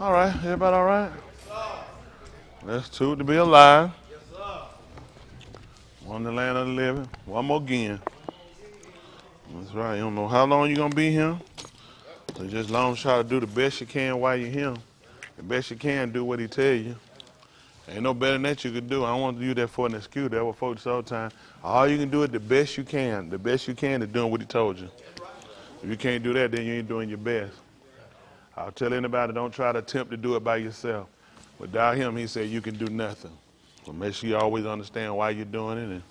All right, everybody all right? That's two to be alive. On the land of the living. One more again. That's right. You don't know how long you're going to be here. So just long try to do the best you can while you're here. The best you can, do what he tell you. Ain't no better than that you could do. I don't want to use that for an excuse. That's what folks say all the time. All you can do is the best you can. The best you can is doing what he told you. If you can't do that, then you ain't doing your best. I'll tell anybody, don't try to attempt to do it by yourself. Without him, he said you can do nothing. So make sure you always understand why you're doing it and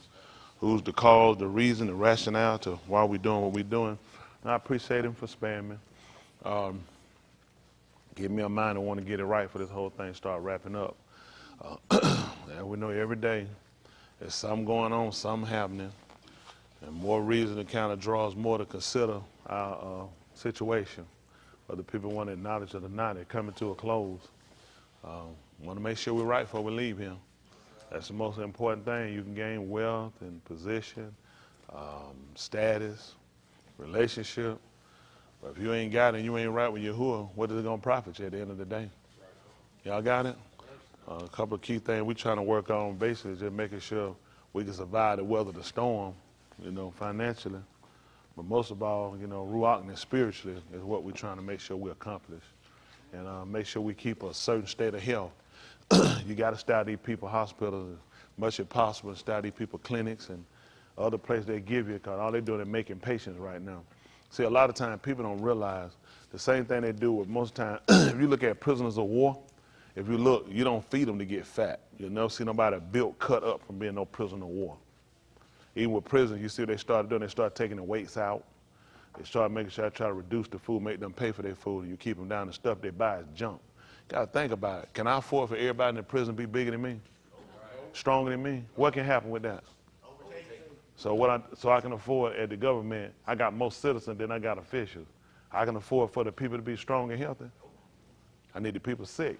who's the cause, the reason, the rationale to why we're doing what we're doing. And I appreciate him for sparing me. Give me a mind to want to get it right for this whole thing start wrapping up. And we know every day there's something going on, something happening, and more reason to kind of draw us more to consider our situation. Whether people want to acknowledge it or not, they're coming to a close. Want to make sure we're right before we leave here. That's the most important thing. You can gain wealth and position, status, relationship. But if you ain't got it and you ain't right with Yahuah, what is it going to profit you at the end of the day? Y'all got it? A couple of key things we're trying to work on basically is just making sure we can survive the weather the storm, financially. But most of all, ruach and spiritually is what we're trying to make sure we accomplish. And make sure we keep a certain state of health. You got to start these people hospitals as much as possible, and start these people clinics and other places they give you, because all they're doing is making patients right now. See, a lot of times people don't realize the same thing they do with most times. If you look at prisoners of war, if you look, you don't feed them to get fat. You'll never see nobody built, cut up from being no prisoner of war. Even with prisons, you see what they started doing, they started taking the weights out. They started making sure they try to reduce the food, make them pay for their food, and you keep them down. The stuff they buy is junk. Got to think about it. Can I afford for everybody in the prison to be bigger than me? Stronger than me? What can happen with that? So I can afford at the government, I got more citizens than I got officials. I can afford for the people to be strong and healthy. I need the people sick.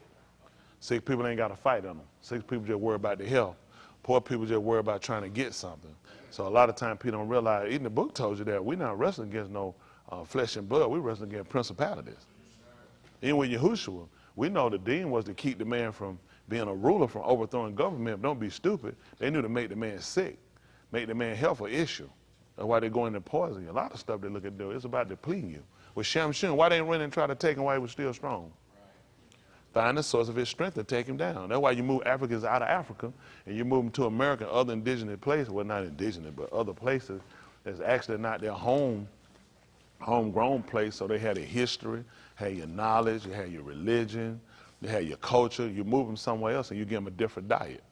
Sick people ain't got to fight on them. Sick people just worry about their health. Poor people just worry about trying to get something. So a lot of times people don't realize, even the book tells you that we're not wrestling against no flesh and blood. We're wrestling against principalities. Even with Yahushua, we know the demon was to keep the man from being a ruler, from overthrowing government. But don't be stupid. They knew to make the man sick, make the man health an issue. That's why they're going to poison you. A lot of stuff they look at do, it's about depleting you. With Shamshun, why they didn't run and try to take him while he was still strong? Find the source of his strength and take him down. That's why you move Africans out of Africa and you move them to America, other indigenous places. Well, not indigenous, but other places that's actually not their homegrown place. So they had a history, had your knowledge, you had your religion, you had your culture. You move them somewhere else and you give them a different diet.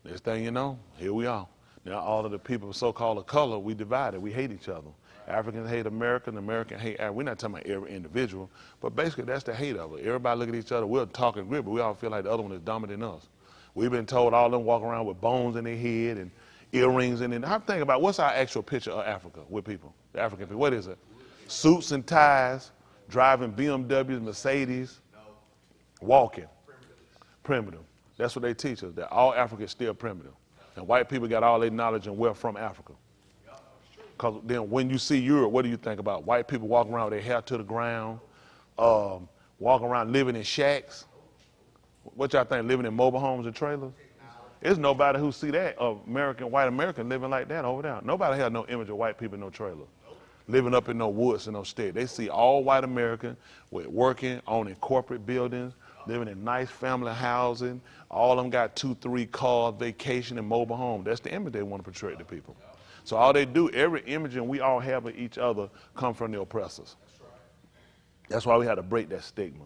Next thing you know, here we are. Now all of the people of so-called color, we divided. We hate each other. Africans hate Americans, Americans hate Africans. We're not talking about every individual, but basically that's the hate of it. Everybody look at each other, we're talking great, but we all feel like the other one is dumber than us. We've been told all of them walk around with bones in their head and earrings in it. I'm thinking about what's our actual picture of Africa with people, the African people. What is it? Suits and ties, driving BMWs, Mercedes, walking. Primitive. That's what they teach us, that all Africa is still primitive. And white people got all their knowledge and wealth from Africa. Because then when you see Europe, what do you think about? White people walking around with their hair to the ground, walking around living in shacks. What y'all think, living in mobile homes and trailers? There's nobody who see that, white American living like that over there. Nobody has no image of white people in no trailer, living up in no woods and no state. They see all white American with working, owning corporate buildings, living in nice family housing. All of them got 2, 3 cars, vacation, and mobile home. That's the image they want to portray to people. So all they do, every image we all have of each other come from the oppressors. That's why we had to break that stigma.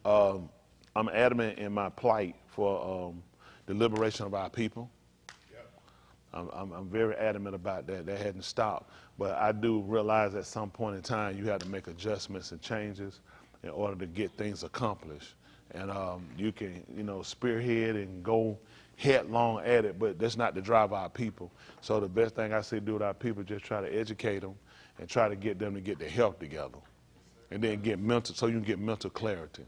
I'm adamant in my plight for the liberation of our people. I'm very adamant about that. That hadn't stopped. But I do realize at some point in time you have to make adjustments and changes in order to get things accomplished. And you can, spearhead and go headlong at it, but that's not to drive our people. So the best thing I say do with our people is just try to educate them and try to get them to get their health together. And then so you can get mental clarity.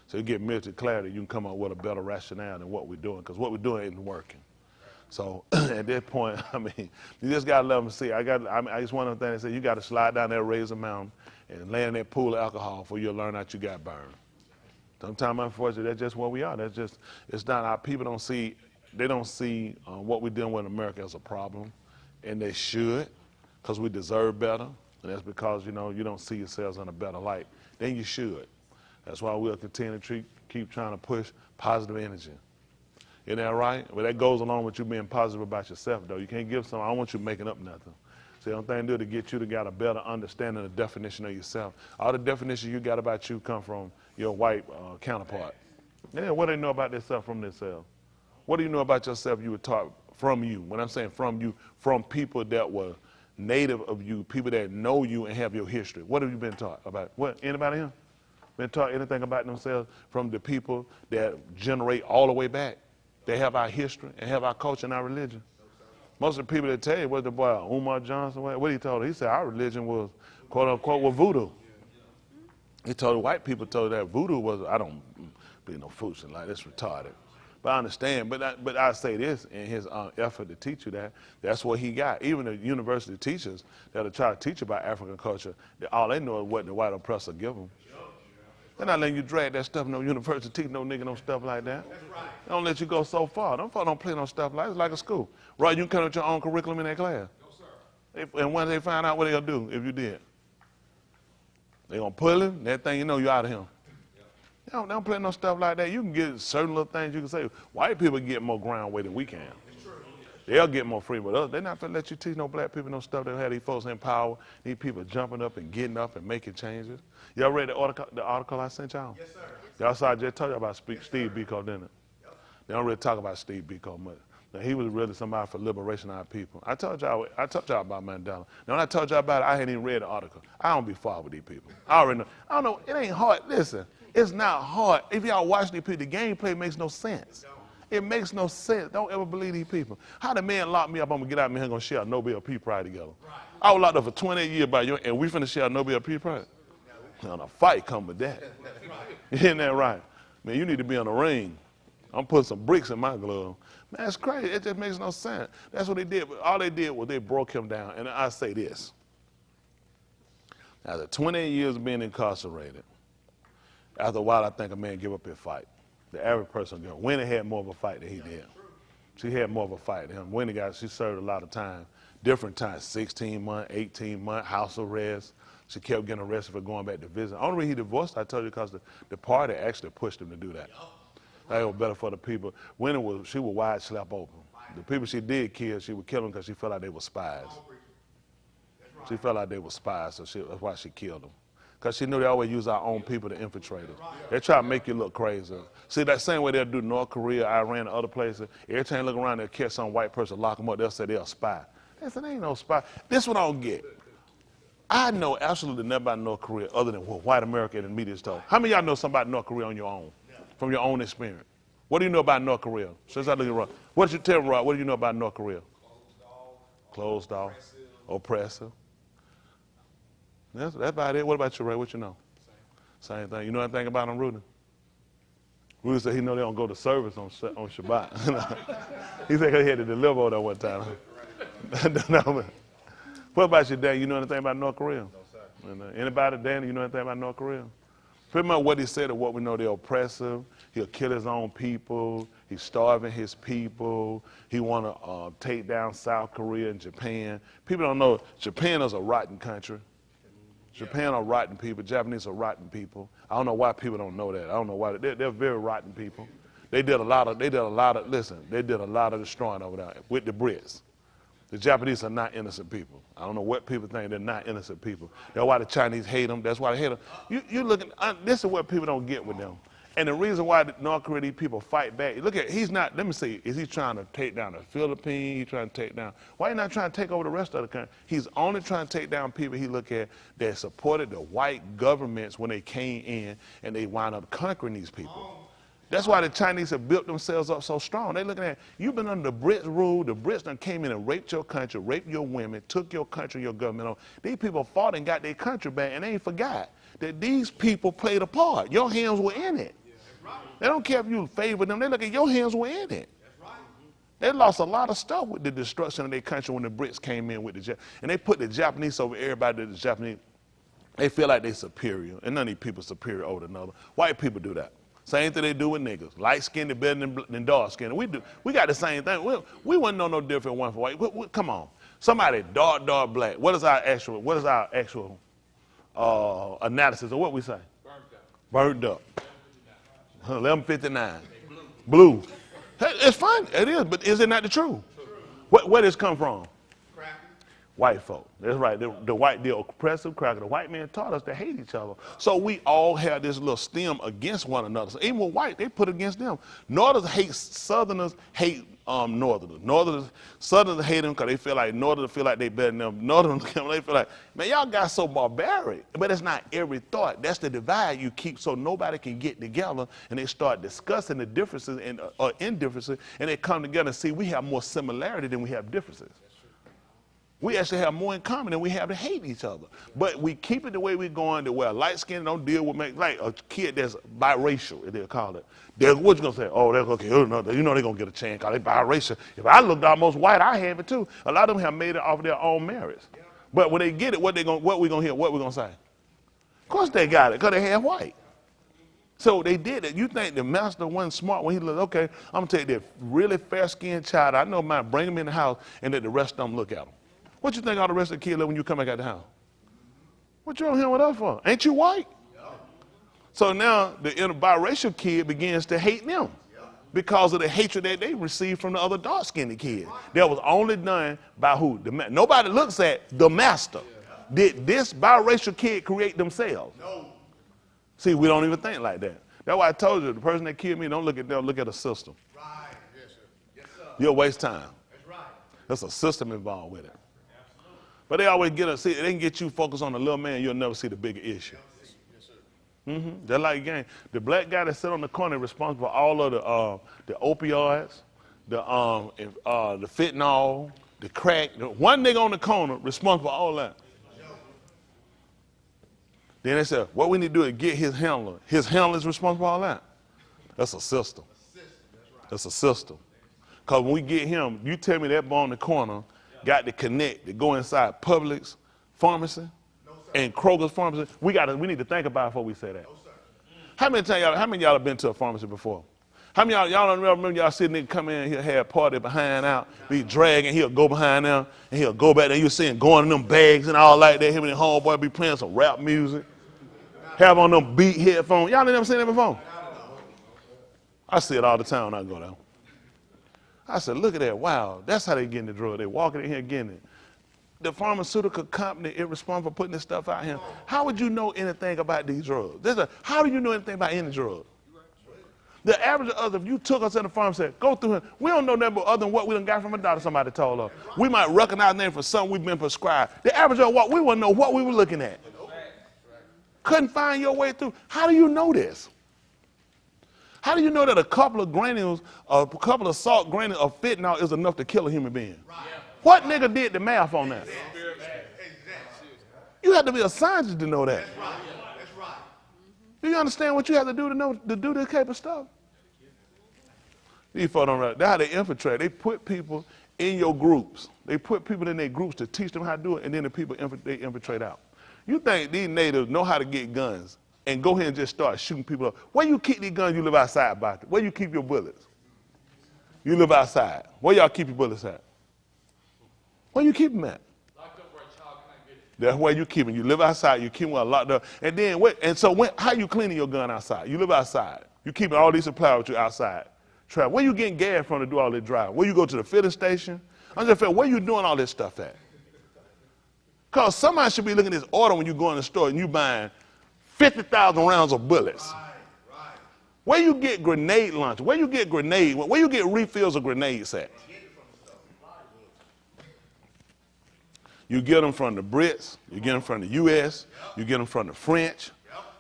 So you get mental clarity, you can come up with a better rationale than what we're doing, because what we're doing isn't working. So at that point, you just got to let them see. I just one of the things that say you got to slide down that Razor Mountain and land in that pool of alcohol before you'll learn out you got burned. Sometimes, unfortunately, that's just what we are. That's just, it's not, our people don't see, they don't see what we're dealing with in America as a problem, and they should, because we deserve better, and that's because, you don't see yourselves in a better light. Then you should. That's why we'll continue to keep trying to push positive energy. Isn't that right? Well, that goes along with you being positive about yourself, though. You can't give someone, I don't want you making up nothing. So the only thing to do to get you to get a better understanding of the definition of yourself. All the definitions you got about you come from your white counterpart. Yeah, what do they know about themselves from themselves? What do you know about yourself you were taught from you? When I'm saying from you, from people that were native of you, people that know you and have your history. What have you been taught about? What, anybody here? Been taught anything about themselves from the people that generate all the way back? They have our history and have our culture and our religion. Most of the people that tell you, what the boy, Umar Johnson, what he told her? He said our religion was, quote unquote, was voodoo. He told the white people told that voodoo was, I don't be no foolishness like this, retarded. But I understand, but I say this in his effort to teach you that's what he got. Even the university teachers that'll try to teach about African culture, all they know is what the white oppressor give them. They're not letting you drag that stuff in no university, teach no nigga no stuff like that. That's right. They don't let you go so far. Them folks don't play no stuff like that. It's like a school. Right, you can come up with your own curriculum in that class. No, sir. And when they find out what they'll do if you did, they're going to pull him, that thing, you're out of him. They don't play no stuff like that. You can get certain little things you can say. White people get more ground weight than we can. They'll get more free with us. They're not going to let you teach no black people no stuff that have these folks in power, these people jumping up and getting up and making changes. Y'all read the article I sent y'all? Yes, sir. Y'all saw I just told you about Steve Biko, didn't it? Yep. They don't really talk about Steve Biko much. Now, he was really somebody for liberation of our people. I told y'all about Mandela. Now, when I told y'all about it, I hadn't even read the article. I don't be far with these people. I already know. I don't know. It ain't hard. Listen, it's not hard. If y'all watch these people, the gameplay makes no sense. It makes no sense. Don't ever believe these people. How the man locked me up, I'm going to get out of here and going to share a Nobel Peace Prize together. Right. I was locked up for 28 years by you, and we finna share a Nobel Peace Prize. Now, a fight come with that. Isn't that right? Man, you need to be on the ring. I'm putting some bricks in my glove. Man, that's crazy. It just makes no sense. That's what they did. All they did was they broke him down. And I say this. After 28 years of being incarcerated, after a while, I think a man give up his fight. The average person, Winnie had more of a fight than he did. She had more of a fight than him. Winnie she served a lot of time, different times, 16 months, 18 months, house arrest. She kept getting arrested for going back to visit. The only reason he divorced, I told you, because the party actually pushed him to do that. That was better for the people. Winnie she was wide slap open. The people she did kill, she would kill them because she felt like they were spies. She felt like they were spies, so that's why she killed them. Because she knew they always use our own people to infiltrate us. They try to make you look crazy. See, that same way they'll do North Korea, Iran, and other places. Every time you look around, they'll catch some white person, lock them up, they'll say they're a spy. They say, they ain't no spy. This one I don't get. I know absolutely nothing about North Korea other than what white America and the media is told. How many of y'all know something about North Korea on your own, from your own experience? What do you know about North Korea? Since I look at Rod, what you tell me, Rod? What do you know about North Korea? Closed off, oppressive. That's about it. What about you, Ray? What you know? Same thing. You know anything about them, Rudy? Rudy said he know they don't go to service on Shabbat. He said he had to deliver on that one time. No, what about you, Dan? You know anything about North Korea? No, sir. Anybody, Dan, you know anything about North Korea? Pretty much what he said and what we know, they're oppressive. He'll kill his own people. He's starving his people. He want to take down South Korea and Japan. People don't know Japan is a rotten country. Japan are rotten people. Japanese are rotten people. I don't know why people don't know that. I don't know why. They're very rotten people. They did a lot of destroying over there with the Brits. The Japanese are not innocent people. I don't know what people think. They're not innocent people. That's why the Chinese hate them. That's why they hate them. You look at, this is what people don't get with them. And the reason why the North Korean people fight back, look at, he's not, let me see, is he trying to take down the Philippines? He's trying to take down, why he not trying to take over the rest of the country? He's only trying to take down people he look at that supported the white governments when they came in and they wound up conquering these people. That's why the Chinese have built themselves up so strong. They're looking at, you've been under the Brits' rule. The Brits done came in and raped your country, raped your women, took your country, your government. These people fought and got their country back, and they ain't forgot that these people played a part. Your hands were in it. They don't care if you favor them. They look at your hands were in it. They lost a lot of stuff with the destruction of their country when the Brits came in with the Japanese. And they put the Japanese over everybody. The Japanese, they feel like they're superior. And none of these people are superior over another. White people do that. Same thing they do with niggas. Light skinned is better than dark skinned. We got the same thing. We wouldn't know no different one for white. Come on. Somebody dark black. What is our actual analysis of what we say? Burned up. 11:59. Blue. It's fine. It is, but is it not the truth? Where does it come from? White folk. That's right. The oppressive cracker. The white man taught us to hate each other. So we all have this little stem against one another. So even with white, they put against them. Northerners hate Southerners, hate Northerners. Southerners hate them because they feel like Northerners feel like they better than them. Northerners, they feel like, man, y'all got so barbaric. But it's not every thought. That's the divide you keep so nobody can get together and they start discussing the differences or indifferences and they come together and see we have more similarity than we have differences. We actually have more in common than we have to hate each other. But we keep it the way we're going to where light skin don't deal with, like a kid that's biracial, they'll call it. What you going to say? Oh, that's okay. You know they're going to get a chance because they're biracial. If I looked almost white, I have it too. A lot of them have made it off of their own merits. But when they get it, what we going to hear? What we going to say? Of course they got it because they have white. So they did it. You think the master wasn't smart when he looked, okay, I'm going to take that really fair-skinned child. I know mine, bring him in the house and let the rest of them look at him. What you think all the rest of the kids look when you come back out the house? What you on here with us for? Ain't you white? Yep. So now the biracial kid begins to hate them because of the hatred that they received from the other dark-skinned kid. That was only done by who? Nobody looks at the master. Did this biracial kid create themselves? No. See, we don't even think like that. That's why I told you, the person that killed me, don't look at them, look at a system. Right. Yes, sir. Yes, sir. You'll waste time. That's right. There's a system involved with it. But they always they can get you focused on the little man, you'll never see the bigger issue. Yes, sir. They're like gang. The black guy that sit on the corner is responsible for all of the opioids, the fentanyl, the crack. One nigga on the corner responsible for all that. Then they said, what we need to do is get his handler. His handler is responsible for all that. That's a system. That's a system. Because when we get him, you tell me that boy on the corner got to connect to go inside Publix pharmacy and Kroger's pharmacy. We need to think about it before we say that. How many of y'all have been to a pharmacy before? How many of y'all don't remember y'all see a nigga come in, he'll have a party behind out, be dragging, he'll go behind them, and he'll go back there, you'll see him going in them bags and all like that, him and the homeboy be playing some rap music, have on them beat headphones. Y'all ain't never seen that before? I see it all the time when I go down. I said, look at that. Wow, that's how they getting the drug. They walking in here getting it. The pharmaceutical company is responsible for putting this stuff out here. How would you know anything about these drugs? How do you know anything about any drug? The average of us, if you took us in the pharmacy and said, go through here, we don't know nothing but other than what we done got from a doctor somebody told us. We might recognize name for something we've been prescribed. The average of what we wouldn't know what we were looking at. Couldn't find your way through. How do you know this? How do you know that a couple of granules, a couple of salt granules of fentanyl is enough to kill a human being? Right. What nigga did the math on that? You have to be a scientist to know that. That's right. That's right. Do you understand what you have to do to do this type of stuff? These folks don't know. That's how they infiltrate. They put people in your groups. They put people in their groups to teach them how to do it, and then the people they infiltrate out. You think these natives know how to get guns and go ahead and just start shooting people up? Where you keep these guns, you live outside about it. Where you keep your bullets? You live outside. Where y'all keep your bullets at? Where you keep them at? Locked up where a child can't get it. That's where you keep them. You live outside, you keep them locked up. And then how you cleaning your gun outside? You live outside. You keeping all these supplies with you outside. Travel. Where you getting gas from to do all this driving? Where you go to the filling station? I'm just saying, where you doing all this stuff at? Because somebody should be looking at this order when you go in the store and you buying 50,000 rounds of bullets. Right, right. Where you get grenade launch? Where you get refills of grenades at? You get them from the Brits, you get them from the U.S., you get them from the French,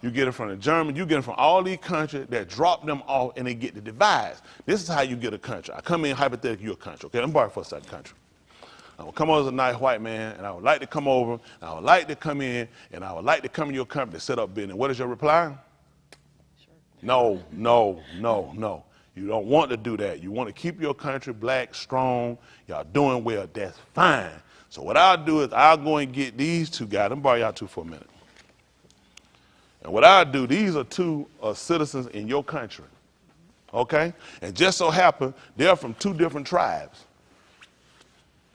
you get them from the Germans, you get them from all these countries that drop them off and they get the device. This is how you get a country. I come in hypothetically, you're a country. Okay, I'm borrowing for a second country. I would come over as a nice white man, and I would like to come over, and I would like to come in, and I would like to come in your company to set up business. What is your reply? Sure. No, no, no, no. You don't want to do that. You want to keep your country black, strong. Y'all doing well. That's fine. So what I'll do is I'll go and get these two guys. Let me borrow y'all two for a minute. And what I do, these are two citizens in your country, okay? And just so happen, they're from two different tribes.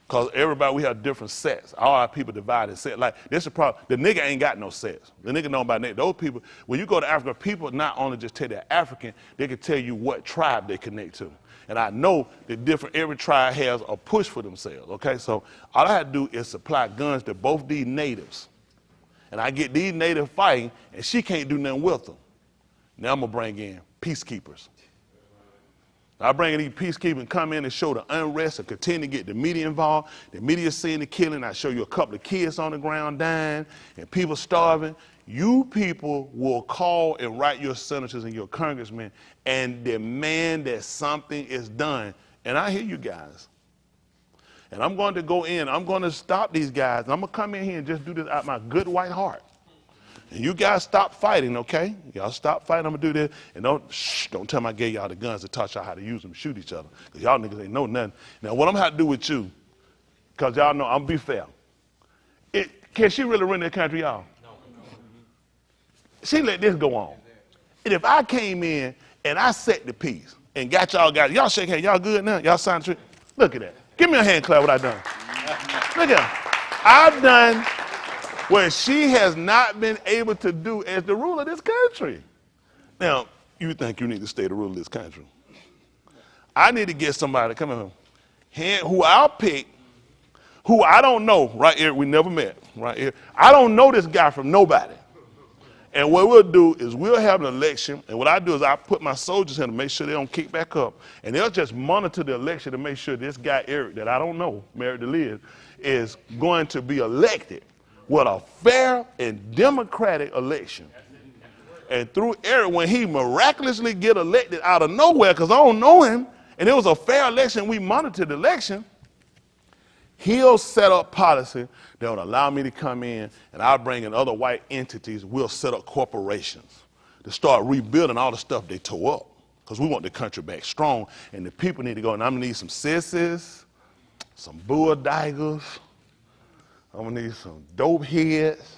Because everybody, we have different sets. All our people divided set. Like, this is the problem. The nigga ain't got no sets. The nigga know about nigga. Those people, when you go to Africa, people not only just tell they're African, they can tell you what tribe they connect to. And I know that every tribe has a push for themselves, okay? So all I had to do is supply guns to both these natives. And I get these natives fighting, and she can't do nothing with them. Now I'm going to bring in peacekeepers. I bring in these peacekeepers, come in and show the unrest and continue to get the media involved. The media seeing the killing. I show you a couple of kids on the ground dying and people starving. You people will call and write your senators and your congressmen and demand that something is done. And I hear you guys. And I'm going to go in. I'm going to stop these guys. I'm going to come in here and just do this out of my good white heart. And you guys stop fighting, okay? Y'all stop fighting. I'm going to do this. And don't tell me I gave y'all the guns to teach y'all how to use them, shoot each other. Because y'all niggas ain't know nothing. Now, what I'm going to have to do with you, because y'all know I'm going to be fair. Can she really run that country, y'all? No. She let this go on. And if I came in and I set the peace and got y'all shake hands, y'all good now? Y'all signed the treaty? Look at that. Give me a hand clap what I done. Look at that. I've done what she has not been able to do as the ruler of this country. Now, you think you need to stay the ruler of this country. I need to get somebody, come here, who I'll pick, who I don't know, right here, we never met, right here. I don't know this guy from nobody. And what we'll do is we'll have an election, and what I do is I put my soldiers in to make sure they don't kick back up, and they'll just monitor the election to make sure this guy, Eric, that I don't know, married to Liz, is going to be elected with a fair and democratic election. And through Eric, when he miraculously get elected out of nowhere, because I don't know him, and it was a fair election, we monitored the election, he'll set up policy that would allow me to come in, and I'll bring in other white entities. We'll set up corporations to start rebuilding all the stuff they tore up, because we want the country back strong, and the people need to go. And I'm going to need some sissies, some bulldaggers, I'm going to need some dope heads.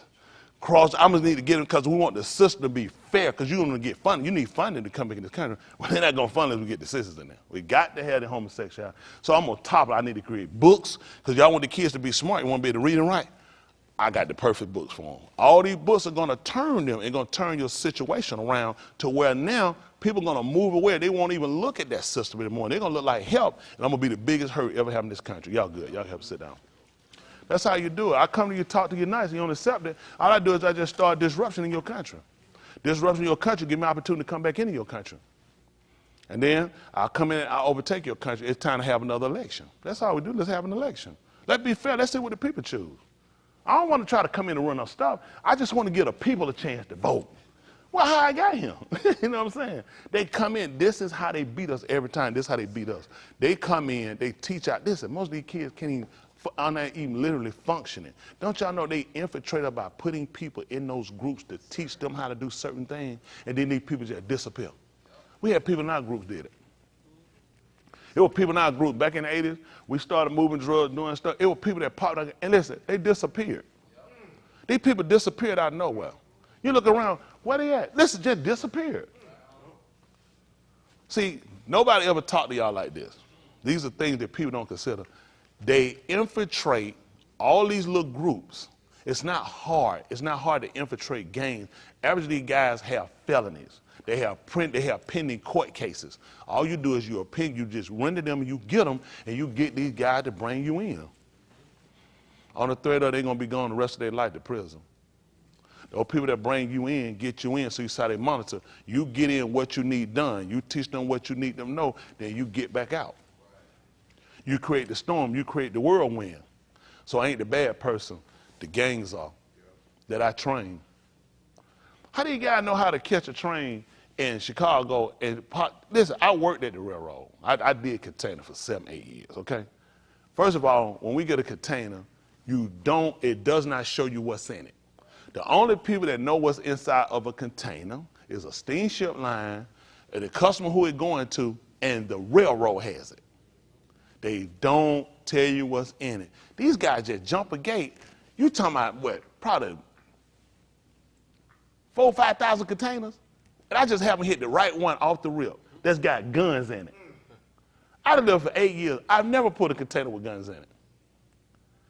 I'm going to need to get them because we want the system to be fair, because you're going to get funding. You need funding to come back in this country. Well, they're not going to fund unless we get the sisters in there. We got to have the homosexuality. So I'm on top of it. I need to create books, because y'all want the kids to be smart. You want to be able to read and write. I got the perfect books for them. All these books are going to turn them and going to turn your situation around to where now people are going to move away. They won't even look at that system anymore. They're going to look like help, and I'm going to be the biggest hurt ever have in this country. Y'all good. Y'all have to sit down. That's how you do it. I come to you, talk to you nice, and you don't accept it. All I do is I just start disruption in your country. Disruption in your country give me an opportunity to come back into your country. And then I'll come in and I'll overtake your country. It's time to have another election. That's all we do. Let's have an election. Let's be fair. Let's see what the people choose. I don't want to try to come in and run our stuff. I just want to give the people a chance to vote. Well, how I got him? You know what I'm saying? They come in. This is how they beat us every time. This is how they beat us. They come in. They teach out. Listen, most of these kids can't even are not even literally functioning. Don't y'all know they infiltrated by putting people in those groups to teach them how to do certain things, and then these people just disappear. We had people in our groups did it. It were people in our group back in the 80s. We started moving drugs, doing stuff. It were people that popped out, and listen, they disappeared. These people disappeared out of nowhere. You look around, where they at? Listen, just disappeared. See, nobody ever talked to y'all like this. These are things that people don't consider. They infiltrate all these little groups. It's not hard. It's not hard to infiltrate gangs. Average these guys have felonies. They have pending court cases. All you do is you just render them and you get them, and you get these guys to bring you in. On the threat of they're going to be going the rest of their life to prison. Those people that bring you in, get you in, so you see how they monitor. You get in what you need done. You teach them what you need them to know, then you get back out. You create the storm, you create the whirlwind. So I ain't the bad person, the gangs are, that I train. How do you guys know how to catch a train in Chicago? Listen, I worked at the railroad. I did container for 7-8 years, okay? First of all, when we get a container, it does not show you what's in it. The only people that know what's inside of a container is a steamship line, and the customer who it's going to, and the railroad has it. They don't tell you what's in it. These guys just jump a gate. You talking about what? Probably 4,000 or 5,000 containers, and I just haven't hit the right one off the rip that's got guns in it. I've lived for 8 years. I've never put a container with guns in it.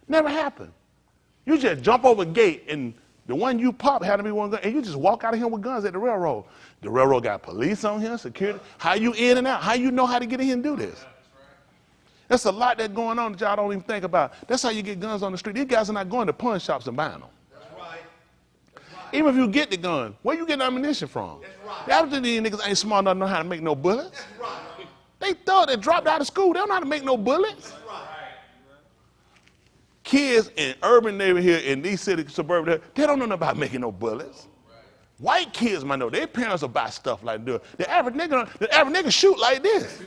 Never happened. You just jump over a gate, and the one you pop had to be one gun, and you just walk out of here with guns at the railroad. The railroad got police on here, security. How you in and out? How you know how to get in here and do this? That's a lot that's going on that y'all don't even think about. That's how you get guns on the street. These guys are not going to pawn shops and buying them. That's right. Even if you get the gun, where you get ammunition from? That's right. These niggas ain't smart enough to know how to make no bullets. That's right. They thought they dropped out of school. They don't know how to make no bullets. That's right. Kids in urban neighborhood here in these cities, suburban, they don't know nothing about making no bullets. White kids might know. Their parents will buy stuff like this. The average nigga shoot like this.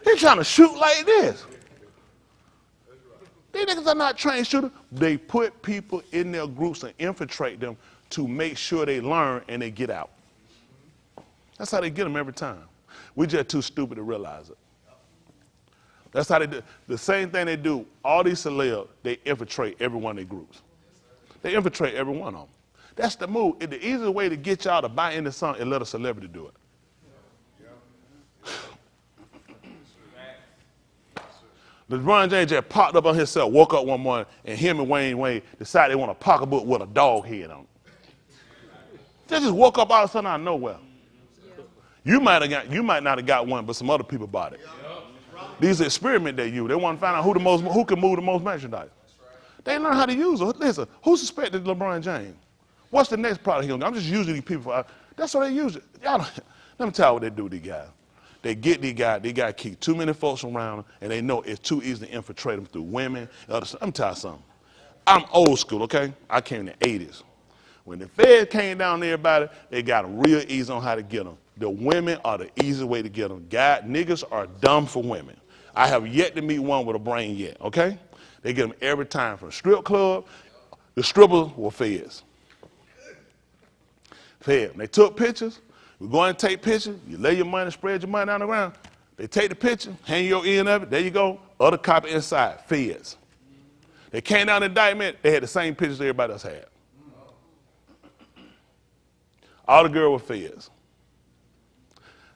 He's trying to shoot like this. These niggas are not trained shooters. They put people in their groups and infiltrate them to make sure they learn and they get out. That's how they get them every time. We're just too stupid to realize it. That's how they do. The same thing they do, all these celebs, they infiltrate every one of their groups. They infiltrate every one of them. That's the move. The easiest way to get y'all to buy into something is let a celebrity do it. LeBron James just popped up on himself, woke up one morning, and him and Wayne decided they want a pocketbook with a dog head on it. They just woke up all of a sudden out of nowhere. You might not have got one, but some other people bought it. These experiments they use. They want to find out who can move the most merchandise. They learn how to use it. Listen, who suspected LeBron James? What's the next product he'll do? I'm just using these people. That's what they use it. Let me tell you what they do to these guys. They get these guys, they got to keep too many folks around them, and they know it's too easy to infiltrate them through women. Let me tell you something. I'm old school, okay? I came in the 80s. When the Fed came down to everybody, they got them real easy on how to get them. The women are the easiest way to get them. Niggas are dumb for women. I have yet to meet one with a brain yet, okay? They get them every time from strip club. The strippers were feds. Fed. They took pictures. We go and take pictures. You lay your money, spread your money on the ground. They take the picture, hang your end of it. There you go. Other copy inside. Feds. They came down the indictment. They had the same pictures everybody else had. All the girls were feds.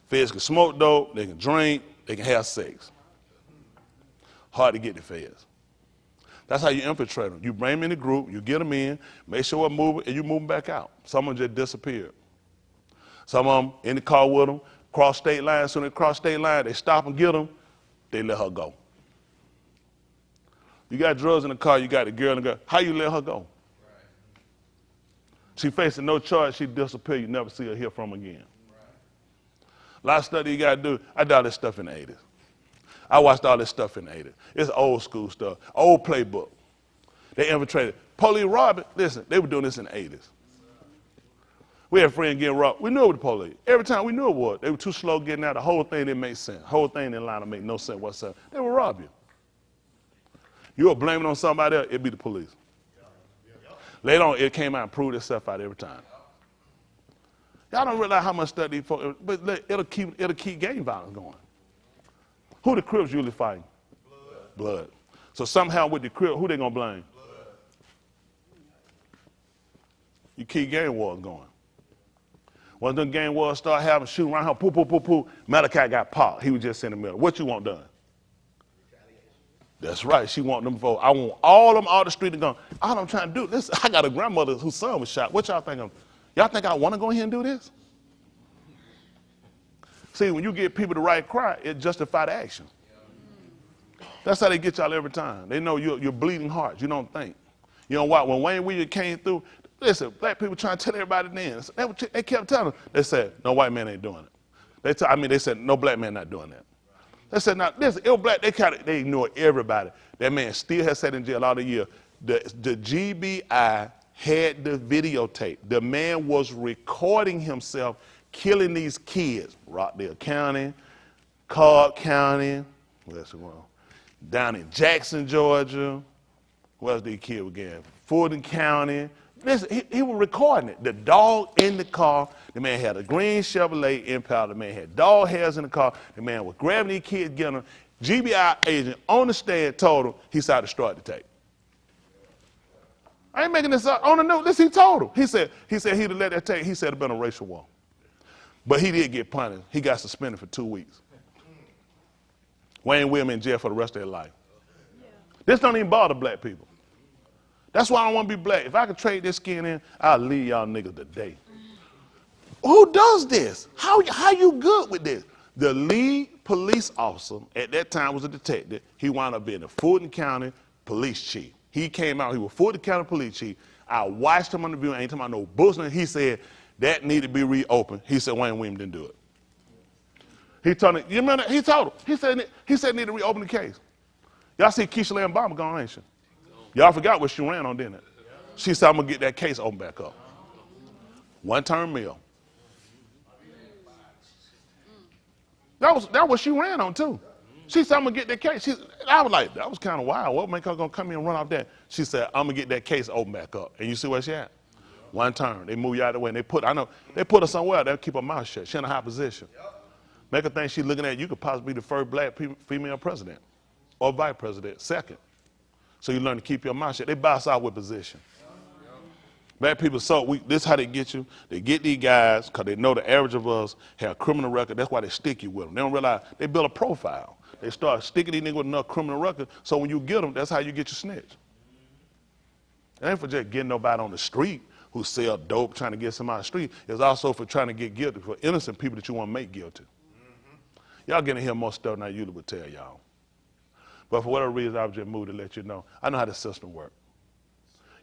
Feds can smoke dope. They can drink. They can have sex. Hard to get the feds. That's how you infiltrate them. You bring them in the group, you get them in, make sure they're moving, and you move them back out. Some of them just disappeared. Some of them in the car with them, cross state lines. So when they cross state line, they stop and get them, they let her go. You got drugs in the car, you got the girl in the car. How you let her go? She facing no charge, she disappear, you never see her hear from again. A lot of stuff you got to do. I did all this stuff in the 80s. I watched all this stuff in the 80s. It's old school stuff, old playbook. They infiltrated. Police robbing, listen, they were doing this in the 80s. We had a friend getting robbed. We knew it was the police. Every time we knew it was. They were too slow getting out. The whole thing didn't make sense. The whole thing didn't line to make no sense whatsoever. They would rob you. You were blaming on somebody else, it'd be the police. Later on, it came out and proved itself out every time. Y'all don't realize how much stuff these folks, but it'll keep gang violence going. Who the Crips usually fighting? Blood. So somehow with the Crips, who they gonna blame? Blood. You keep gang wars going. Once them gang wars start having shooting around her, poo. Malachi got popped. He was just in the middle. What you want done? That's right. She want them for. I want all them out the street to go. All I'm trying to do. Listen, I got a grandmother whose son was shot. What y'all think? Y'all think I want to go here and do this? See, when you get people the right cry, it justifies the action. That's how they get y'all every time. They know you're bleeding hearts. You don't think. You know what? When Wayne Williams came through, listen, black people trying to tell everybody then. They kept telling them. They said, no white man ain't doing it. They said, no black man not doing that. They said, now, listen, it was black. They ignored everybody. That man still has sat in jail all the year. The GBI had the videotape. The man was recording himself killing these kids. Rockdale County, Cobb County, where's the one? Down in Jackson, Georgia. Where's the kid again? Fulton County. Listen, he was recording it. The dog in the car. The man had a green Chevrolet Impala. The man had dog hairs in the car. The man was grabbing these kids, getting them. GBI agent on the stand told him he saw destroyed the tape. I ain't making this up. On the news, this he told him. He said he'd have let that take. He said it'd been a racial war. But he did get punished. He got suspended for 2 weeks. Wayne Williams in jail for the rest of their life. Yeah. This don't even bother black people. That's why I don't want to be black. If I could trade this skin in, I'll leave y'all niggas today. Who does this? How you good with this? The lead police officer at that time was a detective. He wound up being the Fulton County police chief. He came out, he was Fulton County police chief. I watched him on the view, ain't talking about no bullshit. He said that needed to be reopened. He said Wayne Williams didn't do it. He told him, you remember, he told him, he said need to reopen the case. Y'all see Keisha Lynn Obama gone, ain't she? Y'all forgot what she ran on, didn't it? She said, I'm gonna get that case open back up. One-term meal. That was what she ran on too. She said, I'm gonna get that case. I was like, that was kind of wild. What make her gonna come in and run off that? She said, I'm gonna get that case open back up. And you see where she at? One term. They move you out of the way. And they put her somewhere. They'll keep her mouth shut. She in a high position. Make her think she's looking at you could possibly be the first black female president or vice president, second. So you learn to keep your mouth shut. They bounce out with position. Black people, this is how they get you. They get these guys because they know the average of us have a criminal record. That's why they stick you with them. They don't realize they build a profile. They start sticking these niggas with enough criminal record, so when you get them, that's how you get your snitch. It ain't for just getting nobody on the street who sell dope trying to get somebody on the street. It's also for trying to get guilty, for innocent people that you want to make guilty. Y'all getting to hear more stuff than I usually would tell y'all. But for whatever reason, I was just moved to let you know. I know how the system works.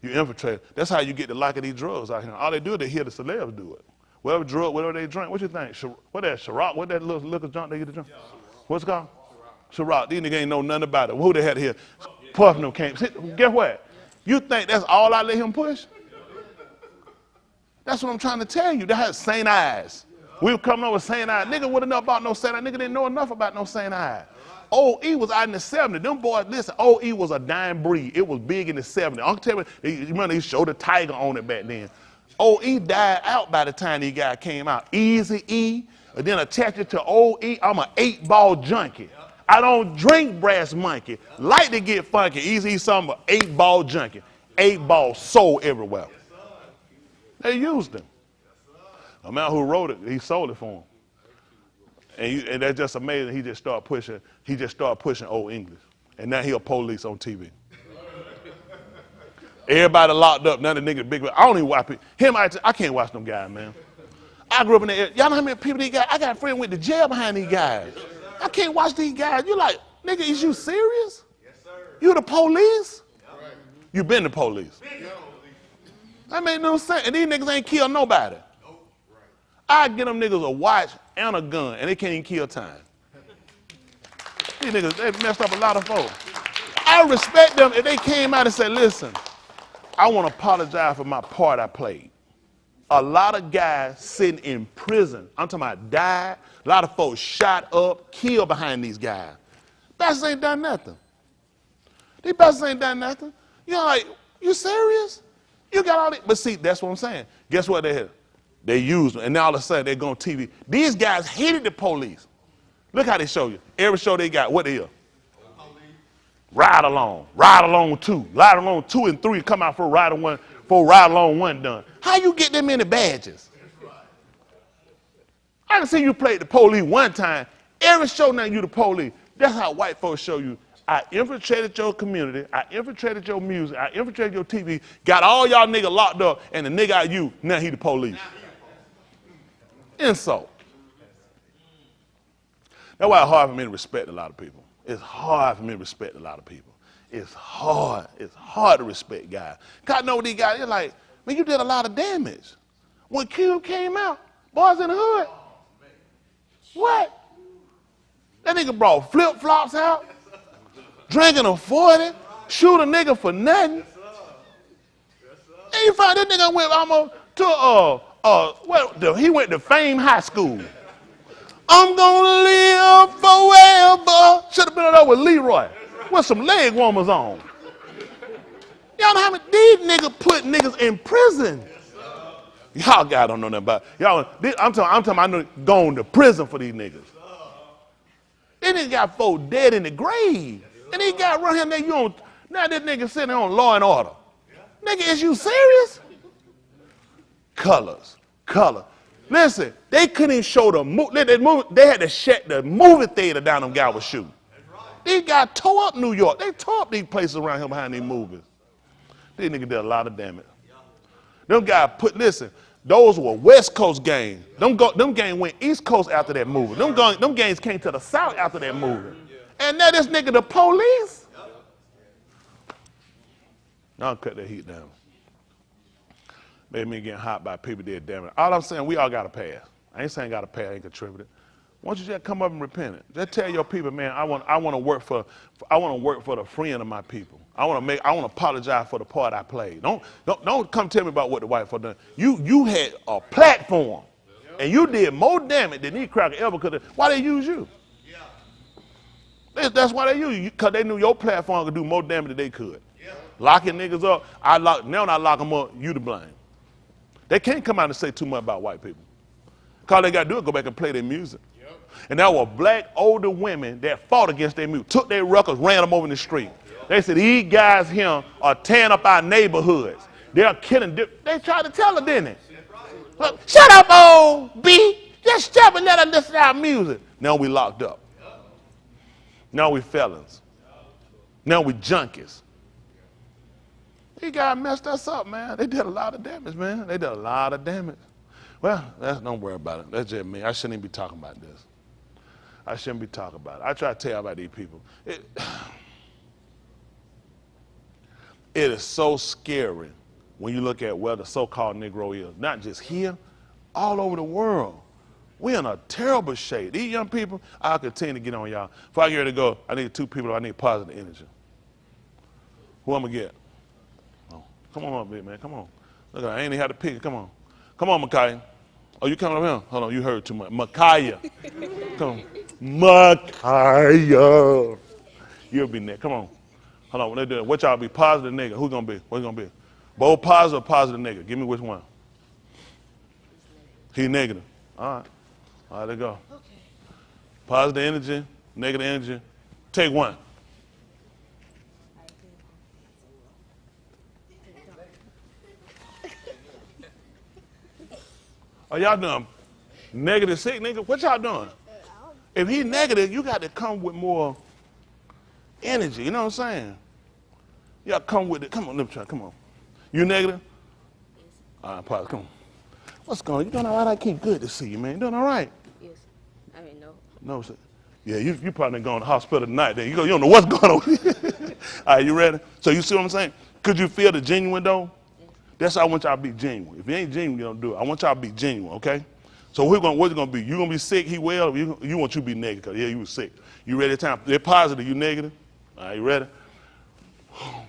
You infiltrate. That's how you get the lack of these drugs out here. All they do is they hear the celebs do it. Whatever drug, whatever they drink, what you think? What that, Ciroc? What that little liquor junk they get to drink? What's it called? Ciroc. These niggas ain't know nothing about it. Who they had here? Puffing them came. Guess what? You think that's all I let him push? That's what I'm trying to tell you. That has St. Ives. We were coming up with St. Ives. Nigga wouldn't know about no St. Ives. Nigga didn't know enough about no St. Ives. OE was out in the 70s. Them boys, listen, OE was a dying breed. It was big in the 70s. Uncle tell me, you remember they showed the tiger on it back then. OE died out by the time these guys came out. Easy E, and then attached it to OE. I'm an 8-ball junkie. I don't drink Brass Monkey. Like to get funky. Easy E, something, 8-ball junkie. 8-ball sold everywhere. They used him. The man who wrote it, he sold it for him. And that's just amazing. He just started pushing old English. And now he a police on TV. Everybody locked up. None of the niggas big. I don't even watch it. I can't watch them guys, man. I grew up in the area. Y'all know how many people these guys? I got a friend went to jail behind these guys. I can't watch these guys. You like, nigga, is you serious? Yes, sir. You the police? Right. You been the police. That made no sense. And these niggas ain't killed nobody. Nope. Right. I get them niggas a watch and a gun, and they can't even kill time. These niggas, they messed up a lot of folks. I respect them if they came out and said, listen, I want to apologize for my part I played. A lot of guys sitting in prison, I'm talking about died, a lot of folks shot up, killed behind these guys. Bastards ain't done nothing. These bastards ain't done nothing. You're like, you serious? You got all this? But see, that's what I'm saying. Guess what they had? They used them, and now all of a sudden they go on TV. These guys hated the police. Look how they show you. Every show they got, what they are? Ride along 2. Ride along 2 and 3 come out for ride along 1 done. How you get them many badges? I can see you played the police one time. Every show now you the police. That's how white folks show you. I infiltrated your community. I infiltrated your music. I infiltrated your TV. Got all y'all niggas locked up, and the nigga out you, now he the police. Insult. That's why it's hard for me to respect a lot of people. It's hard for me to respect a lot of people. It's hard. It's hard to respect guys. Cause I know these guys, they're like, man, you did a lot of damage. When Cube came out, boys in the hood. What? That nigga brought flip-flops out, drinking a 40, shoot a nigga for nothing. And you find that nigga went almost to, he went to Fame High School. I'm gonna live forever. Should have been there with Leroy with some leg warmers on. Y'all know how many these niggas put niggas in prison? Y'all guys don't know nothing about it. Y'all. I'm talking. I know going to prison for these niggas. They niggas got folks dead in the grave, and they got run here. Now this nigga sitting on Law and Order. Nigga, is you serious? Colors. Listen, they couldn't even show the movie. They had to shut the movie theater down them guys was shooting. These guys tore up New York. They tore up these places around here behind these movies. These niggas did a lot of damage. Them guys listen, those were West Coast games. Them games went East Coast after that movie. Them games came to the South after that movie. And now this nigga the police. I'll cut that heat down. Made me getting hot by people did damage. All I'm saying, we all got to pass. I ain't saying got to pass, I ain't contributed. Why don't you just come up and repent it? Just tell your people, man, I want to work for the friend of my people. I want to apologize for the part I played. Don't come tell me about what the white folk done. You had a platform, and you did more damage than these crackers ever could. Why they use you? That's why they use you, because they knew your platform could do more damage than they could. Locking niggas up, now I lock them up, you to blame. They can't come out and say too much about white people. All they got to do is go back and play their music. Yep. And there were black older women that fought against their music, took their records, ran them over in the street. Yep. They said, these guys here are tearing up our neighborhoods. They're killing. They tried to tell her, didn't they? Look, shut up, old B. Just shut up and let her listen to our music. Now we locked up. Yep. Now we felons. Now we junkies. These guys messed us up, man. They did a lot of damage, man. They did a lot of damage. Well, don't worry about it. That's just me. I shouldn't even be talking about this. I shouldn't be talking about it. I try to tell you about these people. It is so scary when you look at where the so-called Negro is. Not just here, all over the world. We're in a terrible shape. These young people, I'll continue to get on y'all. Before I get ready to go, I need two people. I need positive energy. Who I'm going to get? Come on up, big man. Come on. Look, I ain't even had to pick it. Come on. Come on, Micaiah. Oh, you coming up here? Hold on, you heard too much. Micaiah. Come on. Micaiah. You'll be next. Come on. Hold on, when they do it, what y'all be, positive or negative? Who's going to be? What's going to be? Both positive or positive negative? Give me which one. He's negative. All right. All right, let's go. Okay. Positive energy, negative energy. Take one. Are y'all doing negative sick, nigga? What y'all doing? If he's negative, you got to come with more energy. You know what I'm saying? You got to come with it. Come on, let me try. Come on. You negative? All right, positive. Come on. What's going on? You doing all right? I keep good to see you, man. You doing all right? Yes. I mean, no. No, sir. Yeah, you probably going to the hospital tonight. Then you don't know what's going on. All right, you ready? So you see what I'm saying? Could you feel the genuine though? That's how I want y'all to be genuine. If you ain't genuine, you don't do it. I want y'all to be genuine, okay? So what's it going to be? You going to be sick, he well, or you want you to be negative, because, yeah, you was sick. You ready? Time. They're positive, you negative? All right, you ready?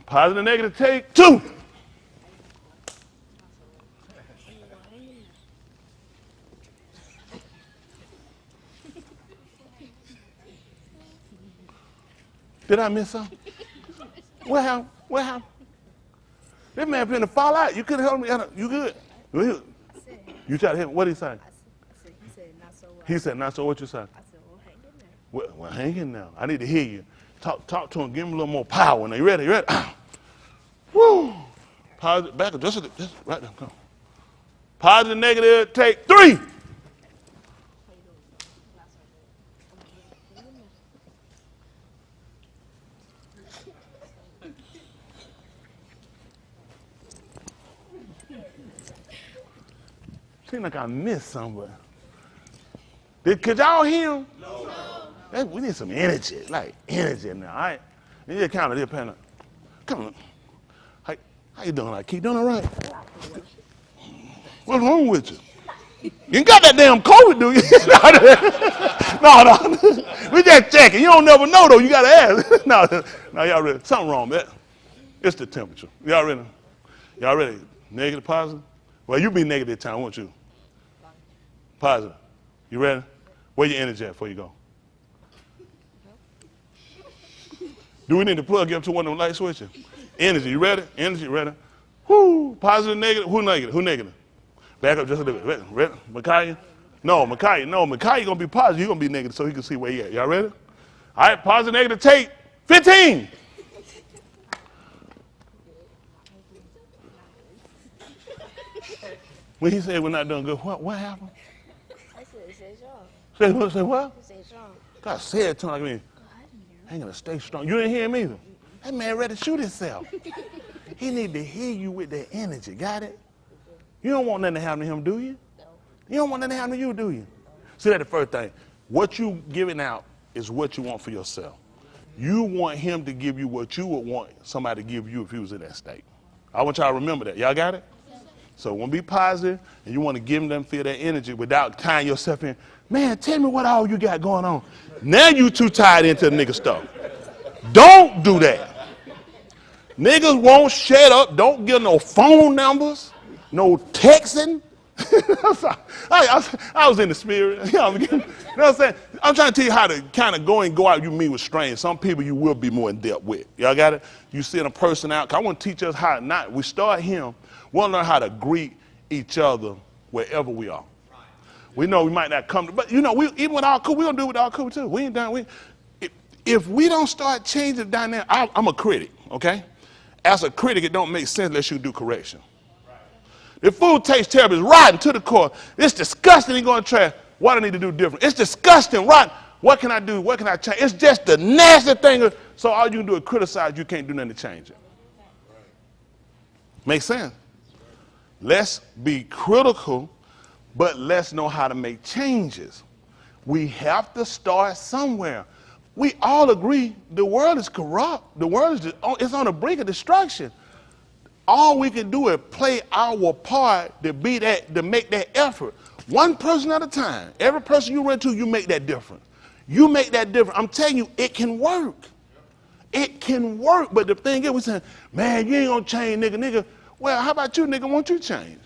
Positive, negative, take two. Did I miss something? What happened? What happened? This man finna fall out. You couldn't help me. You good? You tried to hit him. What did he say? He said, not so well. He said, not so what you say? I said, well, hang in there. Well, hang in now. I need to hear you. Talk to him. Give him a little more power. Now, you ready? You ready? Woo! Positive, back up. Just right there. Come on. Positive, negative, take three. Seems like I missed somewhere. Could y'all hear him? No. We need some energy, like energy now, all right? You just kind of this pen. Come on. How you doing? Like, keep doing all right? What's wrong with you? You ain't got that damn COVID, do you? No. We just checking. You don't never know, though. You got to ask. No, y'all ready? Something wrong, man. It's the temperature. Y'all ready? Y'all ready? Negative, positive? Well, you be negative this time, won't you? Positive. You ready? Where your energy at before you go? Do we need to plug you up to one of them light switches? Energy, you ready? Energy, ready? Whoo! Positive, negative? Who negative? Who negative? Back up just a little bit. Ready? Micaiah? No, Micaiah going to be positive. You're going to be negative so he can see where he at. Y'all ready? All right, positive, negative, take 15. When he said we're not doing good, what happened? I said, say strong. Say what? Say strong. God said it to him like me. Oh, I didn't hear I ain't gonna stay strong. You didn't hear him either. That man ready to shoot himself. He need to hear you with that energy. Got it? You don't want nothing to happen to him, do you? No. You don't want nothing to happen to you, do you? See, that's the first thing. What you giving out is what you want for yourself. You want him to give you what you would want somebody to give you if he was in that state. I want y'all to remember that. Y'all got it? So want to be positive, and you want to give them feel that energy without tying yourself in. Man, tell me what all you got going on. Now you too tied into the nigga stuff. Don't do that. Niggas won't shut up. Don't give no phone numbers, no texting. I was in the spirit. You know what I'm saying? I'm trying to tell you how to kind of go out you meet with strangers. Some people you will be more in depth with. Y'all got it? You send a person out. 'Cause I want to teach us how not. We start him. We want to learn how to greet each other wherever we are. We know we might not come to, but you know, even with our cool, we're going to do it with our cool too. We ain't done. If we don't start changing the dynamic, I'm a critic, okay? As a critic, it don't make sense unless you do correction. The food tastes terrible. It's rotten to the core. It's disgusting. You're going to try. What I need to do different? It's disgusting, rotten. What can I do? What can I change? It's just the nasty thing. So all you can do is criticize. You can't do nothing to change it. Make sense? Let's be critical, but let's know how to make changes. We have to start somewhere. We all agree the world is corrupt. The world is on the brink of destruction. All we can do is play our part to make that effort. One person at a time. Every person you run to, you make that difference. You make that difference. I'm telling you, it can work. It can work. But the thing is, we're saying, man, you ain't gonna change, nigga. Well, how about you, nigga? Won't you change?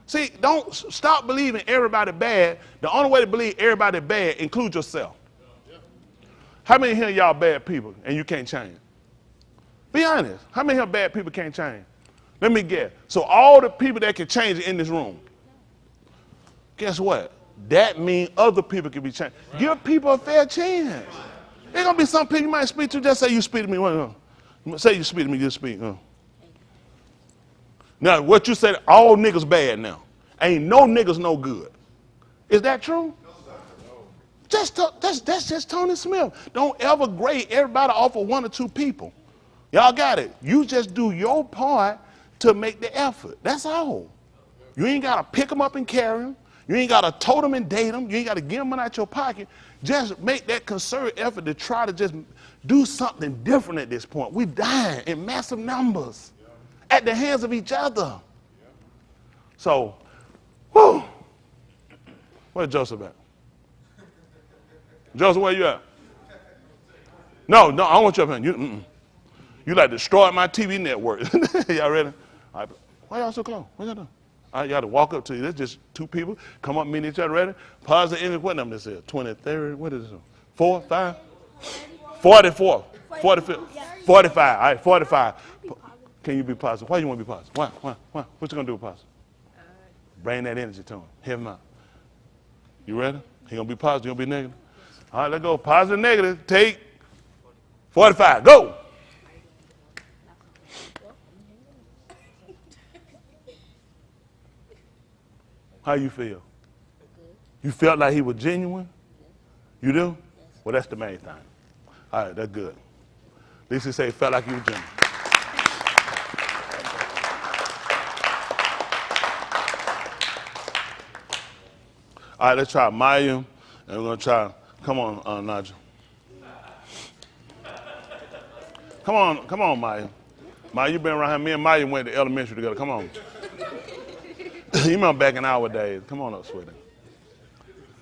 See, don't stop believing everybody bad. The only way to believe everybody bad, include yourself. How many here y'all bad people and you can't change? Be honest. How many here bad people can't change? Let me guess. So all the people that can change in this room, guess what? That means other people can be changed. Right. Give people a fair chance. There's going to be some people you might speak to, just say you speak to me. Say you speak to me, just speak. Now, what you said, all niggas bad now. Ain't no niggas no good. Is that true? That's just Tony Smith. Don't ever grade everybody off of one or two people. Y'all got it. You just do your part to make the effort. That's all. You ain't got to pick them up and carry them. You ain't got to tote them and date them. You ain't got to give them out your pocket. Just make that concerted effort to try to just do something different at this point. We're dying in massive numbers at the hands of each other. So, whew. Where's Joseph at? Joseph, where you at? No, I want you up here. You like destroyed my TV network. Y'all ready? All right. Why y'all so close? What y'all doing? All right, you got to walk up to you. There's just two people. Come up, meet each other. Ready? Pause the energy. What number this is? 23rd? What is this? 4, 5? 44. 45. 45. All right, 45. Can you be positive? Why you want to be positive? Why? What you going to do with positive? Bring that energy to him. Hear him out. You ready? He going to be positive. You going to be negative? All right, let's go. Positive, negative. Take 45. Go. How you feel? You felt like he was genuine? You do? Well, that's the main thing. All right, that's good. At least he say he felt like he was genuine. All right, let's try Maya, and we're going to try, come on, Nigel. Come on, Maya. Maya, you been around here. Me and Maya went to elementary together. Come on. You remember back in our days. Come on up, sweetie.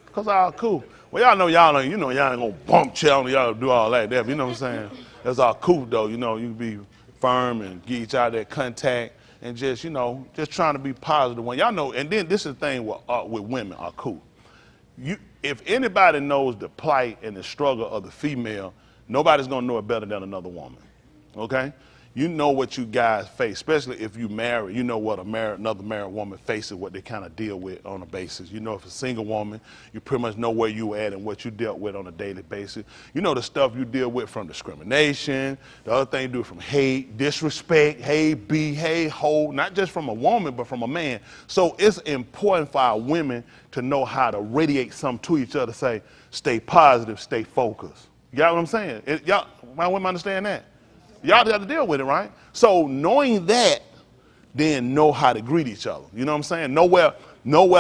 Because all cool. Well, y'all ain't going to bump chill y'all do all that. You know what I'm saying? That's all cool, though. You know, you can be firm and get each other that contact and just, just trying to be positive. When y'all know, and then this is the thing with women are cool. If anybody knows the plight and the struggle of the female, nobody's going to know it better than another woman. Okay? you know what you guys face, especially if you married. You know what another married woman faces, what they kind of deal with on a basis. You know, if it's a single woman, you pretty much know where you at and what you dealt with on a daily basis. You know the stuff you deal with from discrimination, the other thing you do from hate, disrespect, hey, be, hey, hold, not just from a woman, but from a man. So it's important for our women to know how to radiate something to each other, say, stay positive, stay focused. You got what I'm saying? Y'all, my women understand that? Y'all got to deal with it, right? So knowing that, then know how to greet each other. You know what I'm saying? Nowhere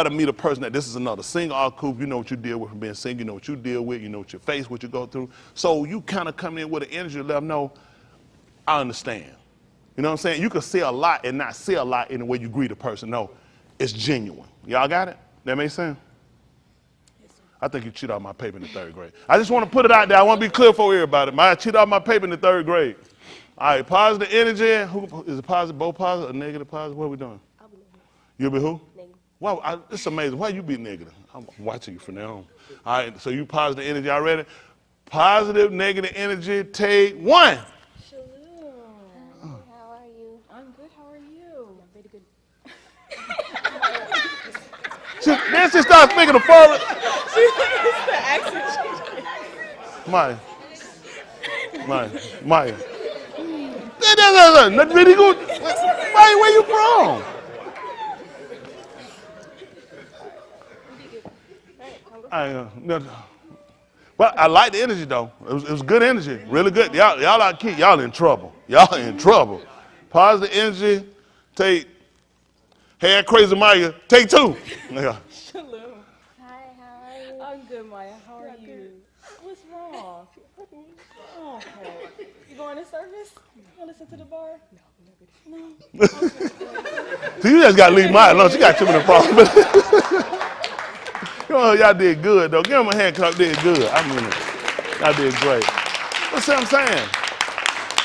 to meet a person that this is another single or couple. You know what you deal with from being single. You know what you deal with. You know what you face, what you go through. So you kind of come in with an energy to let them know, I understand. You know what I'm saying? You can say a lot and not say a lot in the way you greet a person. No, it's genuine. Y'all got it? That make sense? I think you cheated out my paper in the 3rd grade. I just want to put it out there. I want to be clear for everybody. I cheated out my paper in the 3rd grade. All right, positive energy. Who is it? Positive, both positive, or negative positive? What are we doing? I'll be negative. You'll be who? Negative. Wow, it's amazing. Why you be negative? I'm watching you from now on. All right, so you positive energy already. Positive, negative energy. Take 1. Shalom. How are you? I'm good. How are you? I'm very good. Then she starts speaking of foreign. It's the accent change. Maya. Not really good. Where you from? But I like the energy though. It was good energy, really good. Y'all out kid. Y'all in trouble. Y'all in trouble. Positive energy. Take. Hey, crazy Maya. Take 2. Yeah. Shalom. Hi, how are you? I'm good, Maya. How are you? What's wrong? Oh, okay. You going to service? You want to listen to the bar? No. So you just got to leave Maya alone. She got too many problems. Oh, y'all did good, though. Give them a hand clap. Did good. I mean, y'all did great. That's what I'm saying.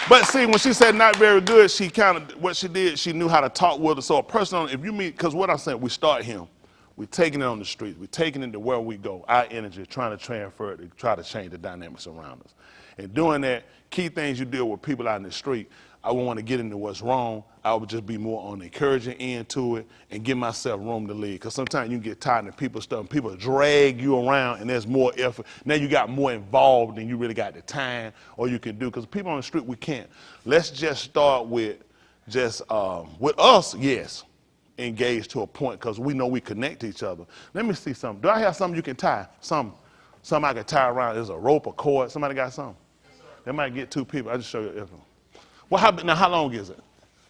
But see, when she said not very good, she kind of, what she did, she knew how to talk with her. So a person, if you meet, because what I'm saying, we start him. We're taking it on the streets. We're taking it to where we go. Our energy, trying to transfer it, to try to change the dynamics around us. And doing that, key things you deal with people out in the street, I wouldn't want to get into what's wrong. I would just be more on the encouraging end to it and give myself room to lead. Because sometimes you can get tired of people's stuff and people drag you around and there's more effort. Now you got more involved than you really got the time or you can do. Because people on the street, we can't. Let's just start with with us, yes, engage to a point because we know we connect to each other. Let me see something. Do I have something you can tie? Something I can tie around. There's a rope, a cord. Somebody got something? They might get 2 people. I'll just show you. Well, how long is it?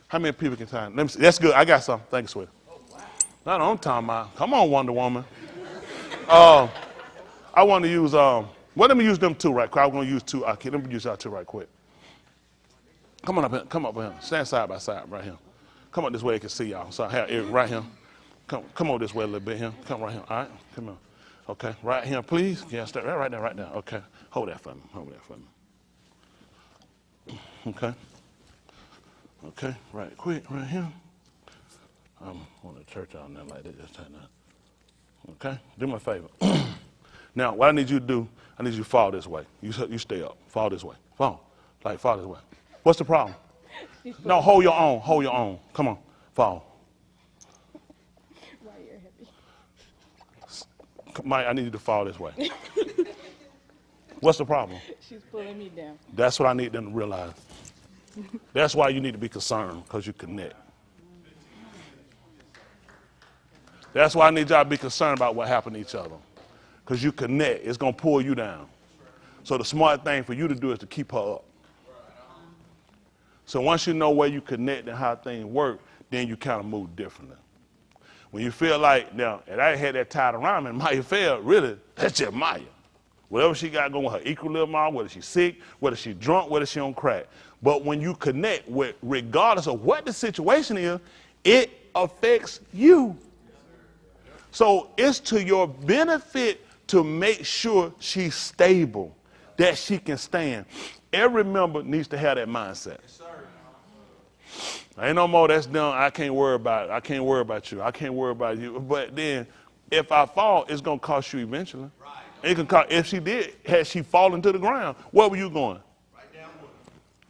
How many people can tie? Let me see. That's good. I got something. Thanks, sweetie. Not on time, come on, Wonder Woman. I want to use, let me use them 2 right quick. I'm going to use 2. Okay, let me use y'all 2 right quick. Come on up here. Come up here. Stand side by side right here. Come up this way, I can see y'all. So I have Eric right here. Come over this way a little bit here. Come right here. All right. Come on. Okay. Right here, please. Yeah, stay right there, right there. Okay. Hold that for me. Hold that for me. Okay. Okay. Right quick, right here. I'm on the church out there like that. Just turn that. Okay. Do me a favor. Now, what I need you to do, I need you to fall this way. You stay up. Fall this way. Fall. Like, fall this way. What's the problem? No, hold your own. Hold your own. Come on. Fall. Right, you're heavy. Mike, I need you to fall this way. What's the problem? She's pulling me down. That's what I need them to realize. That's why you need to be concerned, because you connect. That's why I need y'all to be concerned about what happened to each other. Because you connect. It's going to pull you down. So the smart thing for you to do is to keep her up. So once you know where you connect and how things work, then you kind of move differently. When you feel like, now, and I had that tied around me, and Maya felt, really, that's just Maya. Whatever she got going, her equilibrium, whether she's sick, whether she's drunk, whether she on crack. But when you connect with, regardless of what the situation is, it affects you. So it's to your benefit to make sure she's stable, that she can stand. Every member needs to have that mindset. Ain't no more that's done. I can't worry about it. I can't worry about you. I can't worry about you. But then if I fall, it's going to cost you eventually. Right. It can cost, if she did, had she fallen to the ground, where were you going? Right down.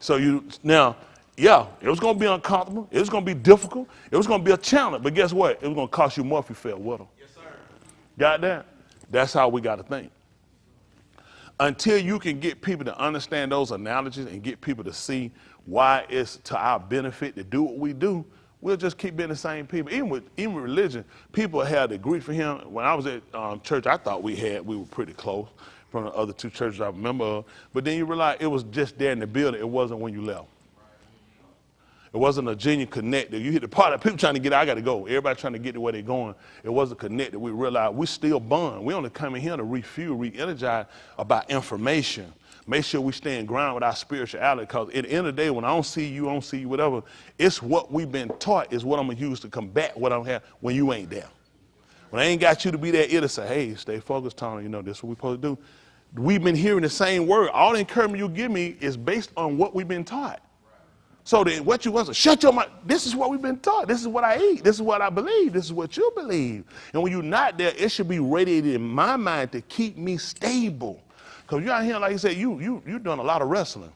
So you, now, Yeah, it was going to be uncomfortable. It was going to be difficult. It was going to be a challenge. But guess what? It was going to cost you more if you fell with them. Yes, sir. Got that? That's how we got to think. Until you can get people to understand those analogies and get people to see why it's to our benefit to do what we do, we'll just keep being the same people. Even with religion, people had to agree for him. When I was at church, I thought we were pretty close from the other two churches I remember of. But then you realize it was just there in the building. It wasn't when you left. It wasn't a genuine connect. You hit the part of people trying to get out, I got to go. Everybody trying to get to where they're going. It wasn't connected. We realized we still bond. We only come in here to refuel, re-energize about information. Make sure we stand ground with our spirituality, because at the end of the day, when I don't see you, whatever, it's what we've been taught is what I'm going to use to combat what I don't have when you ain't there. When I ain't got you to be there, it'll say, hey, stay focused, Tony, this is what we're supposed to do. We've been hearing the same word. All the encouragement you give me is based on what we've been taught. So then what you want to shut your mouth. This is what we've been taught. This is what I eat. This is what I believe. This is what you believe. And when you're not there, it should be radiated in my mind to keep me stable. Because you're out here, like you said, you're doing a lot of wrestling.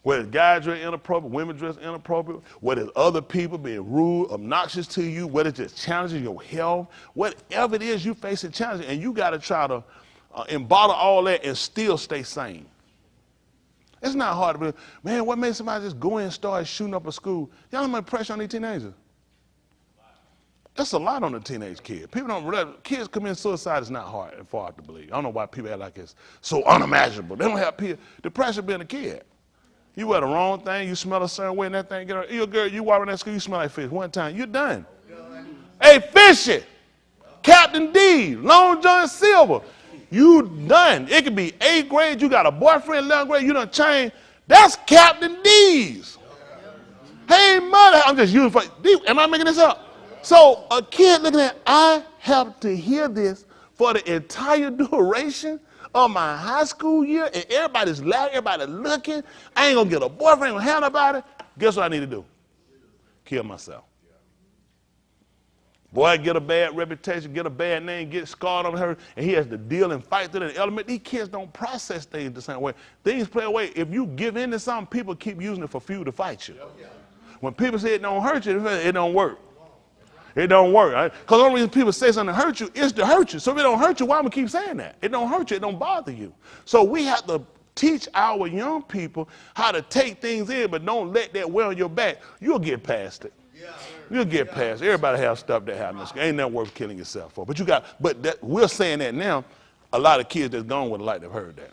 Whether guys dress inappropriate, women dress inappropriate, whether it's other people being rude, obnoxious to you, whether it's just challenging your health, whatever it is you face a challenge, and you got to try to embody all that and still stay sane. It's not hard to believe. Man, what made somebody just go in and start shooting up a school? Y'all know how much pressure on these teenagers? That's a lot on the teenage kid. People don't realize, kids commit suicide is not hard and hard to believe. I don't know why people act like it's so unimaginable. They don't have the pressure being a kid. You wear the wrong thing, you smell a certain way, and that thing get on. You're a girl, you walk in that school, you smell like fish. One time, you're done. Hey, Fishy, Captain D, Long John Silver. You done. It could be 8th grade, you got a boyfriend, 11th grade, you done changed. That's Captain D's. Hey, mother, I'm just using for, am I making this up? So a kid looking at, I have to hear this for the entire duration of my high school year, and everybody's laughing, everybody's looking. I ain't gonna get a boyfriend, ain't gonna have nobody. Guess what I need to do? Kill myself. Boy, get a bad reputation, get a bad name, get scarred on her, and he has to deal and fight through that element. These kids don't process things the same way. Things play away. If you give in to something, people keep using it for fuel to fight you. When people say it don't hurt you, it don't work. It don't work. Because the only reason people say something to hurt you is to hurt you. So if it don't hurt you, why am I keep saying that? It don't hurt you. It don't bother you. So we have to teach our young people how to take things in, but don't let that wear on your back. You'll get past it. You'll get past it. Everybody has stuff that happens. Ain't nothing worth killing yourself for. But we're saying that now. A lot of kids that's gone would like to have heard that.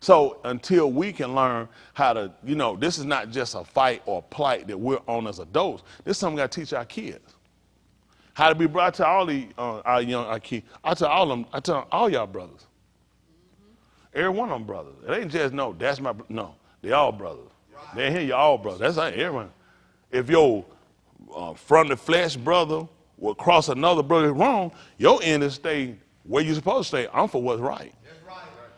So until we can learn how to, this is not just a fight or plight that we're on as adults. This is something we got to teach our kids. How to be brought to all our kids. I tell all y'all brothers. Every one of them brothers. It ain't just, they all brothers. They hear you all brothers. That's like everyone. If your from the flesh brother will cross another brother wrong, your end is stay where you're supposed to stay. I'm for what's right.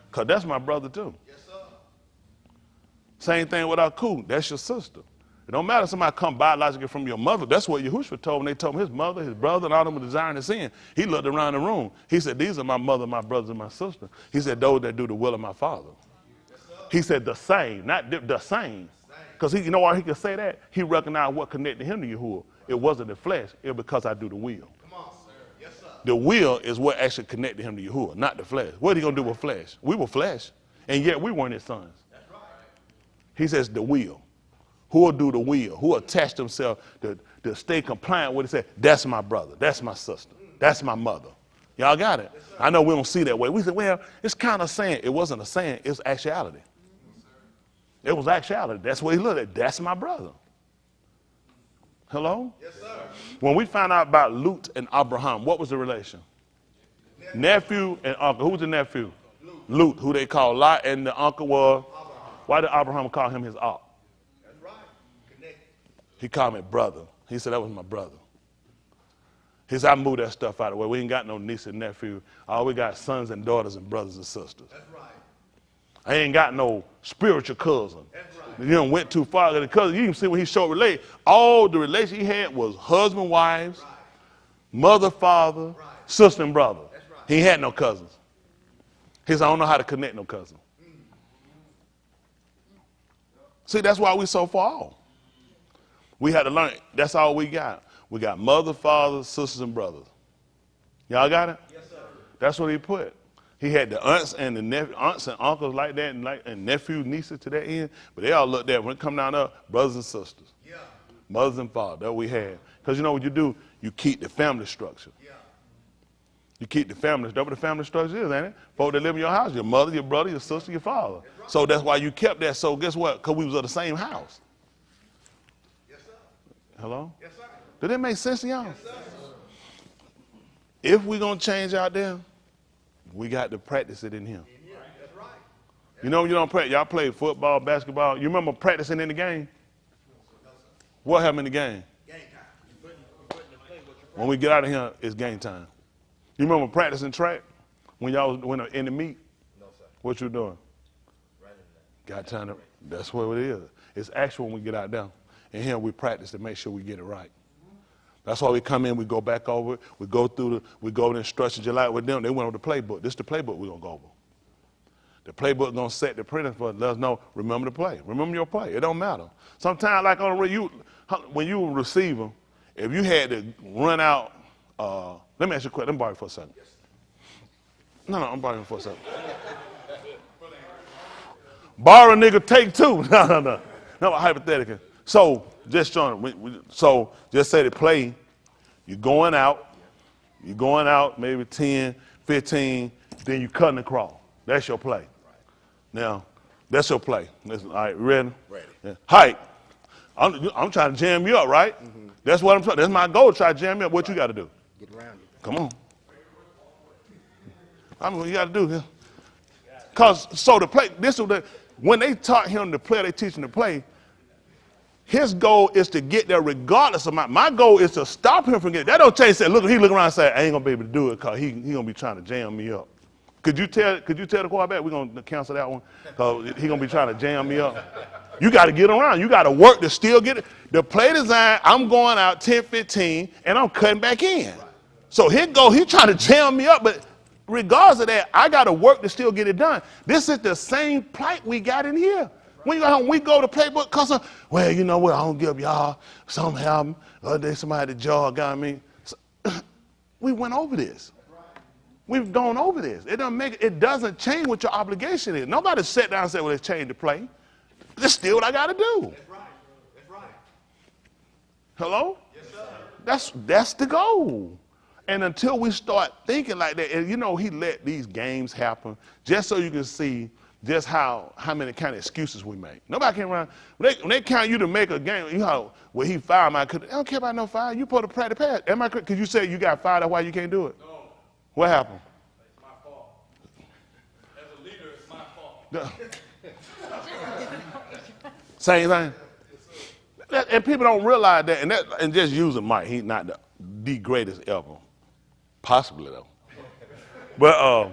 Because that's my brother too. Yes, sir. Same thing with our cool. That's your sister. It don't matter if somebody come biologically from your mother. That's what Yahuah told when they told him his mother, his brother, and all them were desiring to sin. He looked around the room. He said, these are my mother, my brothers, and my sister. He said, those that do the will of my Father. Yes, he said, the same, not the same. Because you know why he could say that? He recognized what connected him to Yahuah. It wasn't the flesh. It was because I do the will. Come on, sir. Yes, sir. The will is what actually connected him to Yahuah, not the flesh. What are he going to do with flesh? We were flesh, and yet we weren't his sons. That's right. He says the will. Who will do the will? Who will attach themselves to stay compliant with it? Say, that's my brother. That's my sister. That's my mother. Y'all got it? Yes, I know we don't see that way. We say, well, it's kind of saying. It wasn't a saying. It was actuality. It was actuality. That's what he looked at. That's my brother. Hello? Yes, sir. When we found out about Lut and Abraham, what was the relation? Nephew and uncle. Who was the nephew? Lut, who they called Lot, and the uncle was? Abraham. Why did Abraham call him his uncle? That's right. Connected. He called me brother. He said that was my brother. He said, I moved that stuff out of the way. We ain't got no niece and nephew. All we got sons and daughters and brothers and sisters. That's right. I ain't got no spiritual cousin. Right. You done went too far with the cousin. You can see when he showed relate. All the relation he had was husband, wives, right. Mother, father, right. Sister, and brother. Right. He had no cousins. He said, I don't know how to connect no cousin. See, that's why we so far off. We had to learn. That's all we got. We got mother, father, sisters, and brothers. Y'all got it? Yes, sir. That's what he put. He had the aunts and the aunts and uncles like that, and nephews, nieces to that end. But they all looked at when it come down to brothers and sisters, mothers and fathers. That we had. Because you know what you do? You keep the family structure. You keep the family. That's what the family structure is, ain't it? Folks that live in your house, your mother, your brother, your sister, your father. So that's why you kept that. So guess what? Because we was of the same house. Yes, sir. Hello? Yes, sir. Did that make sense to y'all? Yes, sir. If we're going to change out there, we got to practice it in here. That's right. You know, you don't practice. Y'all play football, basketball. You remember practicing in the game? What happened in the game? Game time. When we get out of here, it's game time. You remember practicing track when y'all was in the meet? No, sir. What you doing? Running. Got time to. That's what it is. It's actual when we get out there. And here we practice to make sure we get it right. That's why we come in, we go back over it, we go through we go over the instructions just like with them. They went over the playbook. This is the playbook we're gonna go over. The playbook gonna set the principle, let us know, remember to play. Remember your play. It don't matter. Sometimes like when you receive them, if you had to run out, let me ask you a question. Let me borrow it for a second. No, I'm borrowing it for a second. Borrow a nigga, take two. No, hypothetical. So just showing. So just say the play. You're going out maybe 10, 15. Then you cutting the crawl. That's your play. Now, that's your play. All right, ready? Ready. Yeah. Hike. I'm trying to jam you up, right? Mm-hmm. That's what I'm trying. That's my goal. Try to jam you up. What you got to do? Get around you. Come on. I mean, what you got to do here. Cause so the play. When they taught him to play, they teach him to play. His goal is to get there regardless of my goal is to stop him from getting. That don't change. Say, look, he look around and say, I ain't gonna be able to do it because he gonna be trying to jam me up. Could you tell the quarterback we're gonna cancel that one? Because he gonna be trying to jam me up. You got to get around. You got to work to still get it. The play design, I'm going out 10, 15, and I'm cutting back in. So he trying to jam me up, but regardless of that, I got to work to still get it done. This is the same plight we got in here. When you go home, we go to playbook because well, you know what, I don't give y'all. Something happened. The other day somebody at the job got me. So, we went over this. We've gone over this. It doesn't change what your obligation is. Nobody sat down and said, well, let's change the play. That's still what I got to do. That's right. That's right. Hello? Yes, sir. That's the goal. And until we start thinking like that, and you know, he let these games happen just so you can see just how many kind of excuses we make. Nobody can run. When they count you to make a game, you know, well, he fired my, I don't care about no fire. You supposed to practice pass. Am I correct? Because you say you got fired, that's why you can't do it? No. What happened? It's my fault. As a leader, it's my fault. Same thing. And people don't realize that, and just using Mike, he's not the greatest ever. Possibly though. But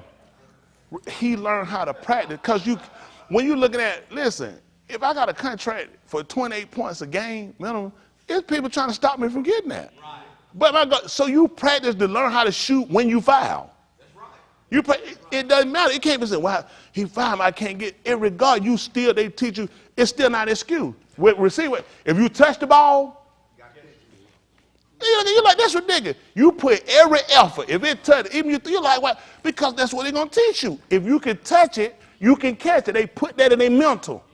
he learned how to practice because when you're looking at, listen, if I got a contract for 28 points a game minimum, there's people trying to stop me from getting that. Right. But so you practice to learn how to shoot when you foul. That's right. It doesn't matter. It can't be said, well, he fouled me, I can't get in regard. They teach you, it's still not an excuse. With receiver, if you touch the ball, you're like, that's ridiculous. You put every effort. If it touch, even you're like, what? Because that's what they're going to teach you. If you can touch it, you can catch it. They put that in their mental.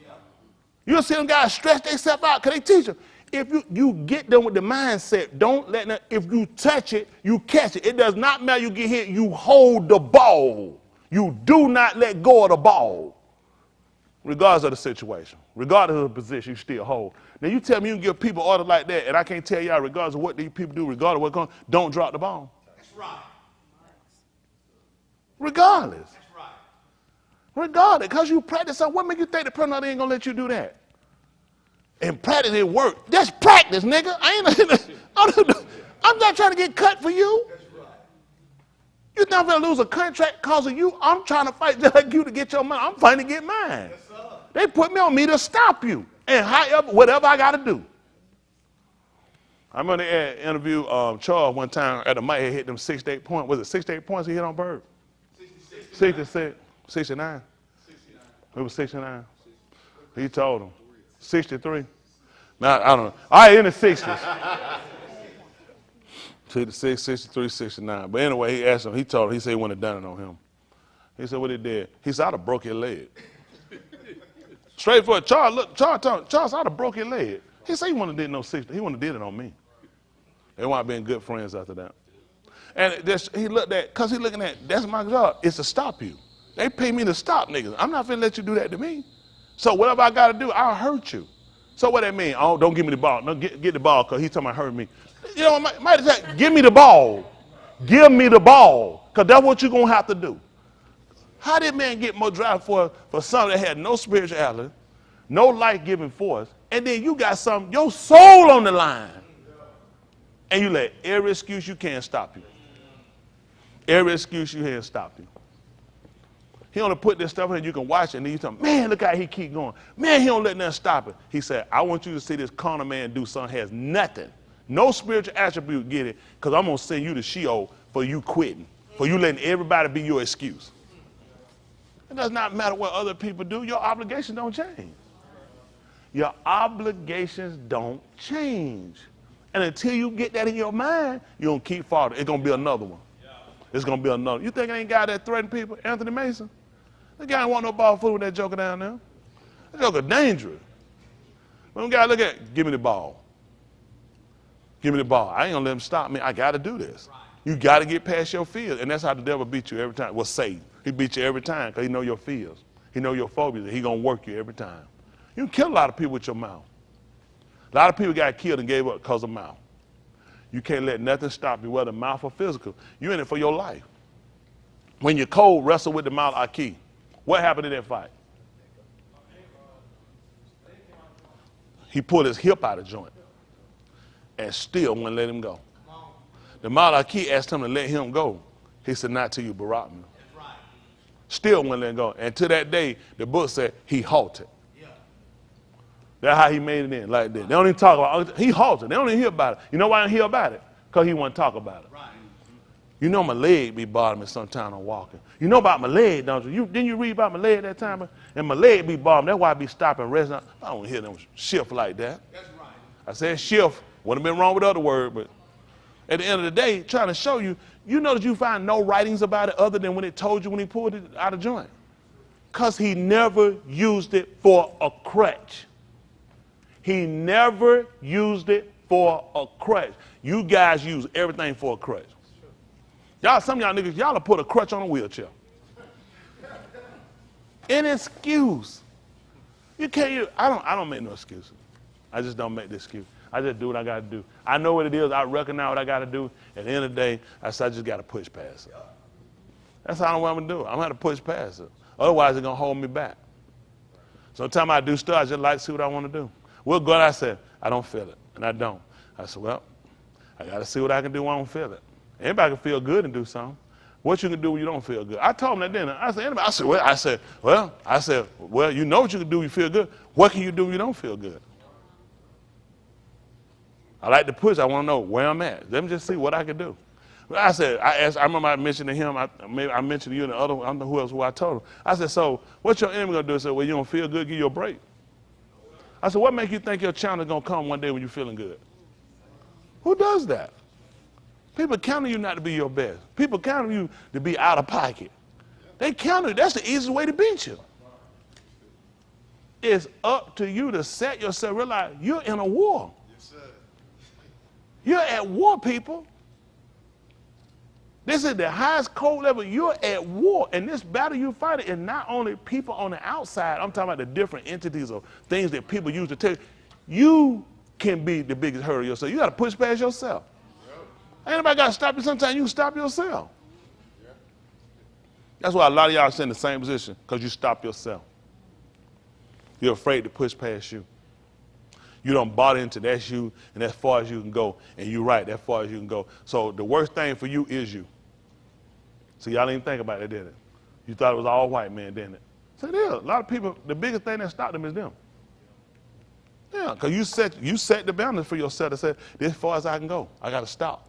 You'll see them guys stretch themselves out because they teach them. If you get them with the mindset, don't let them, if you touch it, you catch it. It does not matter you get hit, you hold the ball. You do not let go of the ball. Regardless of the situation, regardless of the position, you still hold. Now you tell me you can give people orders like that, and I can't tell y'all regardless of what these people do, regardless of what's going on, don't drop the ball. That's right. Regardless. That's right. Regardless, because you practice something, what makes you think the person ain't gonna let you do that? And practice it work. That's practice, nigga. I'm not trying to get cut for you. That's right. You're not gonna lose a contract because of you. I'm trying to fight just like you to get your money. I'm fighting to get mine. Yes, they put me on me to stop you. And whatever I got to do. I remember they interviewed Charles one time at the mic. He hit them 6 to 8 points. Was it 6 to 8 points he hit on Bird? 66. 69. 69. It was 69. He told him. 63. Now, I don't know. All right, in the 60s. 66, 63, 69. But anyway, he asked him, he told him, he said he wouldn't have done it on him. He said, what he did? He said, I'd have broke your leg. Straight for it. Charles, look, Charles, I'd have broke your leg. He said he wouldn't have did no 60. He wouldn't have did it on me. They wound up being good friends after that. And he looked at, because he looking at, that's my job, is to stop you. They pay me to stop niggas. I'm not finna let you do that to me. So whatever I got to do, I'll hurt you. So what that mean? Oh, don't give me the ball. No, get the ball because he's talking about hurting me. You know, might say, give me the ball. Give me the ball because that's what you're going to have to do. How did man get more drive for something that had no spirituality, no life-giving force, and then you got something, your soul on the line, and you let every excuse you can stop you. Every excuse you can stop you. He only put this stuff in and you can watch it, and then you tell him, man, look how he keep going. Man, he don't let nothing stop it. He said, I want you to see this carnal man do something has nothing. No spiritual attribute get it, because I'm going to send you to Sheol for you quitting, for you letting everybody be your excuse. It does not matter what other people do. Your obligations don't change. Your obligations don't change. And until you get that in your mind, you're going to keep falling. It's going to be another one. It's going to be another. You think it ain't got that threatening people? Anthony Mason? That guy ain't want no ball fool with that joker down there. That joker dangerous. When guy look at, give me the ball. Give me the ball. I ain't going to let him stop me. I got to do this. You got to get past your fears. And that's how the devil beat you every time. Well, Satan. He beat you every time because he know your fears. He know your phobias. And he going to work you every time. You can kill a lot of people with your mouth. A lot of people got killed and gave up because of mouth. You can't let nothing stop you, whether mouth or physical. You're in it for your life. When you're cold, wrestle with the mouth Aki. What happened in that fight? He pulled his hip out of joint and still wouldn't let him go. The Malaki asked him to let him go. He said, not till you barack me. Still wouldn't let him go. And to that day, the book said he halted. That's how he made it in, like that. They don't even talk about it. He halted. They don't even hear about it. You know why I don't hear about it? Because he won't talk about it. You know my leg be bothering me sometimes I'm walking. You know about my leg, don't you? Didn't you read about my leg that time? And my leg be bothering me. That's why I be stopping, resting. I don't hear them shift like that. That's right. I said shift. Wouldn't have been wrong with the other word, but at the end of the day, trying to show you, you know that you find no writings about it other than when it told you when he pulled it out of joint. Because he never used it for a crutch. He never used it for a crutch. You guys use everything for a crutch. Y'all, some of y'all niggas, y'all will put a crutch on a wheelchair. An excuse. You can't, I don't make no excuses. I just don't make the excuse. I just do what I got to do. I know what it is. I recognize what I got to do. At the end of the day, I just got to push past it. That's how I'm going to do it. I'm going to have to push past it. Otherwise, it's going to hold me back. Sometimes I do stuff, I just like to see what I want to do. Well, God, I said, I don't feel it. And I don't. I said, well, I got to see what I can do when I don't feel it. Anybody can feel good and do something. What you can do when you don't feel good. I told him that dinner. I said, well, you know what you can do when you feel good. What can you do when you don't feel good? I like to push. I want to know where I'm at. Let me just see what I can do. I remember I mentioned to him, I mentioned to you and the other one, I don't know who I told him. I said, so what's your enemy going to do? He said, well, you don't feel good, give you a break. I said, what makes you think your challenge is going to come one day when you're feeling good? Who does that? People count on you not to be your best. People count on you to be out of pocket. They count on you. That's the easiest way to beat you. It's up to you to set yourself, realize you're in a war. Yes, sir. You're at war, people. This is the highest code level. You're at war. And this battle you fight is not only people on the outside. I'm talking about the different entities or things that people use to tell you. You can be the biggest hurt of yourself. You got to push past yourself. Ain't nobody got to stop you. Sometimes you can stop yourself. That's why a lot of y'all are in the same position, because you stop yourself. You're afraid to push past you. You don't bought into that's you, and as far as you can go. And you're right, as far as you can go. So the worst thing for you is you. So y'all didn't even think about it, did it? You thought it was all white men, didn't it? So it is. A lot of people, the biggest thing that stopped them is them. Yeah, because you set the boundaries for yourself to say, this as far as I can go. I got to stop.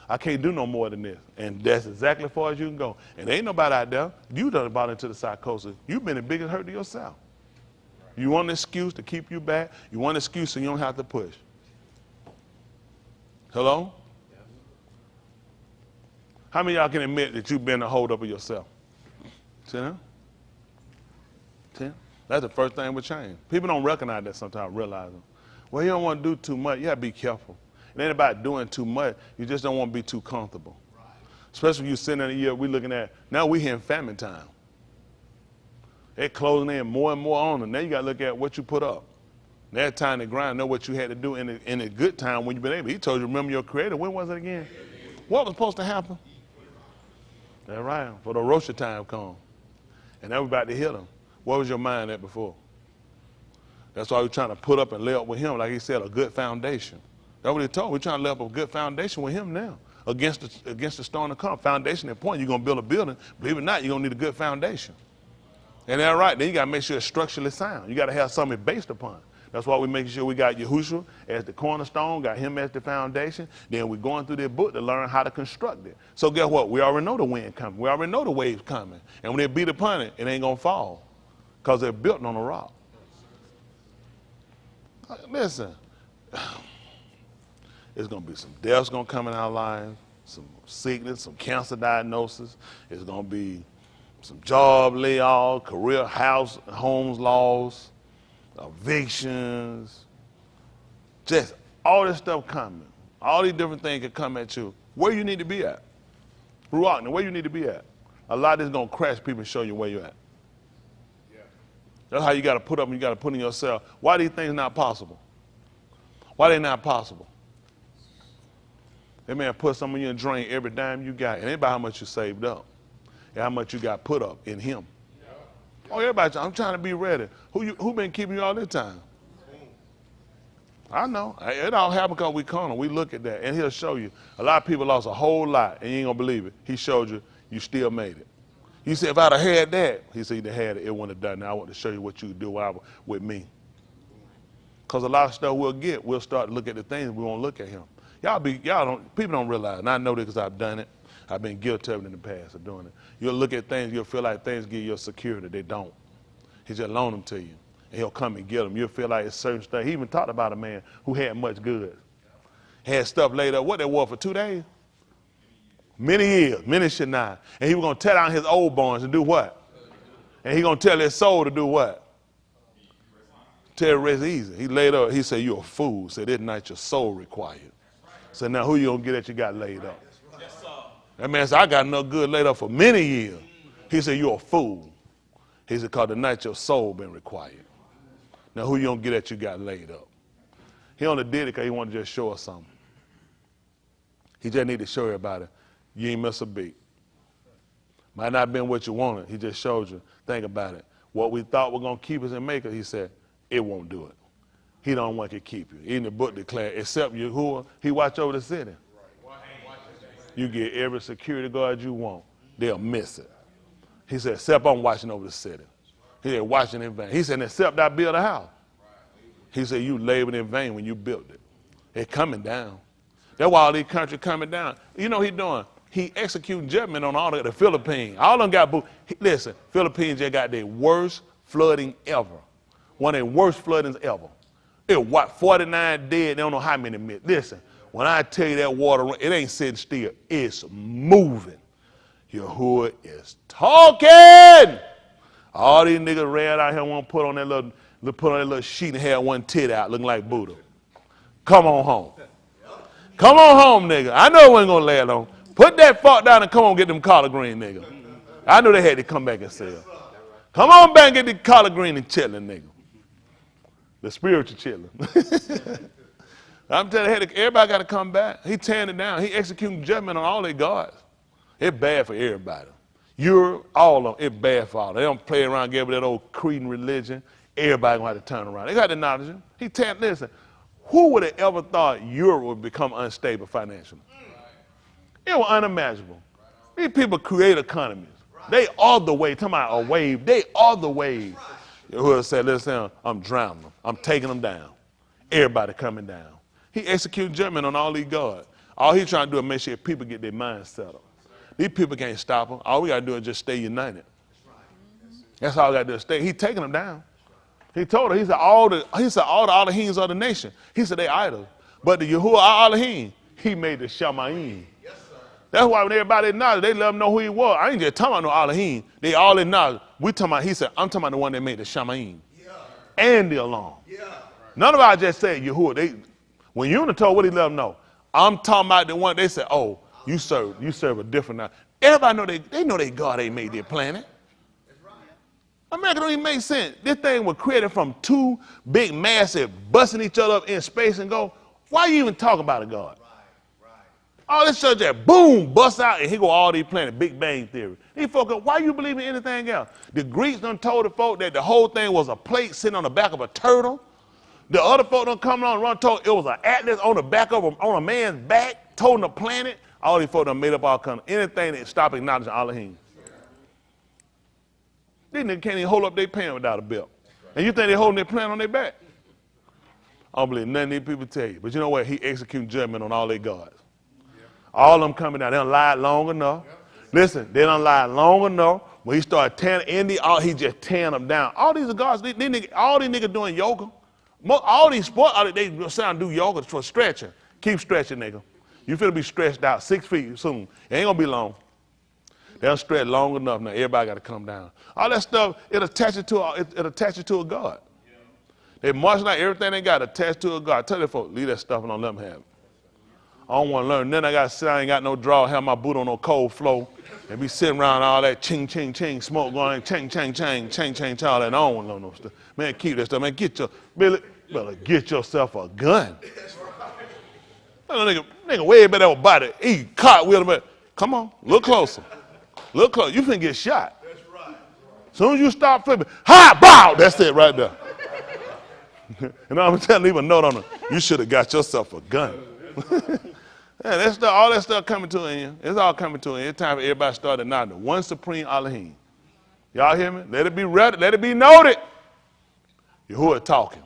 I can't do no more than this. And that's exactly as far as you can go. And ain't nobody out there. You done bought into the psychosis. You've been the biggest hurt to yourself. You want an excuse to keep you back. You want an excuse so you don't have to push. Hello? How many of y'all can admit that you've been a hold up of yourself? See that? See? That's the first thing with change. People don't recognize that sometimes, realize them. Well, you don't want to do too much. You got to be careful. It ain't about doing too much. You just don't want to be too comfortable. Right. Especially when you're sitting in a year we're looking at, now we're here in famine time. They're closing in more and more on them. Now you got to look at what you put up. That time to grind, know what you had to do in a good time when you've been able. He told you, remember your creator. When was it again? What was supposed to happen? That's right. For the Rosh time come. And now we're about to hit them. What was your mind at before? That's why we're trying to put up and lay up with him, like he said, a good foundation. That's what he told. We're trying to lay up a good foundation with him now. Against the storm to come. Foundation at point, you're going to build a building. Believe it or not, you're going to need a good foundation. And that's right. Then you got to make sure it's structurally sound. You got to have something based upon. That's why we're making sure we got Yahuah as the cornerstone, got him as the foundation. Then we're going through this book to learn how to construct it. So guess what? We already know the wind coming. We already know the waves coming. And when they beat upon it, it ain't going to fall because they're built on a rock. Listen, there's going to be some deaths going to come in our lives, some sickness, some cancer diagnosis. It's going to be some job layoff, career, homes lost, evictions, just all this stuff coming. All these different things can come at you. Where you need to be at? Ruach, where you need to be at? A lot of this is going to crash people and show you where you're at. Yeah. That's how you got to put up and you got to put in yourself. Why these things not possible? Why they not possible? They may have put some of you in drain every dime you got. It ain't about how much you saved up. And how much you got put up in him. Oh, everybody, I'm trying to be ready. Who been keeping you all this time? I know. It all happened because we come and we look at that, and he'll show you. A lot of people lost a whole lot, and you ain't going to believe it. He showed you, you still made it. You said, if I'd have had that, he said, you'd have had it, it wouldn't have done it. Now I want to show you what you do with me. Because a lot of stuff we'll start to look at the things, we won't look at him. People don't realize, and I know this because I've done it. I've been guilty of it in the past of doing it. You'll look at things, you'll feel like things give you security. They don't. He just loan them to you. And he'll come and get them. You'll feel like it's certain stuff. He even talked about a man who had much goods. Had stuff laid up. What they wore for 2 days? Many years. Many should not. And he was going to tear down his old barns and do what? And he going to tell his soul to do what? Tell it rest easy. He laid up. He said, you're a fool. Said, this night your soul required. So now who you going to get that you got laid up? That man said, I got enough good laid up for many years. He said, you're a fool. He said, because tonight your soul been required. Now who you don't get that you got laid up? He only did it because he wanted to just show us something. He just need to show everybody, you ain't miss a beat. Might not have been what you wanted. He just showed you. Think about it. What we thought was going to keep us and make us, he said, it won't do it. He don't want to keep you. Even the book declared, except Yahuah, he watch over the city. You get every security guard you want. They'll miss it. He said, except I'm watching over the city. He said, watching in vain. He said, except I build a house. He said, you labored in vain when you built it. It's coming down. That's why all these countries coming down. You know what he's doing? He executing judgment on all of the Philippines. All of them got booed. Listen, Philippines just got their worst flooding ever. One of their worst floodings ever. It was 49 dead. They don't know how many minutes. Listen. When I tell you that water, it ain't sitting still. It's moving. Yahuah is talking. All these niggas ran out here want to put on that little sheet and had one tit out looking like Buddha. Come on home. Come on home, nigga. I know it wasn't going to last long. Put that fork down and come on get them collard green, nigga. I knew they had to come back and sell. Come on back and get the collard green and chitlin, nigga. The spiritual chitlin. I'm telling you, everybody got to come back. He tearing it down. He executing judgment on all their gods. It's bad for everybody. You're all of them. It's bad for all. They don't play around, give that old creed religion. Everybody going to have to turn around. They got to acknowledge him. He tearing, listen, who would have ever thought Europe would become unstable financially? It was unimaginable. These people create economies. They are the wave. Talking about a wave. They are the wave. Yahuah said, listen, I'm drowning them. I'm taking them down. Everybody coming down. He executed judgment on all these gods. All he's trying to do is make sure people get their minds settled. These people can't stop him. All we got to do is just stay united. That's all we got to do is stay. He's taking them down. He told her, he said, all the Elohims of the nation. He said, they idols. But the Yahuah Elohim, he made the Shamayim. Yes, sir. That's why when everybody acknowledged, they let him know who he was. I ain't just talking about no Elohim. They all acknowledged. We talking about, he said, I'm talking about the one that made the Shamayim. Yeah. And the alarm. Yeah. None of us just said Yahuah. When Yahuah told what he let them know, I'm talking about the one they said, oh, you serve a different God. Everybody know they know they God ain't made their planet. America don't even make sense. This thing was created from two big masses busting each other up in space and go, why you even talking about a God? Right. All this stuff just boom, bust out, and here go all these planets, Big Bang Theory. These folks, why you believe in anything else? The Greeks done told the folk that the whole thing was a plate sitting on the back of a turtle. The other folk done come on and run told it was an atlas on the back of on a man's back, told the planet. All these folk done made up all kind of anything that stop acknowledging Elohim. These niggas can't even hold up their pants without a belt. And you think they're holding their plant on their back? I don't believe none of these people tell you. But you know what? He executing judgment on all their gods. All of them coming down. They done lied long enough. Listen, they done lied long enough. When he started tearing, he just tearing them down. All these are gods. All these niggas doing yoga. All these sports, they sound do yoga for stretching. Keep stretching, nigga. You finna be stretched out 6 feet soon. It ain't gonna be long. They'll stretch long enough now. Everybody got to come down. All that stuff, it attaches to a God. They marching out everything they got attached to a God. Tell them folks, leave that stuff and don't let them have it. I don't want to learn. Then I got to sit, I ain't got no draw, have my boot on no cold floor, and be sitting around all that ching, ching, ching, smoke going, ching, ching, ching, ching, ching, ching, all that. I don't want to learn no stuff. Man, keep that stuff. Man, get yourself a gun. Nigga way better body. He cartwheel him. Come on, look closer. Look close. You finna get shot. That's right. As soon as you stop flipping, ha, bow. That's it right there. And I'm telling you, leave a note on it. You should have got yourself a gun. Yeah, all that stuff coming to an end. It's all coming to an end. It's time for everybody to start acknowledging one supreme Elohim. Y'all hear me? Let it be read. Let it be noted. Yahuah talking.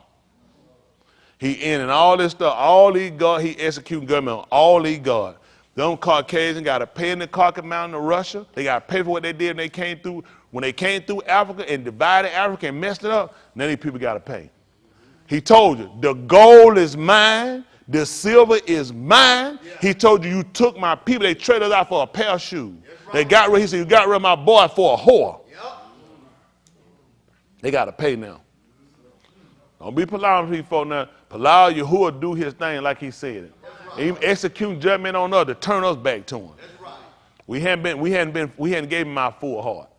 He ending all this stuff. All these God, he executing government on all these God. Them Caucasians got to pay in the Caucasus Mountain to Russia. They got to pay for what they did when they came through Africa and divided Africa and messed it up. Then these people got to pay. He told you, the gold is mine. The silver is mine. Yeah. He told you took my people. They traded us out for a pair of shoes. Right. He said, you got rid of my boy for a whore. Yep. They got to pay now. Don't be polite with these folks now. Allow Yahuah do his thing like he said it. He execute judgment on us to turn us back to him. That's right. We hadn't gave him our full heart.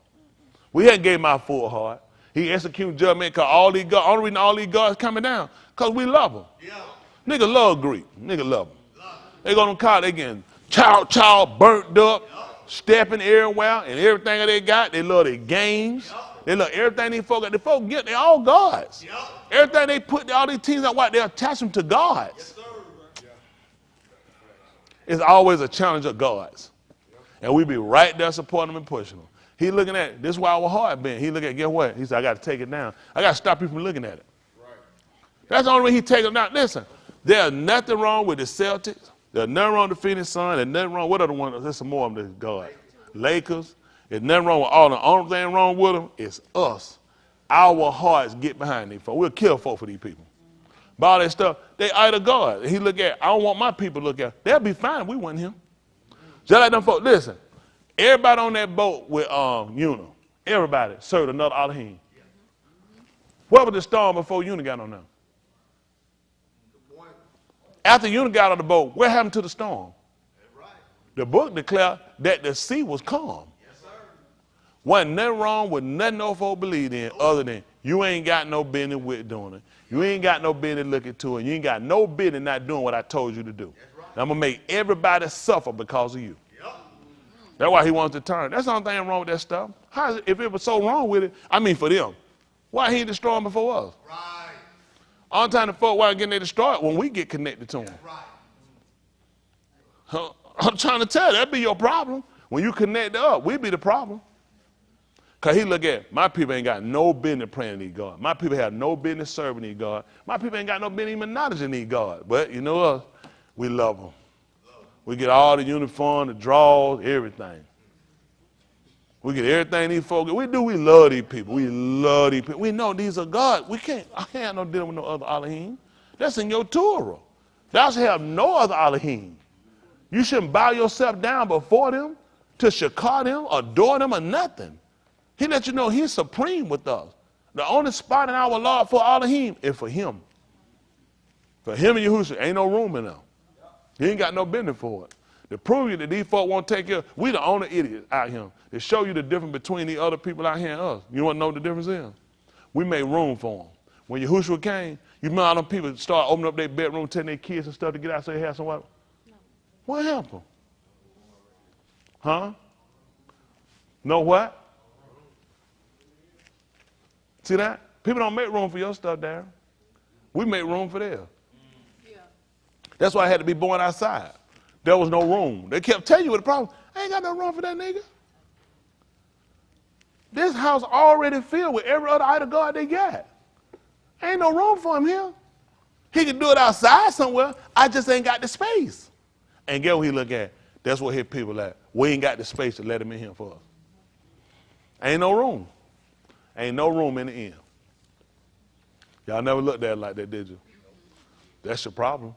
We hadn't gave him our full heart. He execute judgment because only reason all these gods coming down, because we love them. Yeah. Nigga love Greek. Nigga love them. They go to college, they getting child burnt up, stepping everywhere, and everything that they got, they love their games. They love everything these folks got. The folks get, they all gods. Everything they put, all these teams out white, they attach them to gods. It's always a challenge of God's. And we be right there supporting them and pushing them. He looking at it. This is why our heart been. He look at, guess what? He said, I got to take it down. I got to stop you from looking at it. Right. That's the only way he take it down. Listen, there's nothing wrong with the Celtics. There's nothing wrong with the Phoenix Suns. There's nothing wrong. What other one? There's some more of them. God. Lakers. There's nothing wrong with all them. The only thing wrong with them is us. Our hearts get behind these folks. We'll kill folk for these people. But all that stuff, they idol God. He look at, I don't want my people to look at. They'll be fine. We want him. Just like them folks. Listen, everybody on that boat with Yahuah, everybody served another Elohim. What was the storm before Yahuah got on them? After Yahuah got on the boat, what happened to the storm? The book declared that the sea was calm. Wasn't nothing wrong with nothing no folk believed in other than you ain't got no business with doing it. You ain't got no business looking to it. You ain't got no business not doing what I told you to do. Right. I'm going to make everybody suffer because of you. Yep. That's why he wants to turn. That's the only thing wrong with that stuff. If it was so wrong with it, I mean for them, why he destroy them before us? Right. All the time the folk why getting they destroyed when we get connected to them. Right. I'm trying to tell you, that'd be your problem. When you connect up, we be the problem. Because he look at, my people ain't got no business praying to these God. My people have no business serving these God. My people ain't got no business even acknowledging these God. But you know us, we love them. We get all the uniform, the draws, everything. We get everything these folks. We love these people. We love these people. We know these are God. I can't have no dealing with no other Elohim. That's in your Torah. Thou shalt have no other Elohim. You shouldn't bow yourself down before them, to shakar them, adore them, or nothing. He let you know he's supreme with us. The only spot in our Lord for Elohim is for him. For him and Yahushua, ain't no room in them. He ain't got no business for it. To prove you that these folk won't take care, we the only idiots out here. To show you the difference between the other people out here and us. You want to know what the difference is? We made room for them. When Yahushua came, you remember all them people start opening up their bedroom, telling their kids and stuff to get out so they have some water? No. What happened? Huh? Know what? See that? People don't make room for your stuff, Darren. We make room for theirs. Yeah. That's why I had to be born outside. There was no room. They kept telling you what the problem. I ain't got no room for that nigga. This house already filled with every other idol god they got. Ain't no room for him here. He can do it outside somewhere. I just ain't got the space. And get what he look at. That's what his people at. We ain't got the space to let him in here for us. Ain't no room. Ain't no room in the inn. Y'all never looked at it like that, did you? That's your problem.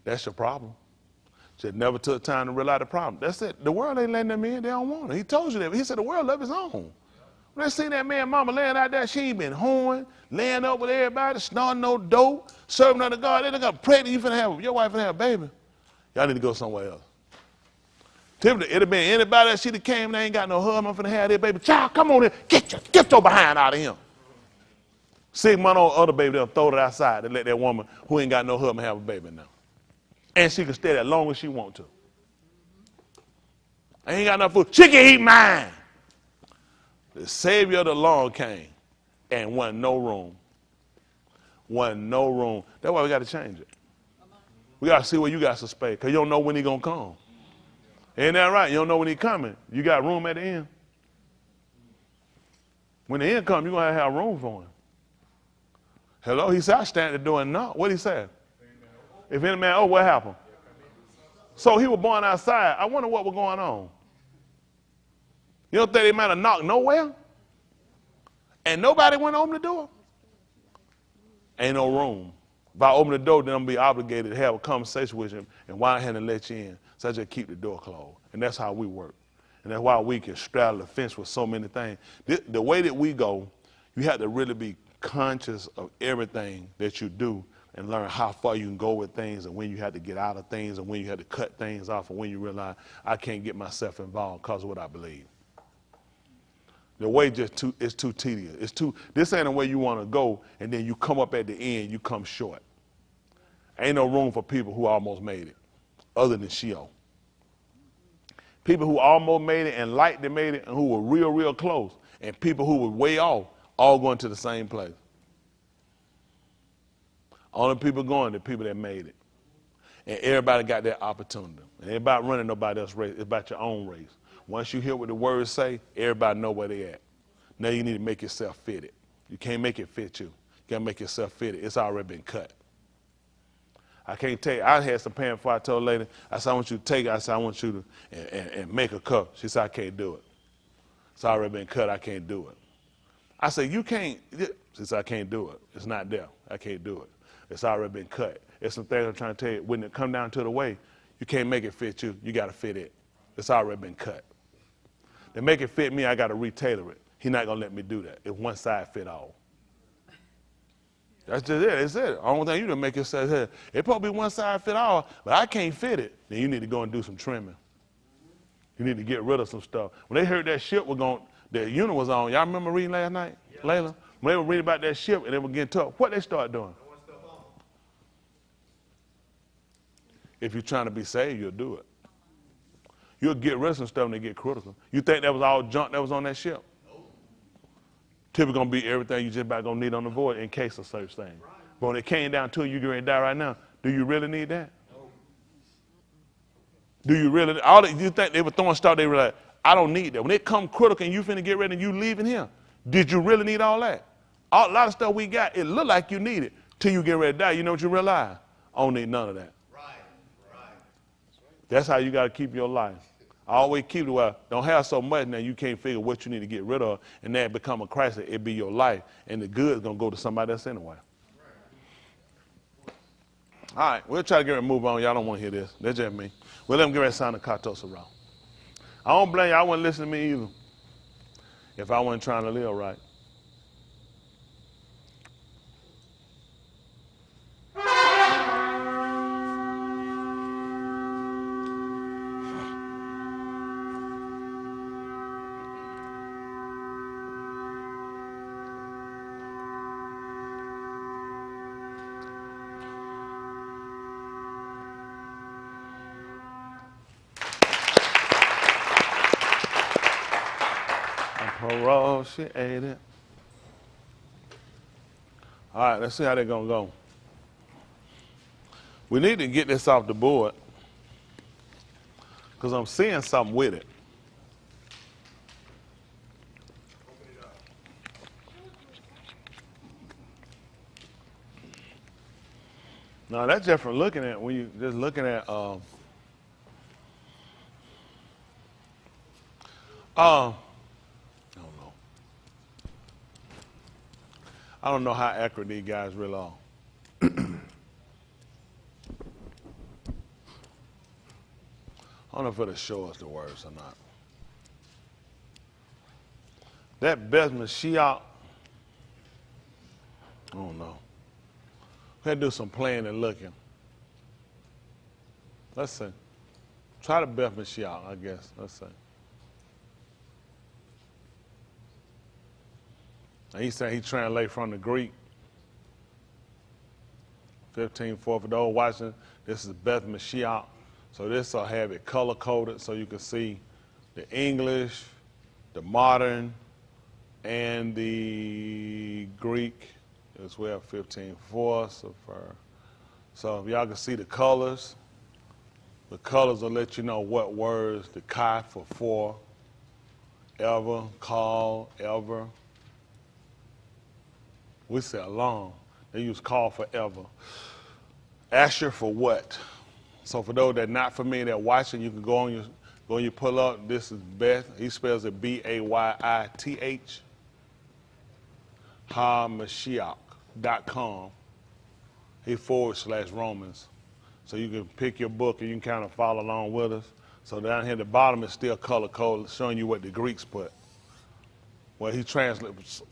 That's your problem. Just never took time to realize the problem. That's it. The world ain't letting them in. They don't want it. He told you that. He said the world love his own. When they seen that man mama laying out there, she ain't been hoeing, laying up with everybody, snorting no dope, serving under God. They got pregnant. You finna have, your wife finna have a baby. Y'all need to go somewhere else. Typically, it'd have been anybody that she'd have came and they ain't got no husband finna have their baby. Child, come on here. Get your behind out of him. 6 month old other baby, they'll throw it outside and let that woman who ain't got no husband have a baby now. And she can stay there as long as she want to. I ain't got enough food. She can eat mine. The Savior of the law came and wasn't no room. Wasn't no room. That's why we got to change it. We got to see where you got some space because you don't know when he's going to come. Ain't that right? You don't know when he's coming. You got room at the end. When the end comes, you're going to have room for him. Hello? He said, I stand at the door and knock. What did he say? If any man, oh, what happened? So he was born outside. I wonder what was going on. You don't think they might have knocked nowhere? And nobody went to open the door? Ain't no room. If I open the door, then I'm going to be obligated to have a conversation with him and why I had to let you in. So I just keep the door closed. And that's how we work. And that's why we can straddle the fence with so many things. The way that we go, you have to really be conscious of everything that you do and learn how far you can go with things and when you have to get out of things and when you have to cut things off and when you realize I can't get myself involved because of what I believe. The way it's too tedious. This ain't the way you want to go, and then you come up at the end, you come short. Ain't no room for people who almost made it, other than Sheol. People who almost made it and like they made it and who were real, real close, and people who were way off, all going to the same place. Only people going, the people that made it. And everybody got that opportunity. It ain't about running nobody else's race. It's about your own race. Once you hear what the words say, everybody know where they at. Now you need to make yourself fit it. You can't make it fit you. You got to make yourself fit it. It's already been cut. I can't tell you. I had some pain before I told a lady, I said, I want you to take it. I said, I want you to and make a cup. She said, I can't do it. It's already been cut. I can't do it. I said, you can't. She said, I can't do it. It's not there. I can't do it. It's already been cut. It's some things I'm trying to tell you. When it come down to the way, you can't make it fit you. You got to fit it. It's already been cut. To make it fit me, I got to retailor it. He's not going to let me do that. It's one size fit all. That's just it. It's it. I don't think you to make yourself here. It probably be one size fit all, but I can't fit it. Then you need to go and do some trimming. You need to get rid of some stuff. When they heard that ship was going, the unit was on. Y'all remember reading last night, yeah. Layla? When they were reading about that ship and they were getting tough, what they start doing? If you're trying to be saved, you'll do it. You'll get rid of some stuff when they get critical. You think that was all junk that was on that ship? Nope. Typically going to be everything you just about going to need on the void in case of such things. Right. But when it came down to it, you're going to die right now. Do you really need that? Nope. Do you really? You think they were throwing stuff, they were like, I don't need that. When it come critical and you finna get ready and you leaving here, did you really need all that? A lot of stuff we got, it look like you need it till you get ready to die. You know what you realize? I don't need none of that. Right. That's how you got to keep your life. Always keep it well. Don't have so much now you can't figure what you need to get rid of, and that become a crisis. It be your life, and the good is gonna go to somebody else anyway. All right, we'll try to get ready to move on. Y'all don't want to hear this. That's just me. Well, let me get ready to sign the Katos around. I don't blame y'all. I wouldn't listen to me either if I wasn't trying to live right. Parole, she ate it. All right, let's see how they're gonna go. We need to get this off the board because I'm seeing something with it. Now that's just from looking at when you just looking at I don't know how accurate these guys really are. I don't know if it'll show us the words or not. That Beth Mashiach, I don't know. We had to do some playing and looking. Let's see. Try the Beth Mashiach, I guess. Let's see. And he said he translated from the Greek. 15:4 for those watching. This is Beth Mashiach. So this will have it color coded so you can see the English, the modern, and the Greek as well. 15:4. So if y'all can see the colors will let you know what words. The kai for ever, call, ever. We say along. They use call forever. Asher for what? So for those that are not familiar, that watching, you can go on your pull up. This is Beth. He spells it Bayith. HaMashiach.com. He /Romans. So you can pick your book and you can kind of follow along with us. So down here at the bottom is still color coded, showing you what the Greeks put. Well, he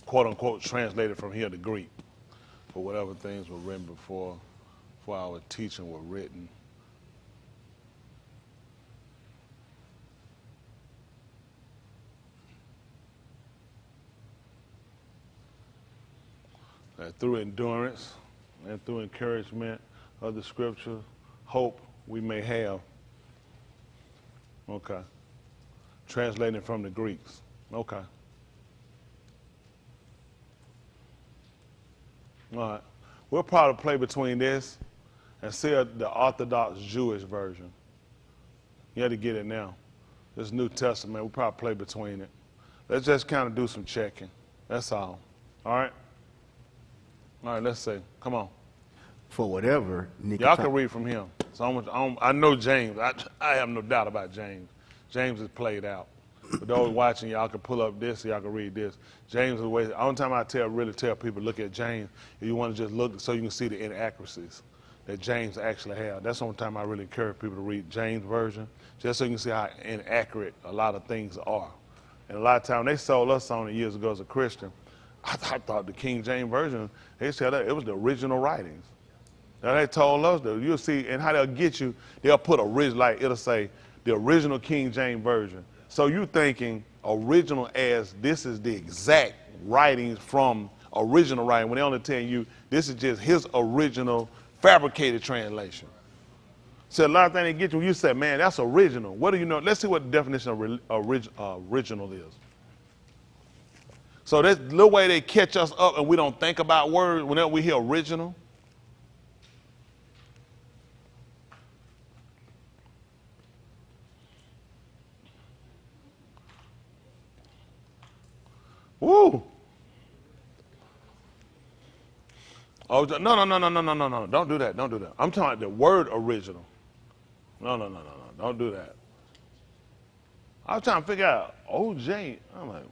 quote unquote translated from here to Greek for whatever things were written before our teaching were written. That through endurance and through encouragement of the scripture, hope we may have. Okay. Translating from the Greeks. Okay. All right. We'll probably play between this and see the Orthodox Jewish version. You have to get it now. This New Testament, we'll probably play between it. Let's just kind of do some checking. That's all. All right? All right, let's see. Come on. For whatever. Y'all can read from him. So I know James. I have no doubt about James. James is played out. For those watching, y'all can pull up this so y'all can read this. James is the way. The only time I really tell people look at James, if you want to just look so you can see the inaccuracies that James actually had. That's the only time I really encourage people to read James' version, just so you can see how inaccurate a lot of things are. And a lot of times they sold us on it years ago as a Christian. I thought the King James version, they said that it was the original writings. Now they told us that you'll see, and how they'll get you, they'll put original, like it'll say the original King James version. So you thinking original as this is the exact writings from original writing, when they only tell you this is just his original fabricated translation. So a lot of things they get you, you say, man, that's original. What do you know? Let's see what the definition of original is. So that's the little way they catch us up and we don't think about words whenever we hear original. Woo! Oh, no. Don't do that. Don't do that. I'm talking about the word original. No. Don't do that. I was trying to figure out OJ. I'm like,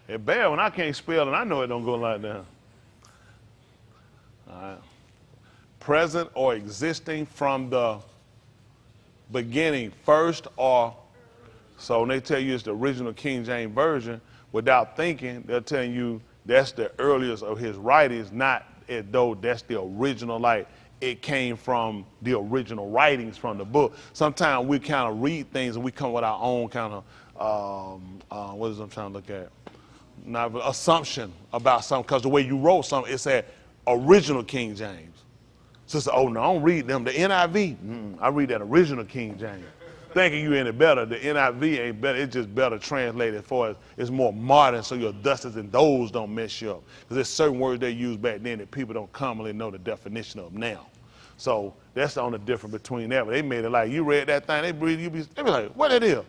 it's bad when I can't spell and I know it don't go like that. All right. Present or existing from the beginning, first or, so when they tell you it's the original King James Version, without thinking, they're telling you that's the earliest of his writings, not as though that's the original, like it came from the original writings from the book. Sometimes we kind of read things and we come with our own kind of, what is I'm trying to look at? Not assumption about something, because the way you wrote something, it said original King James. So it's, oh no, I don't read them. The NIV, I read that original King James. Thinking you any better. The NIV ain't better. It's just better translated for us. It's more modern, so your dusters and those don't mess you up. Because there's certain words they used back then that people don't commonly know the definition of now. So that's the only difference between that. But they made it like you read that thing, they be like, what it is?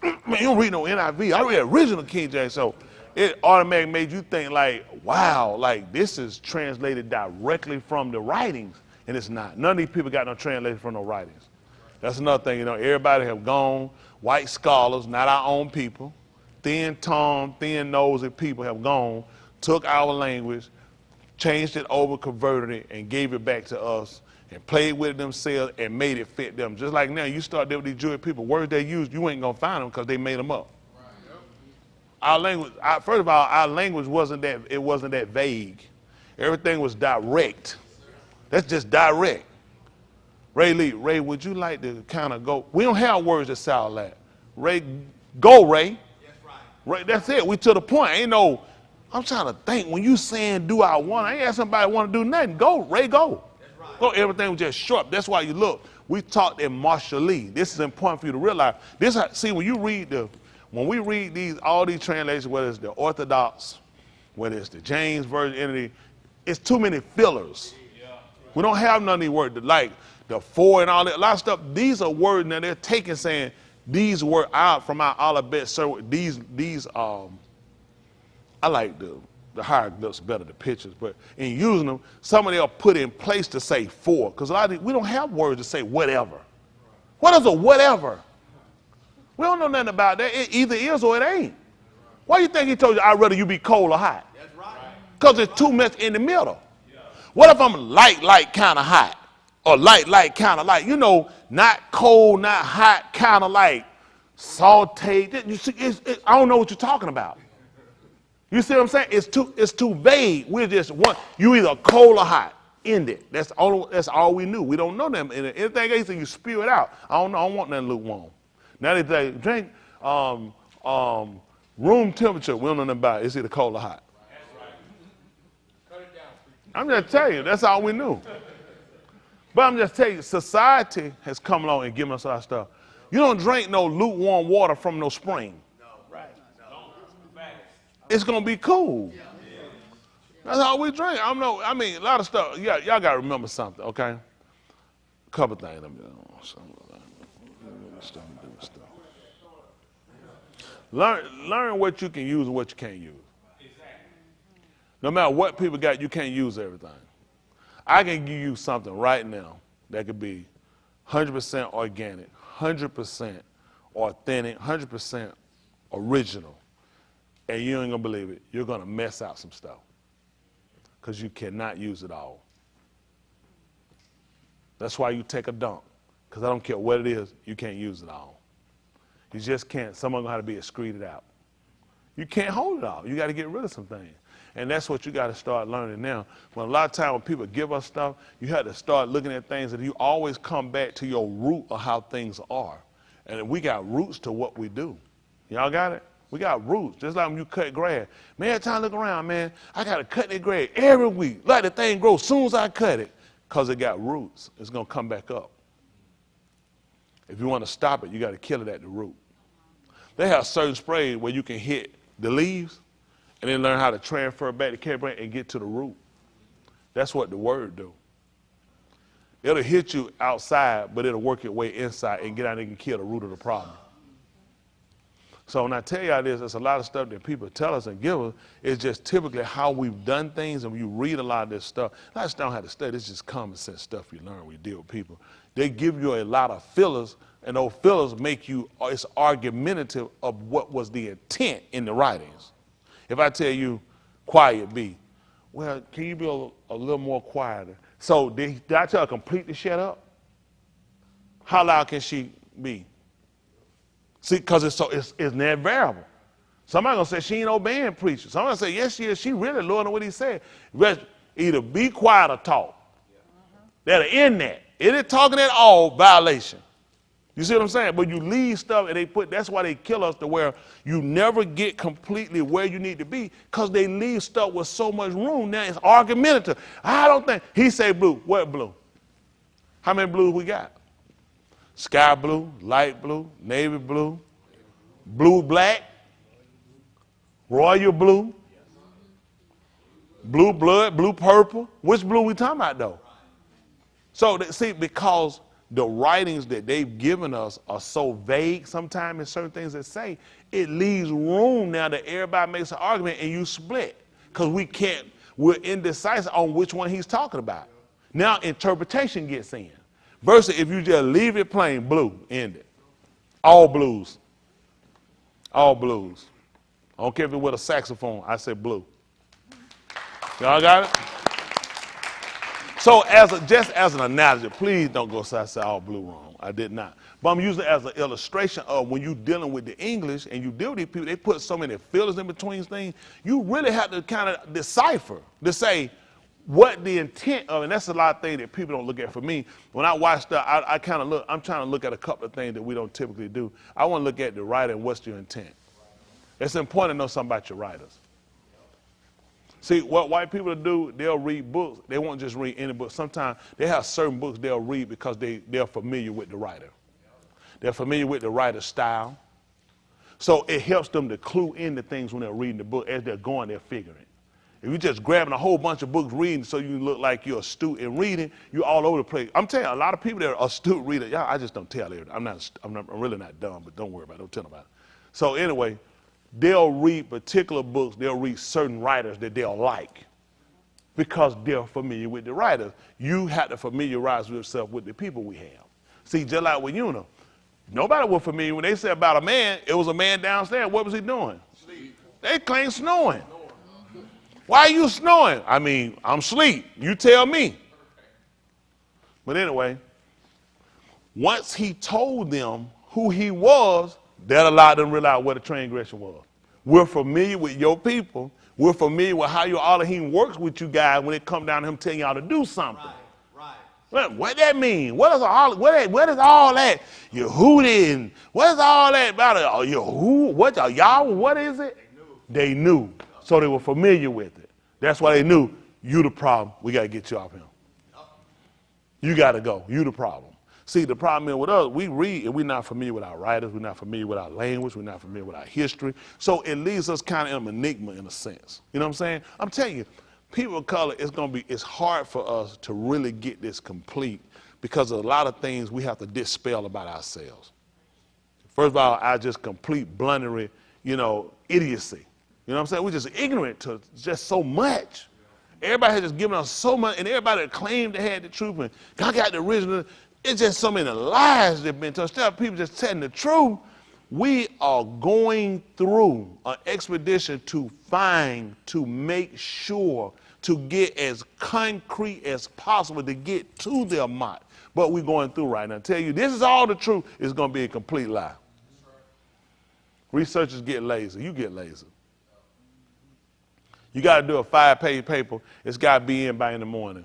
Man, you don't read no NIV. I read original King James. So it automatically made you think like, wow, like this is translated directly from the writings. And it's not. None of these people got no translation from no writings. That's another thing, you know, everybody have gone, white scholars, not our own people, thin-tongued, thin-nosed people have gone, took our language, changed it over, converted it, and gave it back to us, and played with it themselves and made it fit them. Just like now, you start dealing with these Jewish people, words they use, you ain't gonna find them because they made them up. Our language, first of all, our language wasn't that vague. Everything was direct. That's just direct. Ray, would you like to kind of go? We don't have words that sound like that. Ray, go, Ray. That's right. Ray, that's it. We to the point. Ain't no, I'm trying to think. When you saying do I want, I ain't ask somebody want to do nothing. Go, Ray, go. That's right. Go, everything was just short. That's why you look. We taught in Marshall Lee. This is important for you to realize. See, when we read all these translations, whether it's the Orthodox, whether it's the James Version entity, it's too many fillers. Yeah. We don't have none of these words like the for and all that, a lot of stuff. These are words that they're taking, saying these were out from our alphabet. So these I like the hieroglyphs better, the pictures, but in using them, some of them are put in place to say for, because a lot of we don't have words to say whatever. What is a whatever? We don't know nothing about that. It either is or it ain't. Why do you think he told you I'd rather you be cold or hot? That's right. Because it's too much in the middle. Yeah. What if I'm light, kind of hot? Or light, kind of light. You know, not cold, not hot, kind of like sauteed. You see, I don't know what you're talking about. You see what I'm saying? It's too vague. We're just one. You either cold or hot. End it. That's all we knew. We don't know them. And anything else, you spew it out. I don't know. I don't want nothing lukewarm. Now they say drink room temperature. We don't know nothing about it. It's either cold or hot. That's right. Cut it down. I'm just telling you. That's all we knew. But I'm just telling you, society has come along and given us our stuff. You don't drink no lukewarm water from no spring. No, right. No. It's going to be cool. Yeah. That's how we drink. A lot of stuff. Yeah, y'all got to remember something, okay? A couple things. Learn what you can use and what you can't use. No matter what people got, you can't use everything. I can give you something right now that could be 100% organic, 100% authentic, 100% original, and you ain't gonna believe it. You're gonna mess out some stuff because you cannot use it all. That's why you take a dump, because I don't care what it is, you can't use it all. You just can't. Someone's gonna have to be excreted out. You can't hold it all. You got to get rid of some things. And that's what you got to start learning now. When a lot of times when people give us stuff, you have to start looking at things that you always come back to your root of how things are. And we got roots to what we do. Y'all got it? We got roots. Just like when you cut grass. Man, every time I look around, man, I got to cut that grass every week. Let the thing grow as soon as I cut it, because it got roots. It's going to come back up. If you want to stop it, you got to kill it at the root. They have certain sprays where you can hit the leaves and then learn how to transfer back to carry and get to the root. That's what the word do. It'll hit you outside, but it'll work its way inside and get out and kill the root of the problem. So when I tell y'all this, there's a lot of stuff that people tell us and give us. It's just typically how we've done things, and when you read a lot of this stuff, a lot of stuff don't have to study. It's just common sense stuff you learn when you deal with people. They give you a lot of fillers, and those fillers make you, it's argumentative of what was the intent in the writings. If I tell you, quiet be, well, can you be a little more quieter? So did I tell her completely shut up? How loud can she be? See, because it's net variable. Somebody gonna say she ain't obeying preacher. Somebody gonna say yes she is. She really learning what he said. Either be quiet or talk. That are in that. It ain't talking at all, violation. You see what I'm saying? But you leave stuff and that's why they kill us to where you never get completely where you need to be, because they leave stuff with so much room. Now it's argumentative. I don't think, he say blue. What blue? How many blues we got? Sky blue, light blue, navy blue, blue black, royal blue, blue blood, blue purple. Which blue we talking about though? So see, because the writings that they've given us are so vague sometimes in certain things that say, it leaves room now that everybody makes an argument and you split. Because we're indecisive on which one he's talking about. Now interpretation gets in. Versus if you just leave it plain, blue, end it. All blues. All blues. I don't care if it's with a saxophone, I say blue. Y'all got it? So just as an analogy, please don't go say all blue wrong. I did not. But I'm using it as an illustration of when you're dealing with the English and you deal with these people, they put so many fillers in between things, you really have to kind of decipher to say what the intent of, and that's a lot of things that people don't look at. For me, when I watch stuff, I kind of look, I'm trying to look at a couple of things that we don't typically do. I want to look at the writer and what's your intent. It's important to know something about your writers. See, what white people do, they'll read books. They won't just read any book. Sometimes they have certain books they'll read because they're familiar with the writer. They're familiar with the writer's style. So it helps them to clue into things when they're reading the book. As they're going, they're figuring. If you're just grabbing a whole bunch of books reading so you look like you're astute in reading, you're all over the place. I'm telling you, a lot of people that are astute readers, y'all, I just don't tell everything. I'm really not dumb, but don't worry about it. Don't tell them about it. So anyway, they'll read particular books. They'll read certain writers that they'll like because they're familiar with the writers. You have to familiarize yourself with the people we have. See, just like with Una, nobody was familiar. When they said about a man, it was a man downstairs. What was he doing? Sleep. They claim snoring. Why are you snoring? I mean, I'm asleep. You tell me. But anyway, once he told them who he was, that allowed them to realize what a transgression was. We're familiar with your people. We're familiar with how your Elohim works with you guys when it comes down to him telling y'all to do something. Right. What that mean? What is all that? Yahuah and what is all that about? Yahuah? What y'all? What is it? They knew. So they were familiar with it. That's why they knew you the problem. We got to get you off him. You got to go. You the problem. See, the problem is with us, we read and we're not familiar with our writers. We're not familiar with our language. We're not familiar with our history. So it leaves us kind of in an enigma in a sense. You know what I'm saying? I'm telling you, people of color, it's hard for us to really get this complete because of a lot of things we have to dispel about ourselves. First of all, our just complete blundery, idiocy. You know what I'm saying? We're just ignorant to just so much. Everybody has just given us so much, and everybody that claimed they had the truth, and God got the original. It's just so many lies that have been told. Instead of people just telling the truth, we are going through an expedition to make sure, to get as concrete as possible to get to their mark. But we're going through right now. I tell you, this is all the truth. It's going to be a complete lie. Researchers get lazy. You get lazy. You got to do a 5-page paper. It's got to be in by in the morning.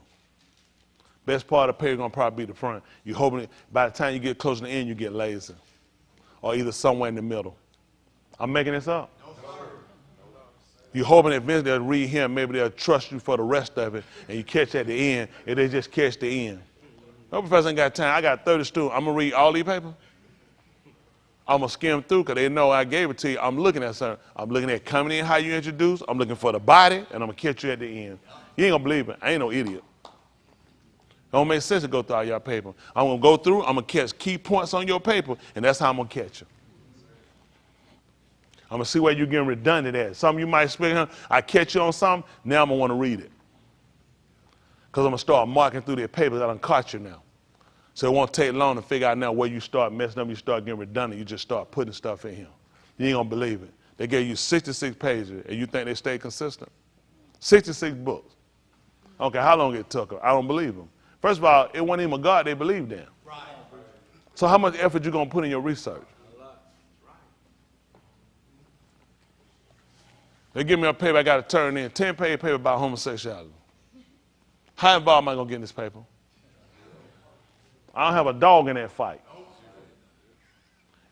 Best part of the paper is going to probably be the front. You're hoping by the time you get close to the end, you get lazy. Or either somewhere in the middle. I'm making this up. No, sir. You're hoping that eventually they'll read him. Maybe they'll trust you for the rest of it. And you catch at the end. And they just catch the end. No professor ain't got time. I got 30 students. I'm going to read all these papers. I'm going to skim through because they know I gave it to you. I'm looking at something. I'm looking at coming in, how you introduce. I'm looking for the body, and I'm going to catch you at the end. You ain't going to believe it. I ain't no idiot. It don't make sense to go through all your paper. I'm going to go through. I'm going to catch key points on your paper, and that's how I'm going to catch you. I'm going to see where you're getting redundant at. Something you might expect, I catch you on something, now I'm going to want to read it. Because I'm going to start marking through their papers. I done caught you now. So it won't take long to figure out now where you start messing up, you start getting redundant, you just start putting stuff in here. You ain't gonna believe it. They gave you 66 pages and you think they stay consistent? 66 books. Okay, how long it took them? I don't believe them. First of all, it wasn't even a God they believed in. Right. So how much effort you gonna put in your research? They give me a paper I gotta turn in, 10-page paper about homosexuality. How involved am I gonna get in this paper? I don't have a dog in that fight.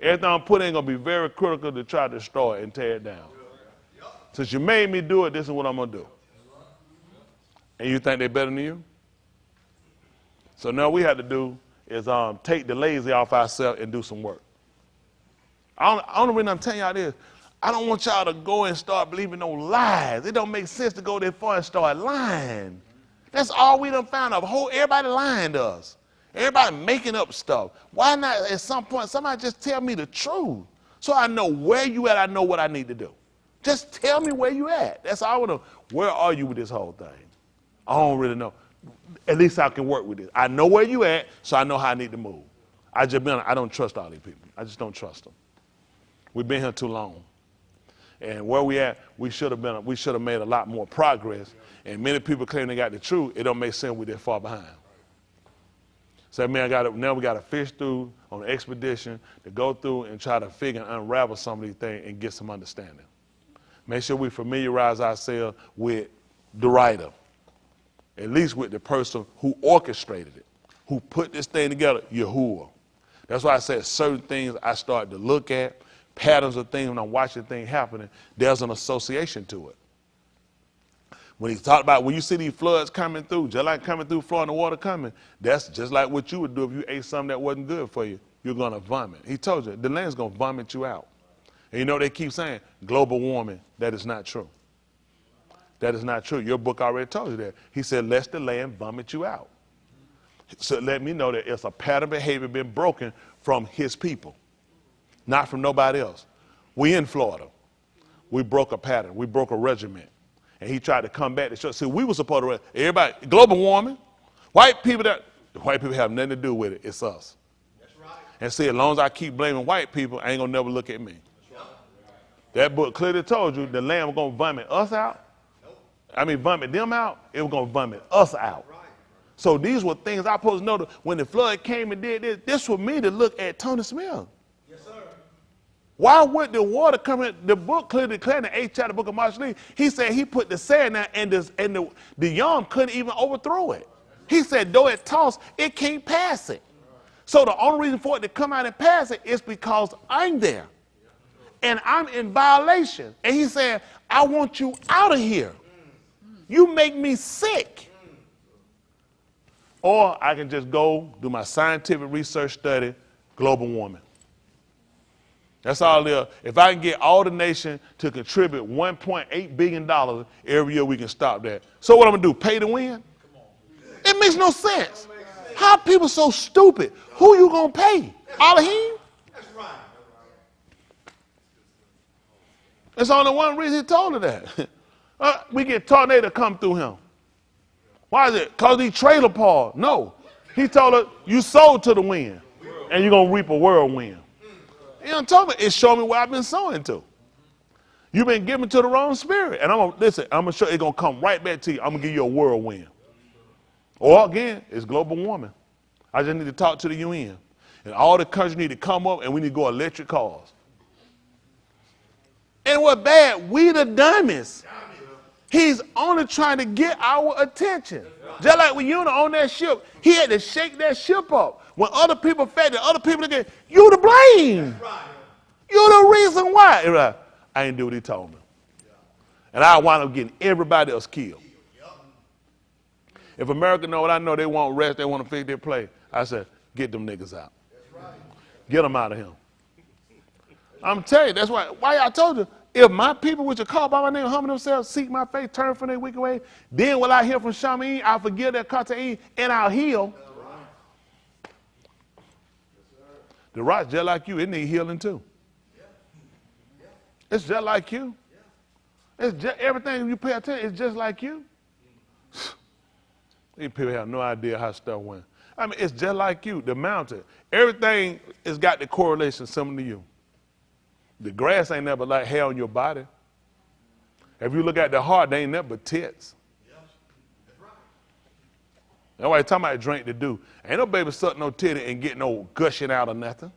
Everything I'm putting in gonna be very critical to try to destroy it and tear it down. Since you made me do it, this is what I'm gonna do. And you think they're better than you? So now what we have to do is take the lazy off ourselves and do some work. Only reason I'm telling y'all this, I don't want y'all to go and start believing no lies. It don't make sense to go that far and start lying. That's all we done found out. Everybody lying to us. Everybody making up stuff. Why not at some point somebody just tell me the truth so I know where you at, I know what I need to do. Just tell me where you at. That's all I want to know. Where are you with this whole thing? I don't really know. At least I can work with it. I know where you at, so I know how I need to move. I don't trust all these people. I just don't trust them. We've been here too long. And where we at, we should have made a lot more progress. And many people claim they got the truth. It don't make sense we're that far behind. So man, now we got to fish through on an expedition to go through and try to figure and unravel some of these things and get some understanding. Make sure we familiarize ourselves with the writer, at least with the person who orchestrated it, who put this thing together, Yahuah. That's why I said certain things I start to look at, patterns of things when I'm watching things happening, there's an association to it. When he talked about when you see these floods coming through, just like coming through Florida, the water coming, that's just like what you would do if you ate something that wasn't good for you. You're going to vomit. He told you, the land's going to vomit you out. And you know they keep saying, global warming, that is not true. That is not true. Your book already told you that. He said, lest the land vomit you out. So let me know that it's a pattern of behavior been broken from his people, not from nobody else. We in Florida. We broke a pattern. We broke a regiment. And he tried to come back to show. See, we were supposed to, everybody, global warming, white people have nothing to do with it. It's us. That's right. And see, as long as I keep blaming white people, I ain't going to never look at me. That's right. That book clearly told you the land was going to vomit us out. Nope. I mean, vomit them out. It was going to vomit us out. Right. So these were things I supposed to know that when the flood came and did this, this was me to look at Tony Smith. Yes, sir. Why would the water come in? The book clearly declared in the 8th chapter, book of Marshall, he said he put the sand there and the yam couldn't even overthrow it. He said, though it tossed, it can't pass it. So the only reason for it to come out and pass it is because I'm there. And I'm in violation. And he said, I want you out of here. You make me sick. Or I can just go do my scientific research study, global warming. That's all there. If I can get all the nation to contribute $1.8 billion every year, we can stop that. So what I'm going to do, pay to win? It makes no sense. How are people so stupid? Who you going to pay? All of him? That's right. There's only one reason he told her that. We get tornado come through him. Why is it? Because he trailer parked. No. He told her, you sold to the wind, and you're going to reap a whirlwind. You know, told me, it showed me where I've been sowing to. You've been giving to the wrong spirit. And I'm going to show you, it's going to come right back to you. I'm going to give you a whirlwind. Or again, it's global warming. I just need to talk to the UN. And all the countries need to come up and we need to go electric cars. And what bad, we the dummies. He's only trying to get our attention. Just like when you were on that ship, he had to shake that ship up. When other people fed it, other people again, you to blame. Right. You the reason why. Right. I ain't do what he told me. And I wound up getting everybody else killed. If America know what I know, they want rest, they want to fix their play. I said, get them niggas out. Get them out of here. I'm telling you, that's why I told you, if my people which are called by my name humble themselves, seek my face, turn from their wicked way, then will I hear from Shamin, I'll forgive their kataim, and I'll heal. The rock's just like you, it need healing too. It's just like you. It's just, everything you pay attention is just like you. These people have no idea how stuff went. I mean, it's just like you, the mountain. Everything has got the correlation similar to you. The grass ain't never like hair on your body. If you look at the heart, they ain't nothing but tits. That's why talking about drink to do. Ain't no baby sucking no titty and get no gushing out or nothing.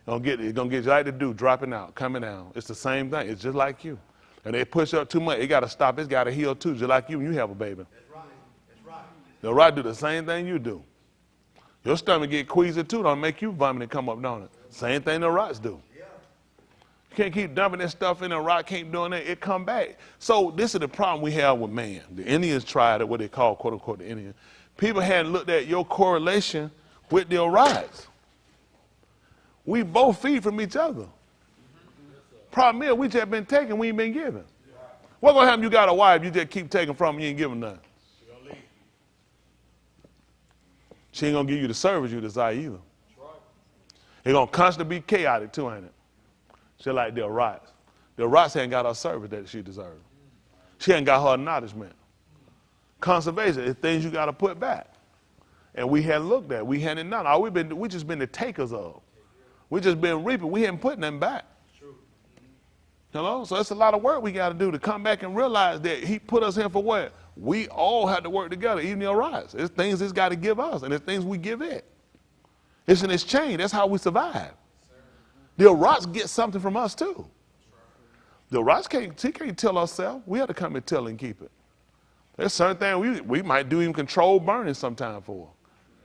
It's gonna get you like to do, dropping out, coming down. It's the same thing. It's just like you. And they push up too much, it gotta stop, it's gotta heal too, just like you when you have a baby. That's right. That's right. The right do the same thing you do. Your stomach get queasy too, don't make you vomit and come up, don't it? Same thing the rots do. You can't keep dumping that stuff in the rock, keep doing that, it come back. So this is the problem we have with man. The Indians tried it, what they call, quote unquote, the Indian. People hadn't looked at your correlation with their rights. We both feed from each other. Problem is, we just been taking, we ain't been giving. What gonna happen? You got a wife, you just keep taking from, you ain't giving nothing. She ain't gonna give you the service you desire either. It's gonna constantly be chaotic too, ain't it? She like their rights. Their rights ain't got her service that she deserves. She ain't got her acknowledgement. Conservation is things you got to put back. And we hadn't looked at. We hadn't done. All we just been the takers of. We just been reaping. We hadn't put nothing back. True. Hello? So it's a lot of work we got to do to come back and realize that he put us here for what? We all have to work together, even your rights. There's things it's got to give us, and there's things we give it. It's an exchange. That's how we survive. The rocks get something from us too. The rocks can't tell ourselves. We have to come and tell and keep it. There's certain things we might do even controlled burning sometime for.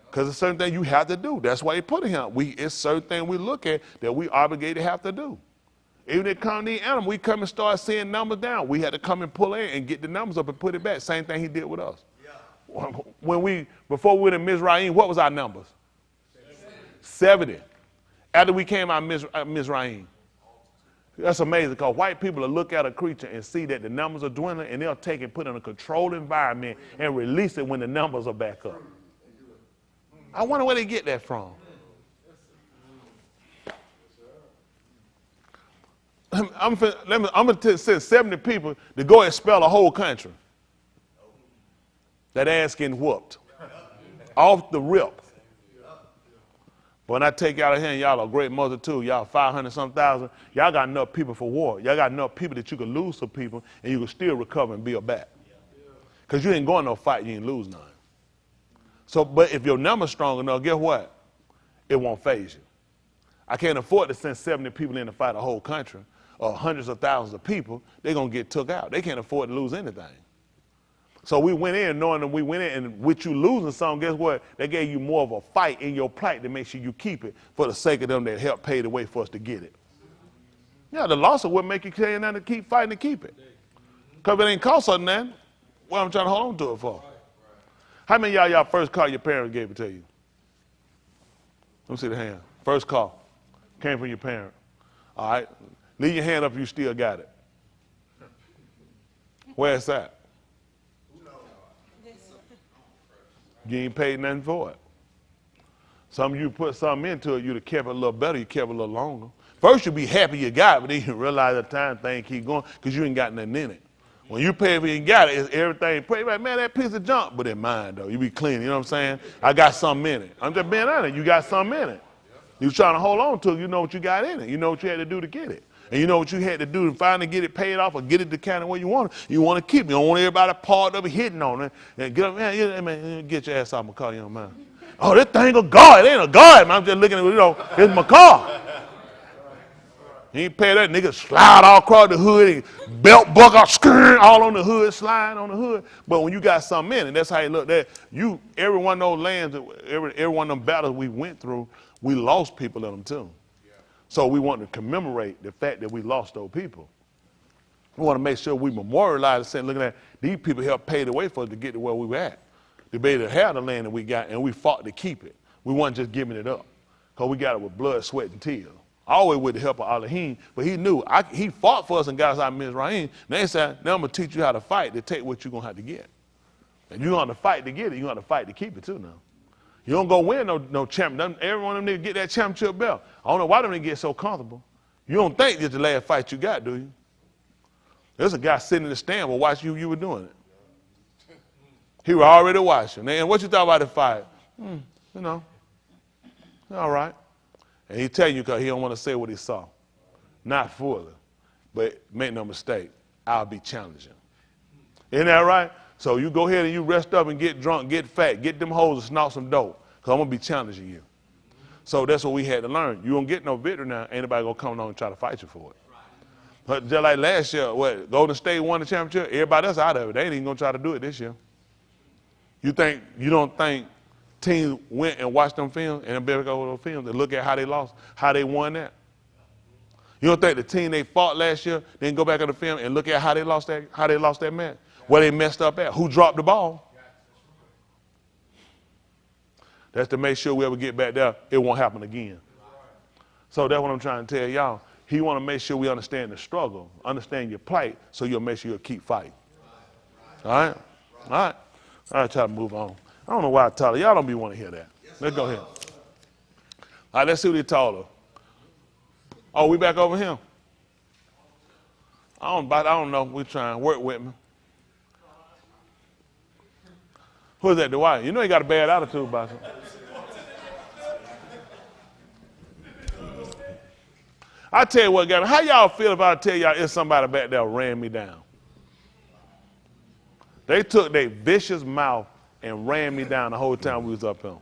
Because it's certain things you have to do. That's why he put it here. It's certain things we look at that we obligated to have to do. Even if it comes to the animal, we come and start seeing numbers down. We had to come and pull in and get the numbers up and put it back. Same thing he did with us. Yeah. Before we went to Mizraim, what was our numbers? 70. After we came out of Mizraim. That's amazing because white people will look at a creature and see that the numbers are dwindling and they'll take and put it in a controlled environment and release it when the numbers are back up. I wonder where they get that from. I'm going to send 70 people to go expel a whole country. That ass getting whooped. Off the rip. But when I take y'all out here and y'all are a great multitude, y'all 500-some thousand, y'all got enough people for war. Y'all got enough people that you can lose some people and you can still recover and build back. Because you ain't going no fight, you ain't lose none. So, but if your number's strong enough, guess what? It won't phase you. I can't afford to send 70 people in to fight a whole country or hundreds of thousands of people. They're going to get took out. They can't afford to lose anything. So we went in knowing that we went in, and with you losing something, guess what? They gave you more of a fight in your plight to make sure you keep it for the sake of them that helped pay the way for us to get it. Yeah, the loss of what make you carry on to keep fighting to keep it. Because if it ain't cost us nothing, what I'm trying to hold on to it for? How many of y'all first call your parents gave it to you? Let me see the hand. First call. Came from your parent. All right. Leave your hand up if you still got it. Where's that? You ain't paid nothing for it. Some of you put something into it, you'd have kept it a little better, you kept it a little longer. First you'd be happy you got it, but then you realize the time thing keep going because you ain't got nothing in it. When you pay for it and got it, it's everything. Like, man, that piece of junk, but in mine though. You be clean, you know what I'm saying? I got something in it. I'm just being honest, you got something in it. You trying to hold on to it, you know what you got in it. You know what you had to do to get it. And you know what you had to do to finally get it paid off or get it the kind of way you want it. You want to keep it. You don't want everybody parked up hitting on it. And get up, man, get your ass out of my car, you don't mind. Oh, this thing a guard. It ain't a guard, man. I'm just looking at it, it's my car. He ain't pay that nigga slide all across the hood and belt buckle all on the hood, sliding on the hood. But when you got something in it, that's how you look at you. Every one of those lands, every one of them battles we went through, we lost people in them too. So we want to commemorate the fact that we lost those people. We want to make sure we memorialize it, looking at these people helped pay the way for us to get to where we were at. To be able to have the land that we got, and we fought to keep it. We weren't just giving it up, because we got it with blood, sweat, and tears. Always with the help of Elohim, but he knew, he fought for us and got us out of Mizraim. Now he said, now I'm going to teach you how to fight to take what you're going to have to get. And you're going to fight to get it, you're going to fight to keep it too now. You don't go win no champion. Every one of them niggas get that championship belt. I don't know why them niggas get so comfortable. You don't think this the last fight you got, do you? There's a guy sitting in the stand will watch you were doing it. He was already watching. And what you thought about the fight? You know, all right. And he tell you because he don't want to say what he saw. Not fully, but make no mistake, I'll be challenging. Isn't that right? So you go ahead and you rest up and get drunk, get fat, get them hoes and snort some dope, because I'm going to be challenging you. So that's what we had to learn. You don't get no victory now, ain't nobody going to come along and try to fight you for it. But just like last year, Golden State won the championship, everybody else out of it. They ain't even going to try to do it this year. You don't think teams went and watched them films and better go over those films and look at how they lost, how they won that? You don't think the team they fought last year then go back on the film and look at how they lost that match? Where they messed up at? Who dropped the ball? That's to make sure we ever get back there, it won't happen again. So that's what I'm trying to tell y'all. He want to make sure we understand the struggle, understand your plight, so you'll make sure you'll keep fighting. All right? All right. All right, try to move on. I don't know why I told her. Y'all don't be want to hear that. Let's go ahead. All right, let's see what he told her. Oh, we back over here? I don't know. We're trying to work with me. Who is that, Dwight? You know he got a bad attitude about him. I tell you what, guys, how y'all feel if I tell y'all it's somebody back there ran me down? They took their vicious mouth and ran me down the whole time we was up here.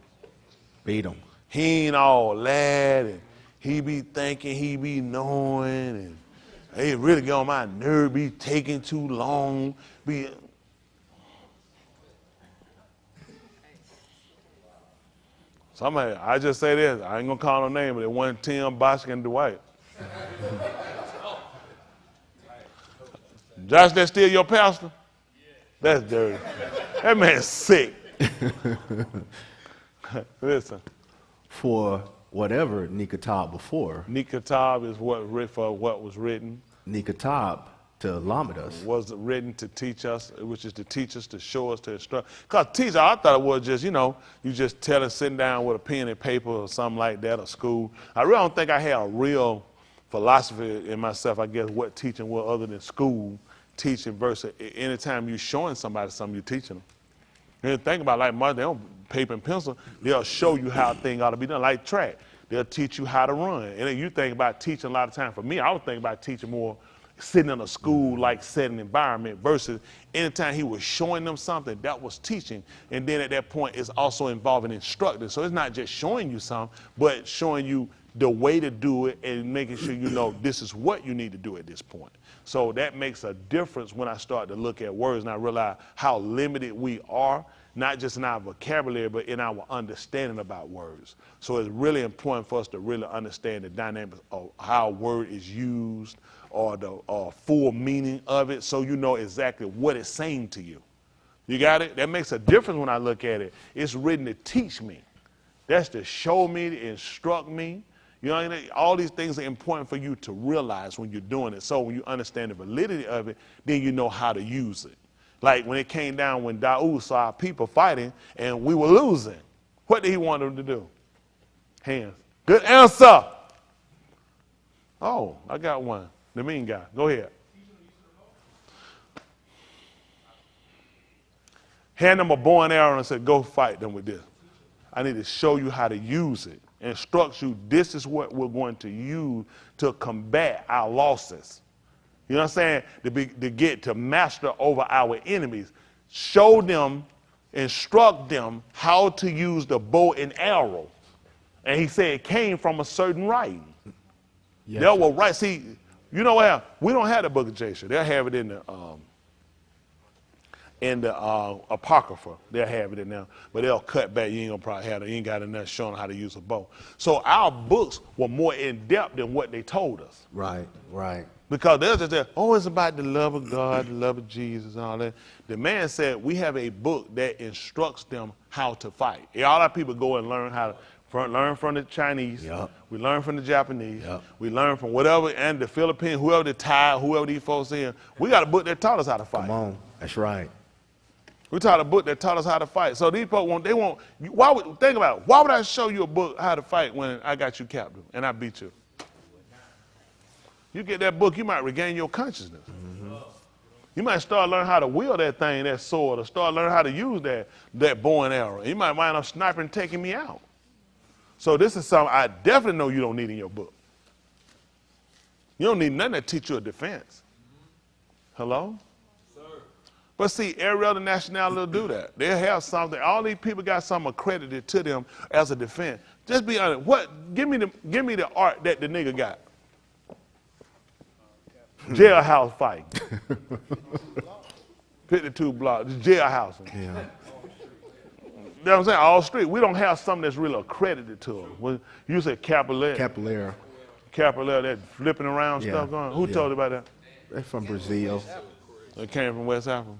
Beat him. He ain't all that, and he be thinking he be knowing, and they really get on my nerve, be taking too long, be... Somebody, I just say this, I ain't gonna call no name, but it wasn't Tim, Bosch, and Dwight. Josh, that's still your pastor? That's dirty. That man's sick. Listen. For whatever Nikatab before. Nikatab is what was written. Nikatab to limit us. Was written to teach us, which is to teach us, to show us, to instruct. Because teacher, I thought it was just, you just telling, sitting down with a pen and paper or something like that, or school. I really don't think I had a real philosophy in myself, I guess, what teaching was other than school teaching versus anytime you're showing somebody something, you're teaching them. And think about it, like mother, they don't paper and pencil, they'll show you how things ought to be done, like track. They'll teach you how to run. And then you think about teaching a lot of time. For me, I would think about teaching more sitting in a school-like setting environment versus anytime he was showing them something, that was teaching. And then at that point, it's also involving instructing. So it's not just showing you something, but showing you the way to do it and making sure you know this is what you need to do at this point. So that makes a difference when I start to look at words and I realize how limited we are, not just in our vocabulary, but in our understanding about words. So it's really important for us to really understand the dynamics of how a word is used or the full meaning of it, so you know exactly what it's saying to you. You got it? That makes a difference when I look at it. It's written to teach me. That's to show me, to instruct me. You know what I mean? All these things are important for you to realize when you're doing it. So when you understand the validity of it, then you know how to use it. Like when it came down when Daoud saw our people fighting and we were losing. What did he want them to do? Hands. Good answer. Oh, I got one. The mean guy. Go ahead. Hand them a bow and arrow and said, go fight them with this. I need to show you how to use it. Instruct you, this is what we're going to use to combat our losses. You know what I'm saying? To get to master over our enemies. Show them, instruct them how to use the bow and arrow. And he said it came from a certain writing. Yes, they will write. See, you know what? We don't have the book of Jasher. They'll have it in the Apocrypha. They'll have it in there. But they'll cut back. You ain't gonna probably have it. You ain't got enough showing how to use a bow. So our books were more in-depth than what they told us. Right, right. Because they'll just say, oh, it's about the love of God, the love of Jesus, and all that. The man said, we have a book that instructs them how to fight. All our people go and learn how to learn from the Chinese. Yep. We learn from the Japanese. Yep. We learn from whatever, and the Philippines, whoever the Thai, whoever these folks in. We got a book that taught us how to fight. Come on, that's right. We taught a book that taught us how to fight. So these folks think about it. Why would I show you a book how to fight when I got you captive and I beat you? You get that book, you might regain your consciousness. Mm-hmm. You might start learning how to wield that thing, that sword, or start learning how to use that bow and arrow. You might wind up sniping and taking me out. So this is something I definitely know you don't need in your book. You don't need nothing that teach you a defense. Hello? Sir. But see, every other nationality will do that. They'll have something. All these people got something accredited to them as a defense. Just be honest. Give me the art that the nigga got. Jailhouse fighting. 52 blocks. Jailhousing. Yeah. You know what I'm saying? All street. We don't have something that's really accredited to us. When you say Capoeira, that flipping around stuff going on. Who told you about that? They're from Brazil. They came from West Africa.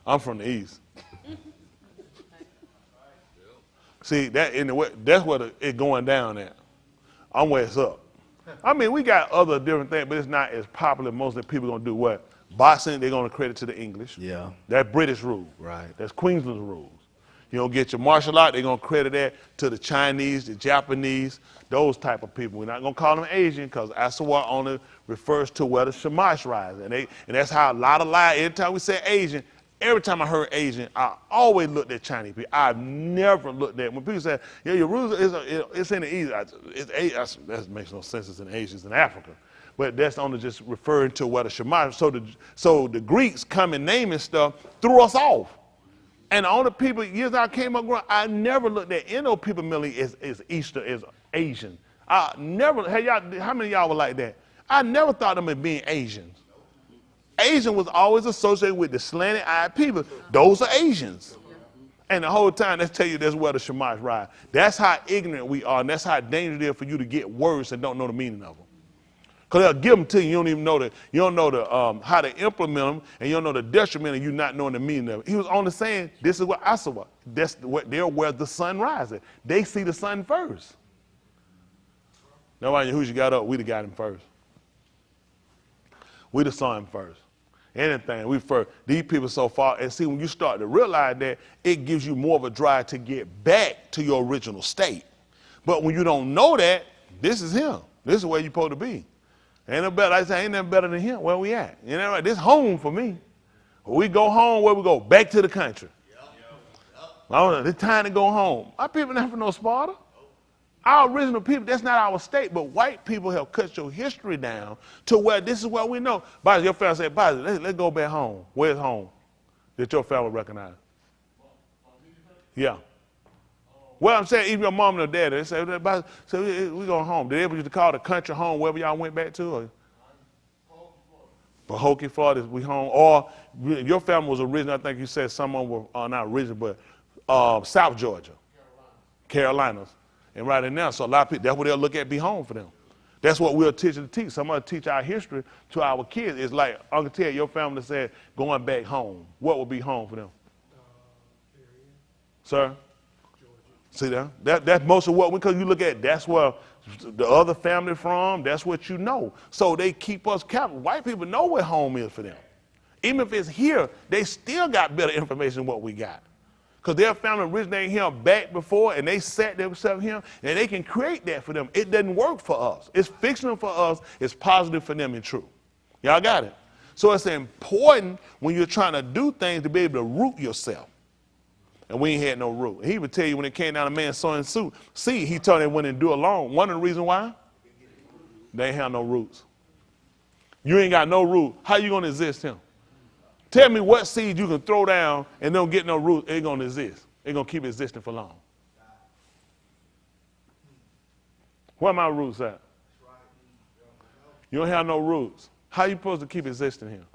I'm from the East. See, that's where it's going down at. I'm where it's up. I mean, we got other different things, but it's not as popular. Most of the people going to do what? Boxing, they're going to credit to the English. Yeah. That's British rule. Right. That's Queensland's rules. You don't get your martial art, they're going to credit that to the Chinese, the Japanese, those type of people. We're not going to call them Asian because Yahuah only refers to where the Shamash rise. And that's how a lot of lies, every time we say Asian, every time I heard Asian, I always looked at Chinese people. I've never looked at, when people say, yeah, your rules, it's in the East, that makes no sense, it's in Asia, it's in Africa. But that's only just referring to where the Shamash, so the Greeks coming naming stuff threw us off. And the only people, years I came up growing, I never looked at any of those people merely as Easter, as Asian. I never, how many of y'all were like that? I never thought of them as being Asians. Asian was always associated with the slanted-eyed people. Those are Asians. And the whole time, let's tell you that's where the Shamash ride. That's how ignorant we are, and that's how dangerous it is for you to get words and don't know the meaning of them. Because they'll give them to you, you don't even know how to implement them, and you don't know the detriment of you not knowing the meaning of it. He was only saying, this is what Yahuah, they're where the sun rises. They see the sun first. Nobody who's you got up, we got him first. We the sun first. Anything, we first. These people so far, and see, when you start to realize that, it gives you more of a drive to get back to your original state. But when you don't know that, this is him. This is where you're supposed to be. Ain't no better. I say, ain't nothing better than him. Where we at? You know, this home for me. When we go home, where we go? Back to the country. It's time to go home. Our people not from no Sparta. Our original people, that's not our state, but white people have cut your history down to where this is what we know. Bobby, your family said, Bobby, let's go back home. Where's home? That your family recognize? Yeah. Well, I'm saying even your mom and your dad, they say, we going home. Did they ever used to call the country home wherever y'all went back to? Or? Pahokee, Florida, we home. Or your family was original, I think you said someone were not original, but South Georgia. Carolinas. And right in there, so a lot of people, that's what they'll look at be home for them. That's what we'll teach them to teach. Somebody teach our history to our kids. It's like Uncle Ted, your family said, going back home. What would be home for them? Sir? See that? That's most of what, because you look at, that's where the other family from, that's what you know. So they keep us captive. White people know where home is for them. Even if it's here, they still got better information than what we got. Because their family originated here back before, and they set themselves here, and they can create that for them. It doesn't work for us. It's fictional for us. It's positive for them and true. Y'all got it? So it's important when you're trying to do things to be able to root yourself. And we ain't had no root. He would tell you when it came down a man sewing suit, see, he told them when they do alone. One of the reasons why? They ain't have no roots. You ain't got no root. How you going to exist him? Tell me what seed you can throw down and don't get no roots. It ain't going to exist. It ain't going to keep existing for long. Where my roots at? You don't have no roots. How you supposed to keep existing here?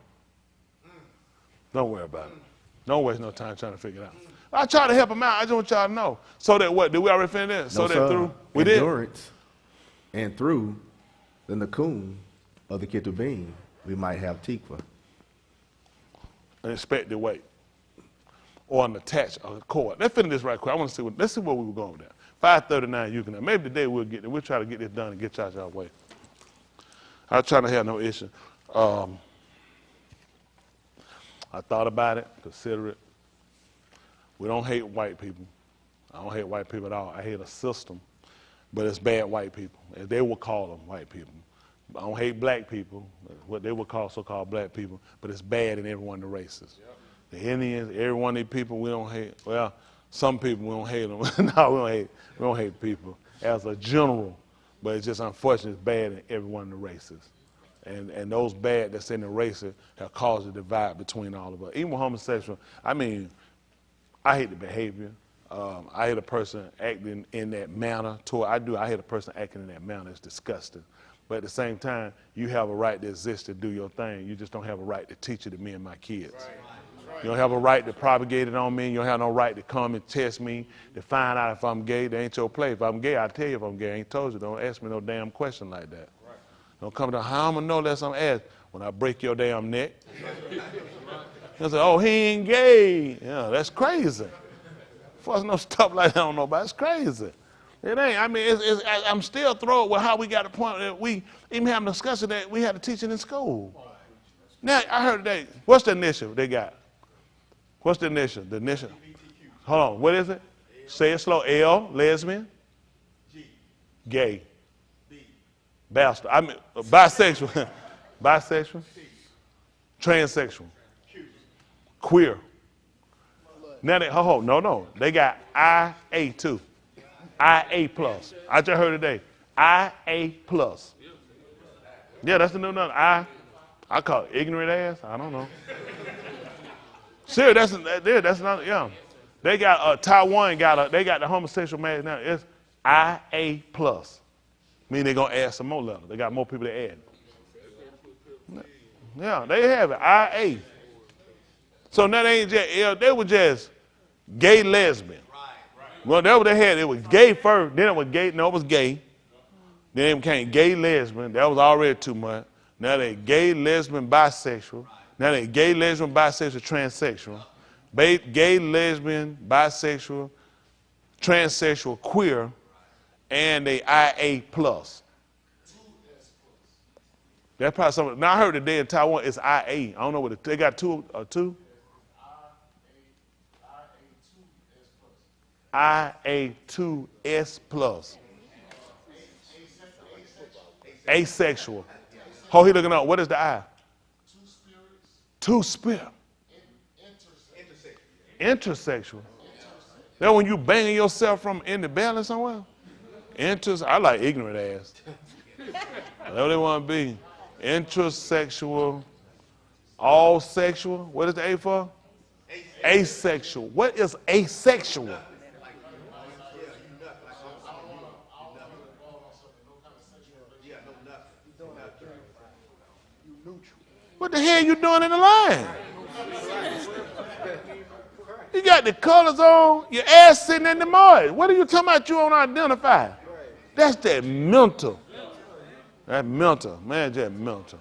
Don't worry about it. Don't waste no time trying to figure it out. I try to help them out. I just want y'all to know. So that what? Did we already finish that? So that through? We did? Endurance and through the Nakum of the Ketubim, we might have Tikva. An expected weight. Or an attached cord. Let's finish this right quick. I want to see let's see where we were going with that. 5:39 you can. Maybe today we'll get there. We'll try to get this done and get y'all way. I'm trying to have no issue. I thought about it, consider it. We don't hate white people. I don't hate white people at all. I hate a system, but it's bad white people. And they will call them white people. I don't hate black people, what they would call so-called black people, but it's bad in every one of the races. The Indians, every one of these people we don't hate. Well, some people we don't hate them. No, we don't hate people as a general, but it's just unfortunate it's bad in every one of the races. And those bad that's in the races have caused a divide between all of us. Even with homosexual, I mean, I hate the behavior. I hate a person acting in that manner. I hate a person acting in that manner. It's disgusting. But at the same time, you have a right to exist to do your thing. You just don't have a right to teach it to me and my kids. Right. You don't have a right to propagate it on me. You don't have no right to come and test me to find out if I'm gay. That ain't your play. If I'm gay, I'll tell you if I'm gay. I ain't told you. Don't ask me no damn question like that. Right. Don't come to how I'm going to know unless I'm asked when I break your damn neck. They'll say, oh, he ain't gay. Yeah, that's crazy. Fuss no stuff like that on nobody. It's crazy. It ain't. I mean, I'm still thrilled with how we got to the point that we even having a discussion that we had to teach it in school. Now, I heard today, what's the initiative they got? What's the initiative? The initiative. Hold on. What is it? Say it slow. L, lesbian. G, gay. B, bastard. I mean, bisexual. Bisexual. Transsexual. Queer. Now they, no. They got IA too. IA plus. I just heard today. IA plus. Yeah, that's the new number. I call it ignorant ass. I don't know. Seriously, that's not, yeah. They got Taiwan they got the homosexual marriage now. It's IA plus. Meaning they're gonna add some more letters. They got more people to add. Yeah, they have it. IA. So now they ain't just, they were just gay lesbian. Well, that's what they had. It was gay first, then it was gay. No, it was gay. Then it became gay lesbian. That was already too much. Now they gay, lesbian, bisexual. Now they gay, lesbian, bisexual, transsexual. Gay, lesbian, bisexual, transsexual, queer, and they IA plus. That's probably something. Now I heard today in Taiwan it's IA. I don't know what they got two. IA2S plus. Asexual. Oh, he looking up. What is the I? Two spirit. Intersexual. That when you banging yourself from in the belly somewhere? I like ignorant ass. That's what they want to be. Intersexual. All sexual. What is the A for? Asexual. What is asexual? What the hell you doing in the line? You got the colors on, your ass sitting in the mud. What are you talking about you don't identify? That's that mental. That mental. Man, just mental.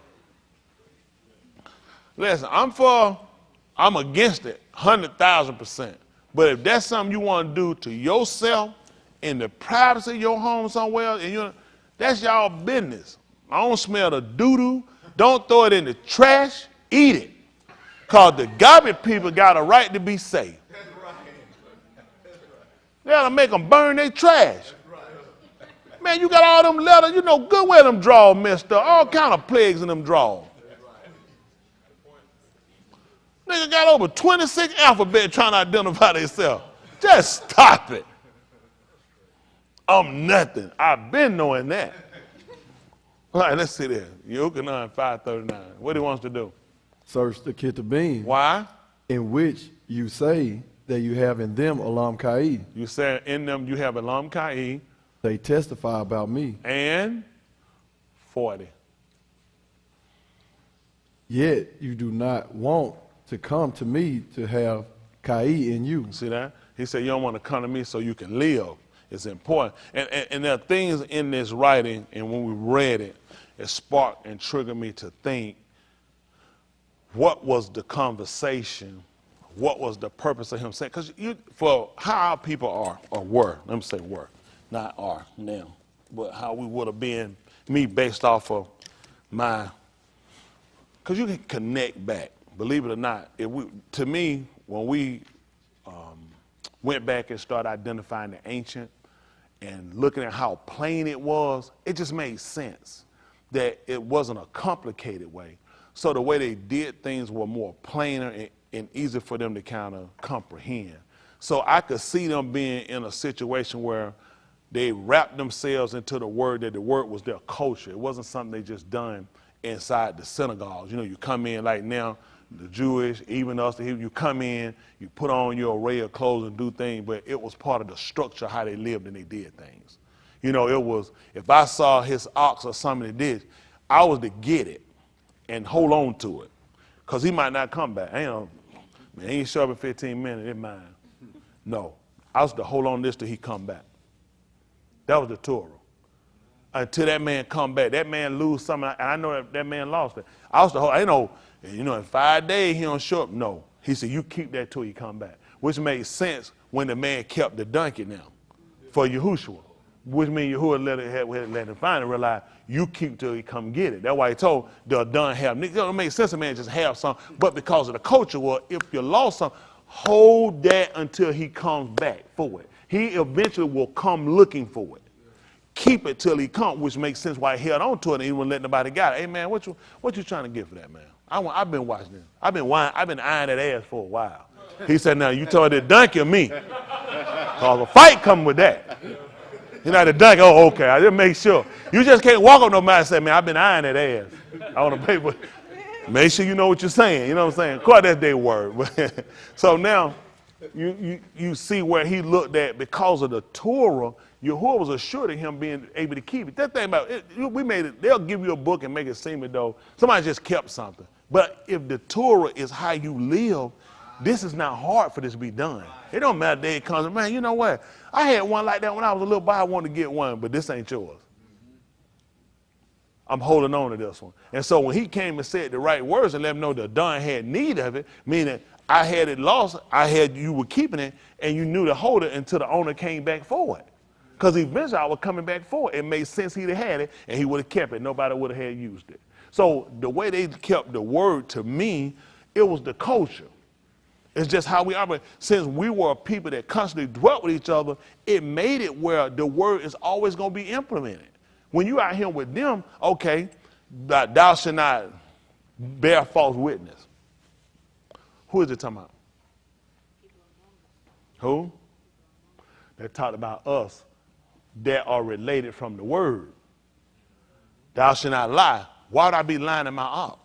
Listen, I'm against it, 100,000%. But if that's something you want to do to yourself in the privacy of your home somewhere, and that's y'all business. I don't smell the doo-doo. Don't throw it in the trash. Eat it. Because the garbage people got a right to be safe. They ought to make them burn their trash. Man, you got all them letters. You know good where them drawers messed up. All kind of plagues in them drawers. Nigga got over 26 alphabets trying to identify themselves. Just stop it. I'm nothing. I've been knowing that. All right, let's see there. Yochanan 5:39. What he wants to do? Search the Ketubim. Why? In which you say that you have in them Olam Kai. You say in them you have Olam Kai. They testify about me. And 40. Yet you do not want to come to me to have Kai in you. See that? He said you don't want to come to me so you can live. It's important. And there are things in this writing, and when we read it, it sparked and triggered me to think, what was the conversation? What was the purpose of him saying? Because for how our people are, or were, let me say were, not are now, but how we would have been, me based off of my, because you can connect back, believe it or not. To me, when we went back and started identifying the ancient and looking at how plain it was, it just made sense. that it wasn't a complicated way. So the way they did things were more plainer and easier for them to kind of comprehend. So I could see them being in a situation where they wrapped themselves into the word, that the word was their culture. It wasn't something they just done inside the synagogues. You know, you come in like now, the Jewish, even us, you come in, you put on your array of clothes and do things, but it was part of the structure, how they lived and they did things. You know, it was, if I saw his ox or something that did, I was to get it and hold on to it, because he might not come back. Man, he ain't show up in 15 minutes, it's mine. No, I was to hold on to this till he come back. That was the Torah. Until that man come back, that man lose something, and I know that man lost it. I was to hold, in 5 days he don't show up. No, he said, you keep that till he come back, which made sense when the man kept the donkey now for Yahushua, which means Yahuwah let him find and realize you keep till he come get it. That's why he told the done have. It don't make sense a man just have some, but because of the culture, well, if you lost some, hold that until he comes back for it. He eventually will come looking for it. Keep it till he comes, which makes sense why he held on to it and he wouldn't let nobody got it. Hey man, what you trying to get for that, man? I've been watching this. I've been eyeing that ass for a while. He said, now you told that donkey or me? Cause a fight come with that. You know the donkey, oh okay, I just make sure. You just can't walk on no man and say, man, I've been eyeing that ass. I want to pay for it. Make sure you know what you're saying. You know what I'm saying? Of course, that's their word. So now you see where he looked at because of the Torah. Yahuwah was assured of him being able to keep it. That thing about it, we made it. They'll give you a book and make it seem as though somebody just kept something. But if the Torah is how you live, this is not hard for this to be done. It don't matter. Day comes, man. You know what? I had one like that when I was a little boy. I wanted to get one, but this ain't yours. I'm holding on to this one. And so when he came and said the right words and let him know the Don had need of it, meaning I had it lost, you were keeping it, and you knew to hold it until the owner came back for it. Because eventually I was coming back for it. It made sense he'd have had it, and he would have kept it. Nobody would have had used it. So the way they kept the word, to me, it was the culture. It's just how we operate. Since we were a people that constantly dwelt with each other, it made it where the word is always going to be implemented. When you out here with them, okay, thou shalt not bear false witness. Who is it talking about? Who? They talked about us that are related from the word. Thou shalt not lie. Why would I be lying in my op?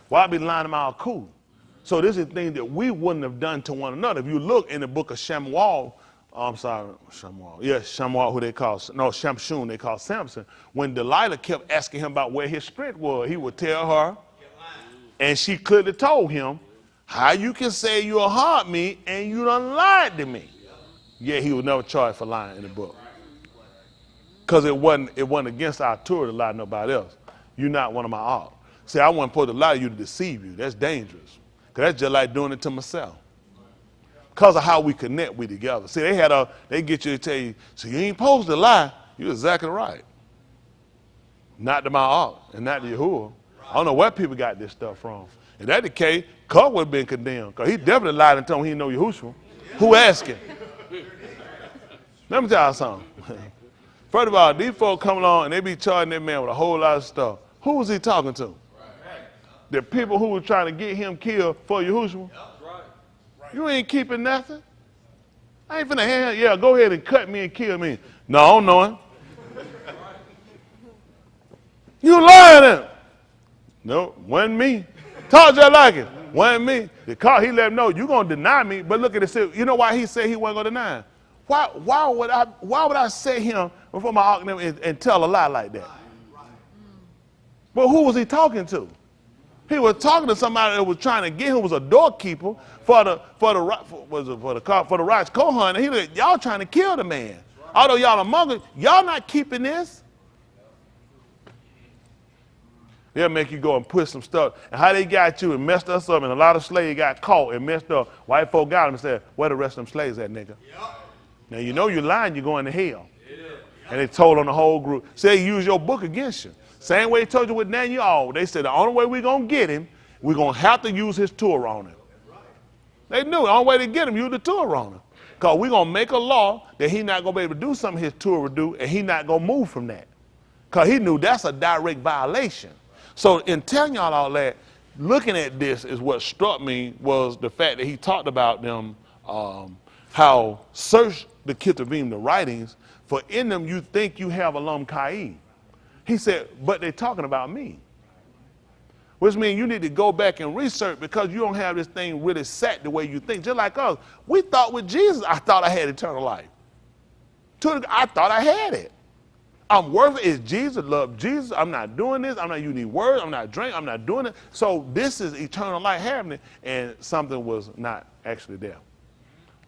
Why would I be lying in my cool? So this is things that we wouldn't have done to one another. If you look in the book of Shamuel, Shamuel, who they call, Shamshun, they call Samson. When Delilah kept asking him about where his strength was, he would tell her, and she clearly told him, how you can say you'll harm me and you done lied to me. Yeah, he was never charged for lying in the book. Because it wasn't against our Torah to lie to nobody else. You're not one of my all. See, I wasn't supposed to lie to you to deceive you. That's dangerous. Because that's just like doing it to myself. Because of how we connect with together. See, they get you to tell you, so you ain't supposed to lie. You're exactly right. Not to my art and not to Yahuwah. I don't know where people got this stuff from. In that the case, Carl would have been condemned. Because he definitely lied and told him he didn't know Yahushua. Who asked him? Let me tell y'all something. First of all, these folks come along and they be charging that man with a whole lot of stuff. Who was he talking to? The people who were trying to get him killed for Yahushua? You ain't keeping nothing. I ain't finna go ahead and cut me and kill me. No, I don't know him. You lying him. No, wasn't me. Talk just like it. Wasn't me. He let him know, you gonna deny me, but look at it. You know why he said he wasn't gonna deny him? Why would I set him before my ark and tell a lie like that? But who was he talking to? He was talking to somebody that was trying to get him, was a doorkeeper for the Raj Kohan. And he was, y'all trying to kill the man. Although y'all among us, y'all not keeping this. They'll make you go and put some stuff. And how they got you and messed us up, and a lot of slaves got caught and messed up. White folk got them and said, where the rest of them slaves at, nigga? Yep. Now you know you're lying, you're going to hell. Yep. And they told on the whole group. Say use your book against you. Same way they told you with Daniel. They said the only way we're going to get him, we're going to have to use his Torah on him. They knew the only way to get him, use the Torah on him. Because we're going to make a law that he's not going to be able to do something his Torah do, and he's not going to move from that. Because he knew that's a direct violation. So in telling y'all all that, looking at this is what struck me was the fact that he talked about them, how search the Ketuvim, the writings, for in them you think you have Alam Kai. He said, but they're talking about me. Which means you need to go back and research because you don't have this thing really set the way you think. Just like us, we thought with Jesus, I thought I had eternal life. I thought I had it. I'm worth it. It's Jesus, love Jesus. I'm not doing this. I'm not using words. I'm not drinking. I'm not doing it. So this is eternal life happening, and something was not actually there.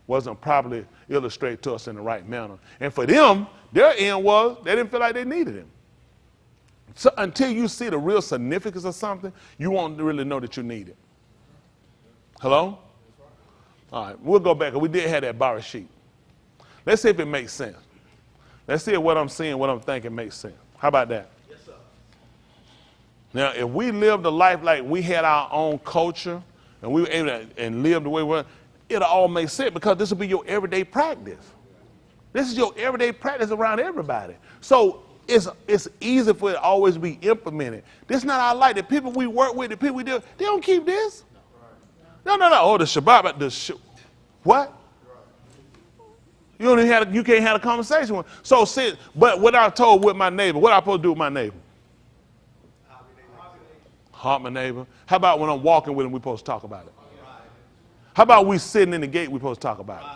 Wasn't properly illustrated to us in the right manner. And for them, their end was they didn't feel like they needed him. So until you see the real significance of something, you won't really know that you need it. Hello? All right, we'll go back. We did have that bar sheet. Let's see if it makes sense. Let's see if what I'm seeing, what I'm thinking makes sense. How about that? Yes, sir. Now, if we lived a life like we had our own culture and we were able to and live the way we were, it'll all make sense because this will be your everyday practice. This is your everyday practice around everybody. So it's easy for it to always be implemented. This is not our life. The people we work with, the people we deal, they don't keep this. No. Oh, the Shabbat, what? You don't even have, you can't have a conversation with. So but what I told with my neighbor, what I supposed to do with my neighbor? Heart my neighbor. How about when I'm walking with him, we supposed to talk about it? How about we sitting in the gate, we supposed to talk about it?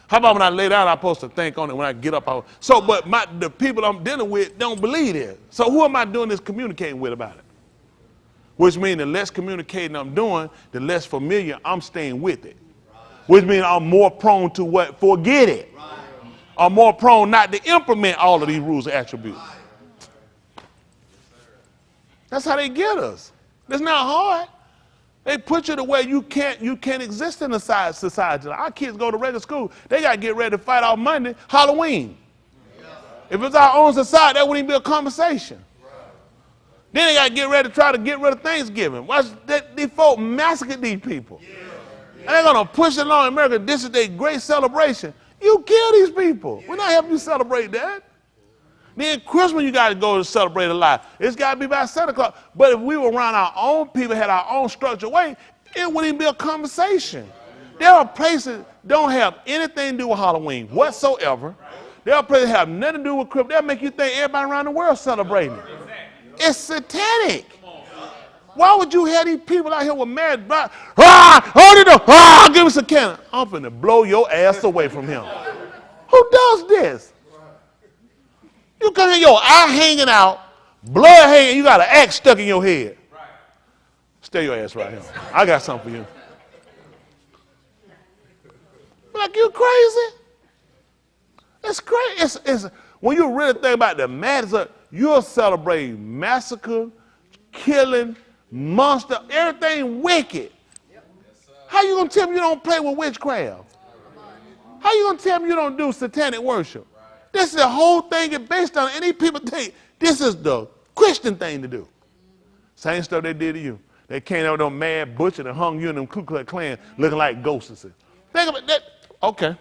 How about when I lay down, I'm supposed to think on it. When I get up, but the people I'm dealing with don't believe it. So who am I doing this communicating with about it? Which means the less communicating I'm doing, the less familiar I'm staying with it. Which means I'm more prone to what? Forget it. I'm more prone not to implement all of these rules and attributes. That's how they get us. It's not hard. They put you the way you can't exist in a society. Our kids go to regular school. They got to get ready to fight on Monday, Halloween. If it's our own society, that wouldn't even be a conversation. Then they got to get ready to try to get rid of Thanksgiving. Watch these folk massacre these people. And they're going to push it along in America. This is their great celebration. You kill these people. We're not helping you celebrate that. Then Christmas, you got to go to celebrate a lot. It's got to be by Santa Claus. But if we were around our own people, had our own structured way, it wouldn't even be a conversation. There are places that don't have anything to do with Halloween whatsoever. There are places that have nothing to do with Christmas. They'll make you think everybody around the world celebrating it. It's satanic. Why would you have these people out here with mad give us a cannon. I'm finna blow your ass away from him. Who does this? You come here, your eye hanging out, blood hanging, you got an axe stuck in your head. Stay your ass right here. I got something for you. Like, you crazy? It's crazy. It's when you really think about the madness, you're celebrating massacre, killing, monster, everything wicked. How you gonna tell me you don't play with witchcraft? How you gonna tell me you don't do satanic worship? This is the whole thing is based on, and these people think this is the Christian thing to do. Same stuff they did to you. They came out with them mad butcher and hung you in them Ku Klux Klan looking like ghosts and stuff. Think about that. Okay.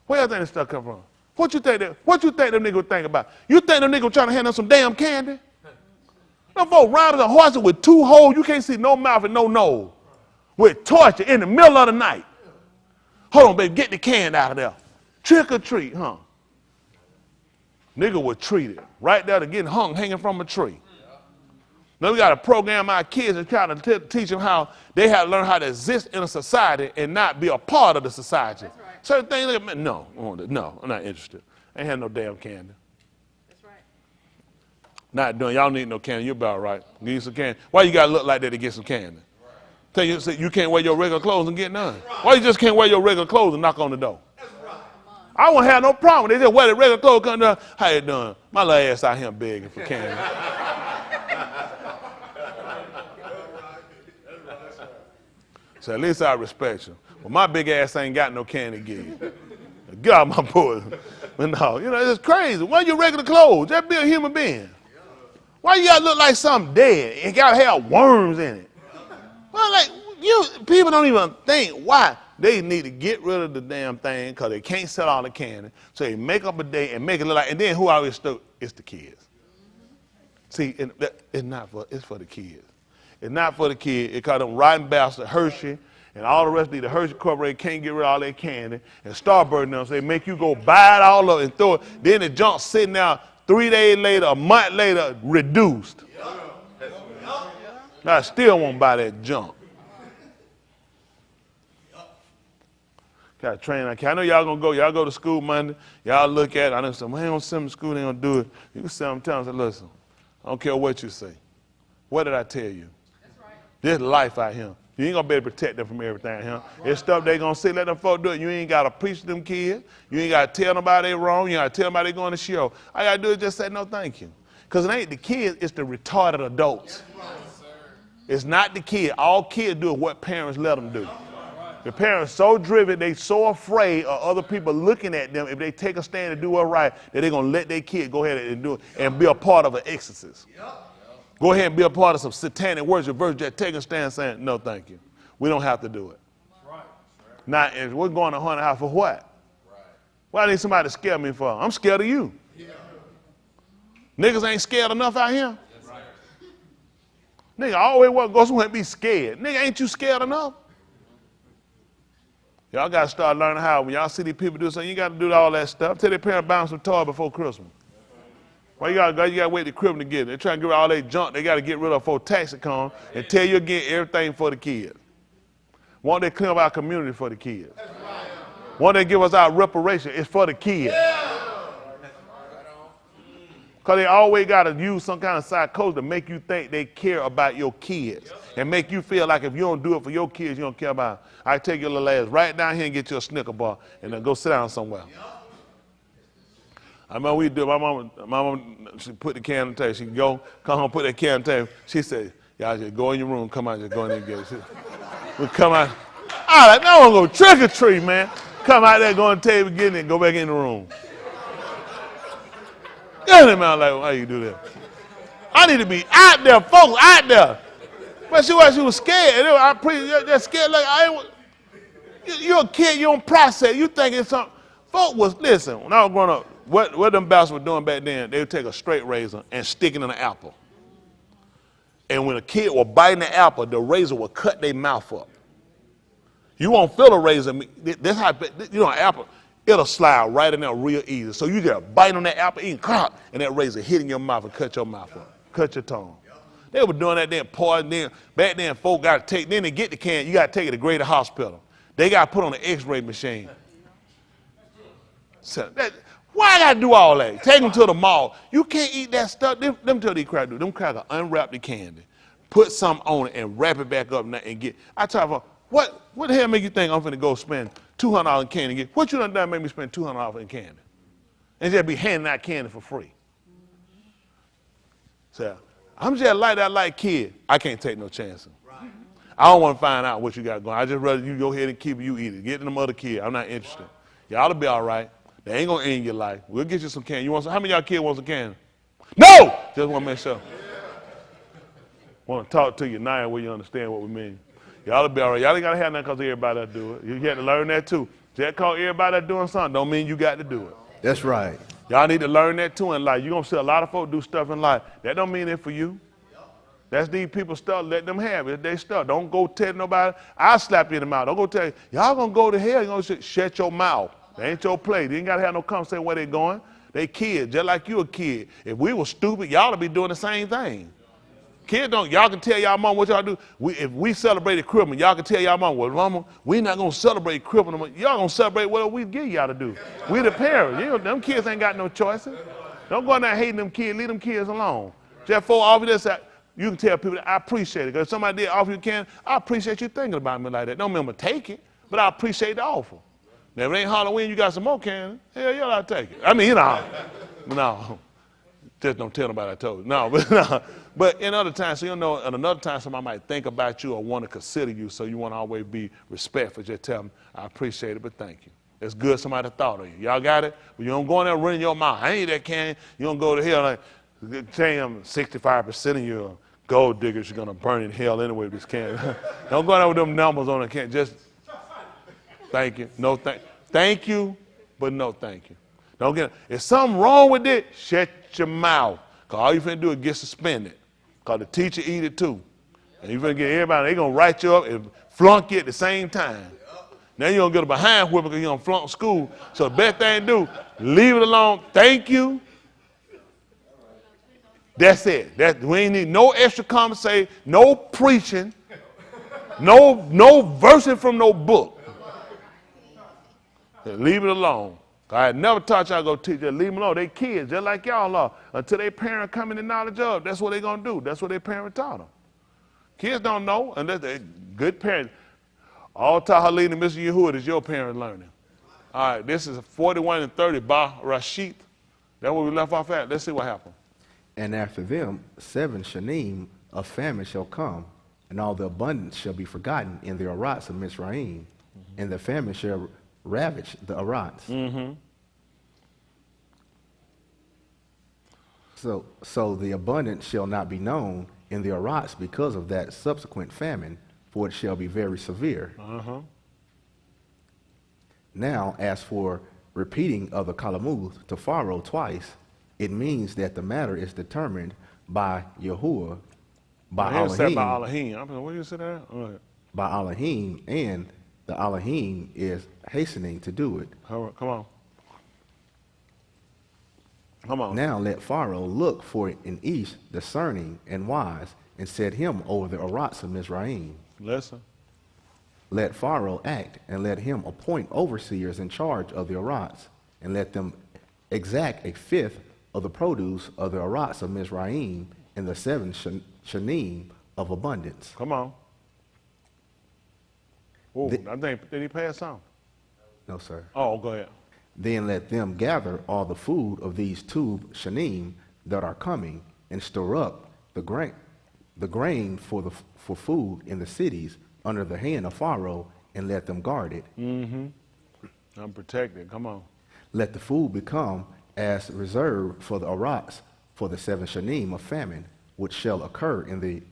Where you think this stuff come from? What you think them niggas would think about? You think them niggas trying to hand us some damn candy? Them folks riding a horse with two holes, you can't see no mouth and no nose. With torture in the middle of the night. Hold on, baby, get the candy out of there. Trick or treat, huh? Nigga was treated right there to getting hung, hanging from a tree. Now we got to program our kids and try to teach them how they have to learn how to exist in a society and not be a part of the society. Right. Certain things, no, I'm not interested. I ain't had no damn candy. That's right. Not doing, y'all need no candy, you're about right. Give you some candy. Why you got to look like that to get some candy? Right. Tell you, so you can't wear your regular clothes and get none. Right. Why you just can't wear your regular clothes and knock on the door? I won't have no problem. They just wear the regular clothes, come down. How you doing? My little ass out here begging for candy. So at least I respect you. Well, my big ass ain't got no candy to give you. Get out my bosom. But no, it's crazy. Why you regular clothes? Just be a human being. Why you gotta look like something dead? It gotta have worms in it. Well, like people don't even think why. They need to get rid of the damn thing because they can't sell all the candy. So they make up a day and make it look like, and then who always stole? It's the kids. See, it's for the kids. It's not for the kids. It called them rotten bastard Hershey and all the rest of the Hershey Corporation can't get rid of all that candy. And Starburst now, so they make you go buy it all up and throw it. Then the junk sitting out 3 days later, a month later, reduced. I still won't buy that junk. Got to train. I know y'all gonna go. Y'all go to school Monday. Y'all look at it. I know some. Man, don't send them to school. They gonna do it. You can send them. Tell them. Say, listen. I don't care what you say. What did I tell you? That's right. There's life out here. You ain't gonna be able to protect them from everything out here. It's stuff they gonna say. Let them folk do it. You ain't gotta preach to them kids. You ain't gotta tell nobody they wrong. You ain't gotta tell nobody they going to show. All you gotta do is just say no, thank you. Cause it ain't the kids. It's the retarded adults. It's not the kid. All kids do is what parents let them do. The parents so driven, they so afraid of other people looking at them if they take a stand and do it right, that they're going to let their kid go ahead and do it and be a part of an exorcist. Go ahead and be a part of some satanic worship verse, just take a stand saying, no, thank you. We don't have to do it. Now, if we're going to haunted house for what? Why need somebody to scare me for? I'm scared of you. Niggas ain't scared enough out here. Nigga, I always want to go somewhere and be scared. Nigga, ain't you scared enough? Y'all got to start learning how, when y'all see these people do something, you got to do all that stuff. Tell their parents buy them some toys before Christmas. Why you got to wait till Christmas to get it? They're trying to get rid of all that junk they got to get rid of before tax come and tell you again everything for the kids. Won't they clean up our community for the kids? Won't they give us our reparation? It's for the kids. Because they always got to use some kind of psychology to make you think they care about your kids and make you feel like if you don't do it for your kids, you don't care about them. I take your little ass right down here and get you a Snicker bar and then go sit down somewhere. I remember we do. My mom, she put the can on the table. She come home, put that can on the table. She said, y'all just go in your room, come out, just go in there and get it. We come out. I like, no, I'm going to trick or treat, man. Come out there, go on the table, get it, and go back in the room. Get him out like, why you do that? I need to be out there, folks, out there. But she was scared. They're scared like you're a kid, you don't process. You think it's something. Folk was, listen, when I was growing up, what them bastards were doing back then, they would take a straight razor and stick it in an apple. And when a kid was biting the apple, the razor would cut their mouth up. You won't feel a razor. That's how, an apple, it'll slide right in there real easy. So you just bite on that apple, eating crop, and that razor hitting your mouth and cut your mouth up, cut your tongue. They were doing that then, poison. Then back then, folk got to take. Then they get the can. You got to take it to Greater Hospital. They got to put on an X-ray machine. So why I got to do all that? Take them to the mall. You can't eat that stuff. Them tell these crackers do. Them crackers unwrap the candy, put something on it, and wrap it back up and get. I tell them, what the hell make you think I'm finna go spend $200 in candy? Get what you done make me spend $200 in candy, and just be handing out candy for free? So. I'm just like that light kid. I can't take no chances. Right. I don't want to find out what you got going. I just rather you go ahead and keep it, you eat it. Get them other kids. I'm not interested. Y'all will be all right. They ain't going to end your life. We'll get you some candy. You want some? How many of y'all kids want some candy? No! Just want to make sure. Want to talk to you now where you understand what we mean. Y'all will be all right. Y'all ain't got to have nothing because everybody that do it. You have to learn that too. Just because everybody that's doing something don't mean you got to do it. That's right. Y'all need to learn that too in life. You're going to see a lot of folks do stuff in life. That don't mean it for you. That's these people's stuff. Let them have it. They stuff. Don't go tell nobody. I'll slap you in the mouth. Don't go tell you. Y'all going to go to hell. You're going to shut your mouth. They ain't your place. You ain't got to have no conversation where they going. They kids, just like you a kid. If we were stupid, y'all would be doing the same thing. Kids don't, y'all can tell y'all mom what y'all do. If we celebrated Christmas, y'all can tell y'all mom, well, mama, we not going to celebrate Christmas. Y'all going to celebrate whatever we give y'all to do. We the parents. You know, them kids ain't got no choices. Don't go in there hating them kids. Leave them kids alone. Just for all of this, you can tell people that I appreciate it. Because if somebody did offer you can, I appreciate you thinking about me like that. Don't remember take it, but I appreciate the offer. Now, if it ain't Halloween, you got some more candy, hell, y'all ought to take it. I mean, you know, no. Just don't tell nobody I told you. No, but no. But in other times, so you know, at another time somebody might think about you or want to consider you, so you want to always be respectful. Just tell them, I appreciate it, but thank you. It's good somebody thought of you. Y'all got it? But you don't go in there running your mouth. I ain't that candy. You don't go to hell like, tell them 65% of your gold diggers you're going to burn in hell anyway with this candy. Don't go in there with them numbers on the candy. Just Thank you. No thank you, but no thank you. Don't get it. If something wrong with it, shut your mouth. Because all you finna do is get suspended. Because the teacher eat it too. And you finna get everybody, they gonna write you up and flunk you at the same time. Now you're gonna get a behind whipping because you're gonna flunk school. So the best thing to do, leave it alone. Thank you. That's it. We ain't need no extra conversation, no preaching, no versing from no book. Leave it alone. I had never taught y'all to go teach them. Leave them alone. They kids, just like y'all are. Until their parent come in the knowledge of, that's what they going to do. That's what their parent taught them. Kids don't know unless they're good parents. All Tahalid and Mr. Yahuah is your parent learning. All right, this is 41 and 30, Ba Rashid. That's where we left off at. Let's see what happened. And after them 7 shanim of famine shall come, and all the abundance shall be forgotten in the Arats of Mizraim, and the famine shall ravage the Arats. So the abundance shall not be known in the Arats because of that subsequent famine, for it shall be very severe. Now, as for repeating of the Kalamuth to Pharaoh twice, it means that the matter is determined by Yahuah, by Elohim. What do you say that? By Elohim, and the Elohim is hastening to do it. Come on. Come on. Now let Pharaoh look for an Ish discerning and wise, and set him over the Arats of Mizraim. Listen. Let Pharaoh act, and let him appoint overseers in charge of the Arats, and let them exact a fifth of the produce of the Arats of Mizraim in the 7 shanim of abundance. Come on. Oh, I think, did he pass some? No, sir. Oh, go ahead. Then let them gather all the food of these 2 shanim that are coming, and stir up the grain for food in the cities under the hand of Pharaoh, and let them guard it. I'm protected. Come on. Let the food become as reserved for the Arats for the 7 shanim of famine, which shall occur in the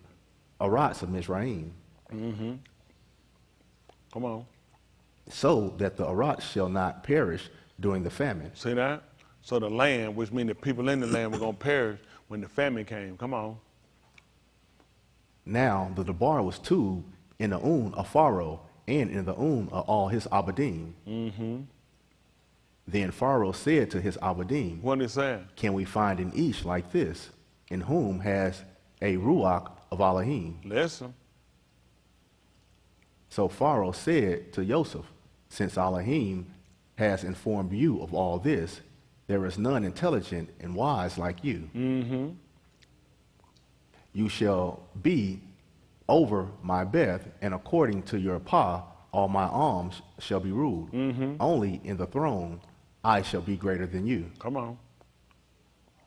Arats of Mizraim. Come on. So that the Arats shall not perish during the famine. See that? So the land, which means the people in the land were going to perish when the famine came. Come on. Now the debar was too in the of Pharaoh, and in the of all his abadim. Then Pharaoh said to his abadim, What did he say? Can we find an Ish like this, in whom has a ruach of Elohim? Listen. So Pharaoh said to Joseph, Since Elohim has informed you of all this, there is none intelligent and wise like you. You shall be over my beth, and according to your pa, all my alms shall be ruled. Only in the throne I shall be greater than you. Come on.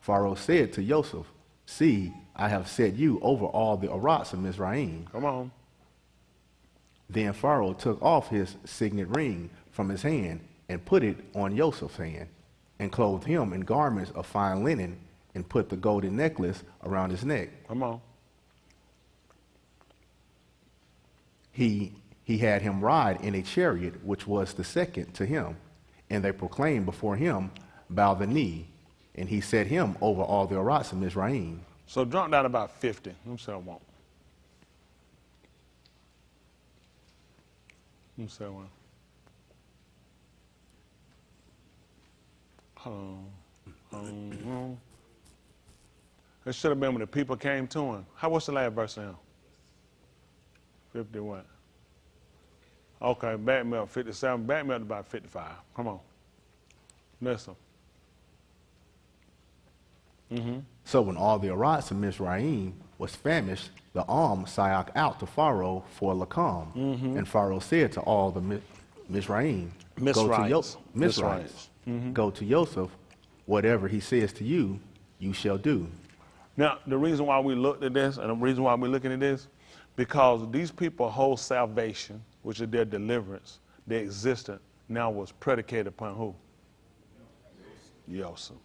Pharaoh said to Joseph, See, I have set you over all the Arats of Mizraim. Come on. Then Pharaoh took off his signet ring from his hand and put it on Joseph's hand, and clothed him in garments of fine linen, and put the golden necklace around his neck. Come on. He had him ride in a chariot, which was the second to him, and they proclaimed before him, Bow the knee, and he set him over all the Arats of Mizraim. So drop down about 50. Let me say I won't. Let me say one. It should have been when the people came to him. What's the last verse now? 51. Okay, back me up 57. Back me up to about 55. Come on. Listen. So when all the Arats of Mizraim was famished, the sayak out to Pharaoh for Lakam. And Pharaoh said to all the Mizraim, Go to Joseph, whatever he says to you, you shall do. Now, the reason why we looked at this, and the reason why we're looking at this, because these people whole salvation, which is their deliverance, their existence, now was predicated upon who? Joseph.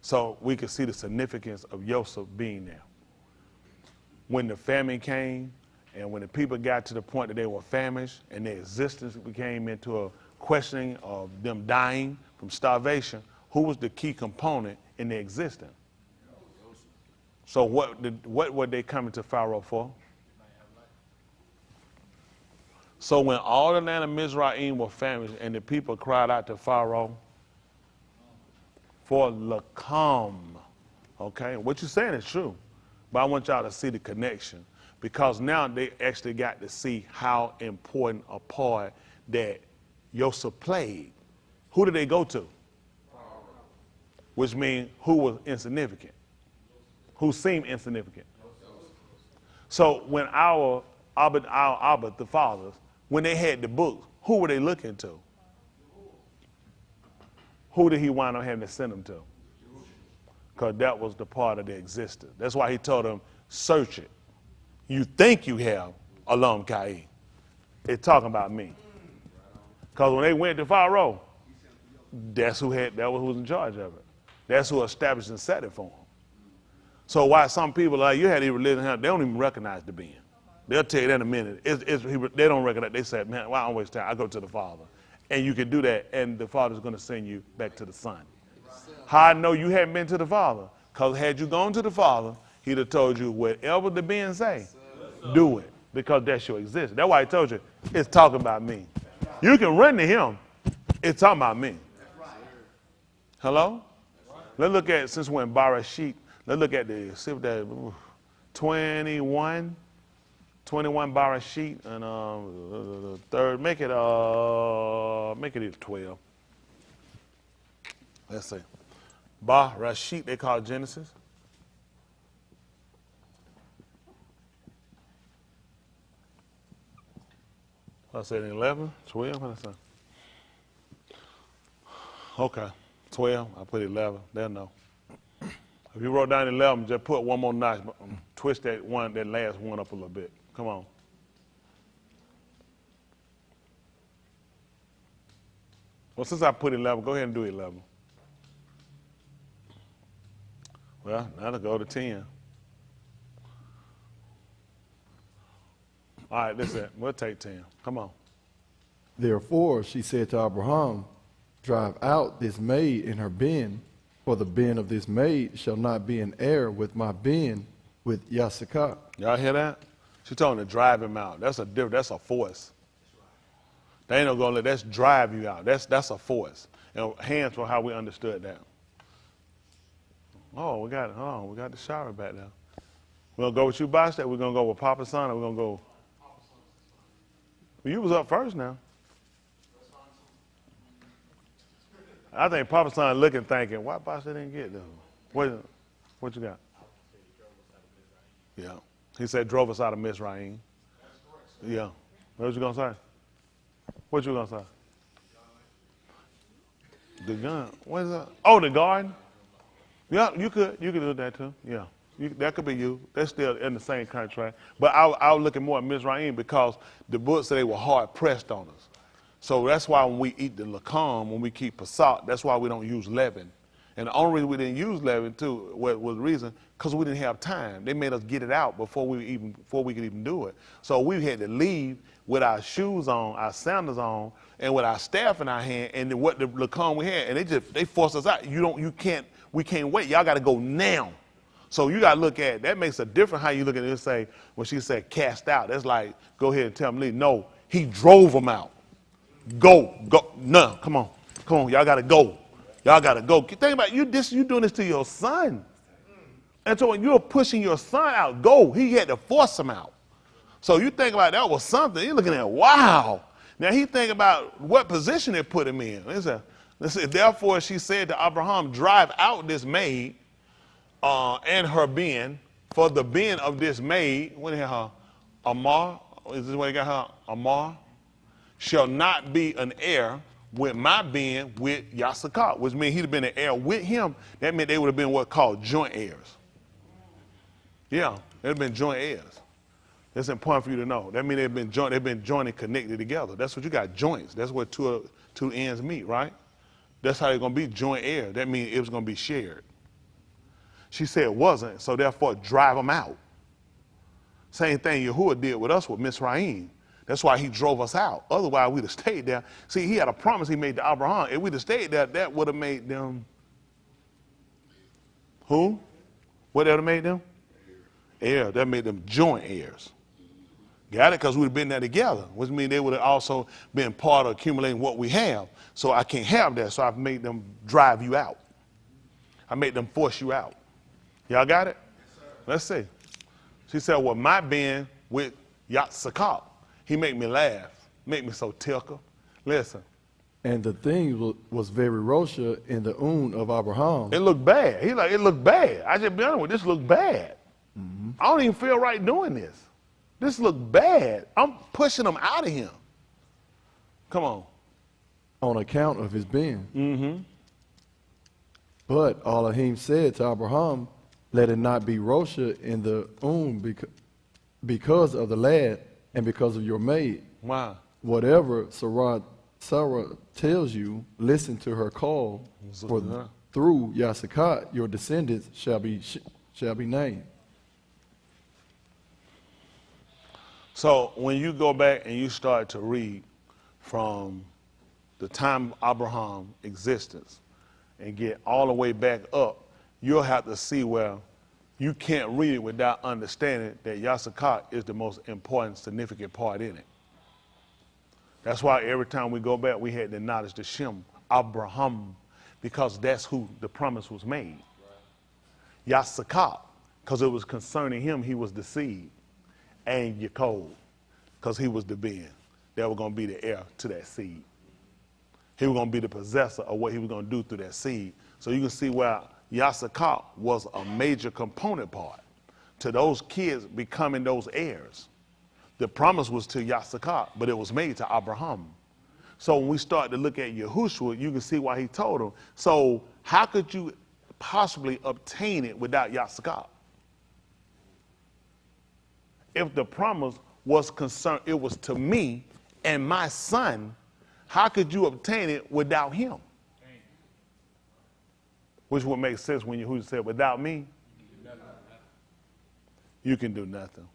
So we can see the significance of Joseph being there. When the famine came And when the people got to the point that they were famished and their existence became into a questioning of them dying from starvation, who was the key component in their existence? So what were they coming to Pharaoh for? So when all the land of Mizraim were famished and the people cried out to Pharaoh for Lakam, okay? What you're saying is true, but I want y'all to see the connection, because now they actually got to see how important a part that Yosef played. Who did they go to? Which means who was insignificant? Who seemed insignificant? So when our Abba, the fathers, when they had the books, who were they looking to? Who did he wind up having to send them to? Because that was the part of their existence. That's why he told them, search it. You think you have Alam Kai. It's talking about me. Because when they went to Pharaoh, that was who was in charge of it. That's who established and set it for them. So why some people, like you had these religion, they don't even recognize the being. They'll tell you that in a minute. They don't recognize. They said, man, why I don't waste time? I go to the Father. And you can do that, and the Father's going to send you back to the Son. How I know you hadn't been to the Father? Because had you gone to the Father, he'd have told you whatever the being say, do it. Because that's your existence. That's why he told you, it's talking about me. You can run to him. It's talking about me. Hello? Let's look at, since we're in Barashit, let's look at the 21 Barashit, and the third, make it 12. Let's see. Barashit, they call it Genesis. I said 11, 12, what I say? Okay, 12, I put 11, they'll know. If you wrote down 11, just put one more notch, twist that last one up a little bit. Come on. Well, since I put 11, go ahead and do 11. Well, now to go to 10. All right, that's it. We'll take 10. Come on. Therefore, she said to Abraham, drive out this maid and her bin, for the bin of this maid shall not be in error with my bin with Yasakah. Y'all hear that? She told him to drive him out. That's a force. They ain't no gonna let that's drive you out. That's a force. And hands for how we understood that. Oh, we got the shower back there. We're gonna go with you, Boss. We're gonna go with Papa Son, or we're gonna go. Well, you was up first now. I think Papa Son looking, thinking, why Boss didn't get them? What you got? Yeah. He said drove us out of Mizraim. Yeah. What was you gonna say? What you gonna say? The gun. What is that? Oh, the garden. Yeah, you could do that too. Yeah, that could be you. They're still in the same contract. But I was looking more at Mizraim because the book said they were hard pressed on us. So that's why when we eat the lakam, when we keep pasat, that's why we don't use leaven. And the only reason we didn't use leaven too was the reason because we didn't have time. They made us get it out before we could even do it. So we had to leave with our shoes on, our sandals on, and with our staff in our hand, and what the lakam we had, and they forced us out. We can't wait. Y'all got to go now. So you got to look at that. Makes a difference how you look at it and say when she said cast out. That's like go ahead and tell them leave. No, he drove them out. Go. No, come on, y'all got to go. Y'all got to go. Think about it. You doing this to your son. And so when you're pushing your son out, go. He had to force him out. So you think about that was something. You're looking at, wow. Now he think about what position it put him in. Listen, therefore she said to Abraham, drive out this maid and her bin, for the bin of this maid, what is her? Amar, is this what he got her? Amar, shall not be an heir with my bin with Yasakah, which means he'd have been an heir with him. That meant they would have been what called joint heirs. Yeah, they'd have been joint heirs. That's important for you to know. That means they've been joined and connected together. That's what you got, joints. That's what two ends meet, right? That's how they're going to be joint heirs. That means it was going to be shared. She said it wasn't, so therefore drive them out. Same thing Yahuah did with us with Mizraim. That's why he drove us out. Otherwise, we'd have stayed there. See, he had a promise he made to Abraham. If we'd have stayed there, that would have made them, who? What that would have made them? Heirs. That made them joint heirs. Got it? Because we'd have been there together, which means they would have also been part of accumulating what we have. So I can't have that, so I've made them drive you out. I made them force you out. Y'all got it? Yes, let's see. She said, well, my being with Yatsakal, he make me laugh, make me so tickled. Listen. And the thing was very Rosha in the of Abraham. It looked bad. He like, it looked bad. I just be honest with you, this looked bad. Mm-hmm. I don't even feel right doing this. This looked bad. I'm pushing him out of him. Come on. On account of his being. Mm-hmm. But Elohim said to Abraham, let it not be Rosha in the because of the lad and because of your maid. Wow. Whatever Sarah tells you, listen to her call, for through Yasakat your descendants shall be named. So when you go back and you start to read from the time of Abraham's existence and get all the way back up, you'll have to see where you can't read it without understanding that Yasakat is the most important, significant part in it. That's why every time we go back, we had to acknowledge the Shem, Abraham, because that's who the promise was made. Right. Yasakat, because it was concerning him, he was the seed. And Yaakov, because he was the being that was going to be the heir to that seed. He was going to be the possessor of what he was going to do through that seed. So you can see where Yasakat was a major component part to those kids becoming those heirs. The promise was to Yasakat, but it was made to Abraham. So when we start to look at Yahushua, you can see why he told him. So how could you possibly obtain it without Yasakat? If the promise was concerned, it was to me and my son, how could you obtain it without him? Which would make sense when Yahushua said, without me, you can do nothing.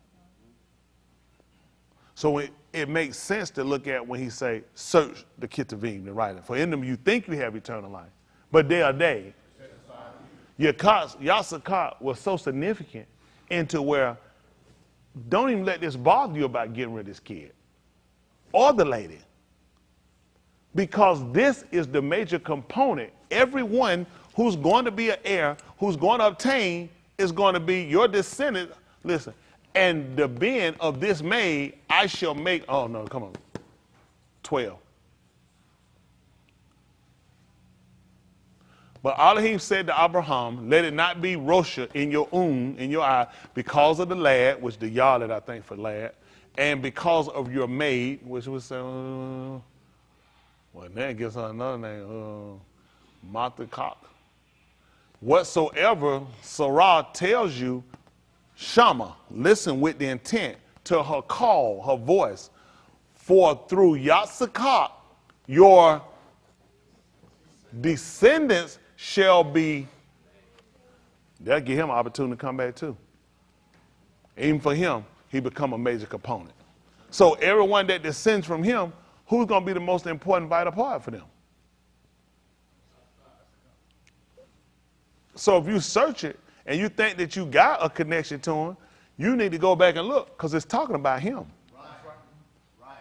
So it makes sense to look at when he say, search the Ketuvim, the writing. For in them you think you have eternal life, but they are they. Yasakat was so significant into where don't even let this bother you about getting rid of this kid or the lady. Because this is the major component. Everyone who's going to be an heir, who's going to obtain, is going to be your descendant. Listen, and the being of this maid, I shall make, oh no, come on, 12. But Elohim said to Abraham, let it not be Rosha in your in your eye, because of the lad, which the Yahlet I think for lad, and because of your maid, which was, well, then gives her another name, Matakak. Whatsoever Sarah tells you, Shama, listen with the intent to her call, her voice, for through Yatsakak, your descendants shall be, that'll give him an opportunity to come back too. Even for him, he become a major component. So everyone that descends from him, who's going to be the most important vital part for them? So if you search it and you think that you got a connection to him, you need to go back and look, because it's talking about him. Right.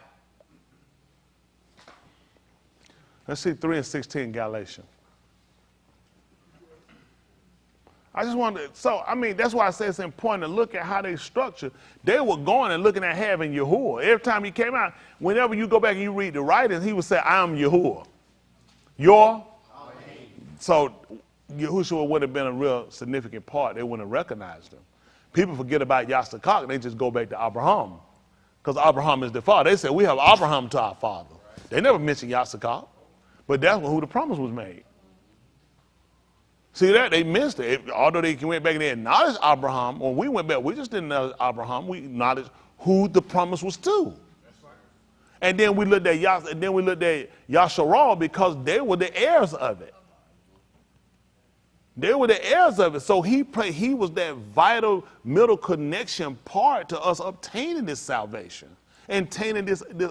Let's see 3 and 16 Galatians. I just wanted to, so, I mean, that's why I say it's important to look at how they structure. They were going and looking at having Yahuah. Every time he came out, whenever you go back and you read the writings, he would say, I am Yahuah. So Yahushua would have been a real significant part. They wouldn't have recognized him. People forget about Yatsakak, they just go back to Abraham, because Abraham is the father. They say, we have Abraham to our father. They never mentioned Yatsakak, but that's who the promise was made. See that? They missed it. Although they went back and they acknowledged Abraham, when we went back, we just didn't acknowledge Abraham. We acknowledged who the promise was to. That's right. And then we looked at Yasharal because they were the heirs of it. They were the heirs of it. So he was that vital middle connection part to us obtaining this salvation and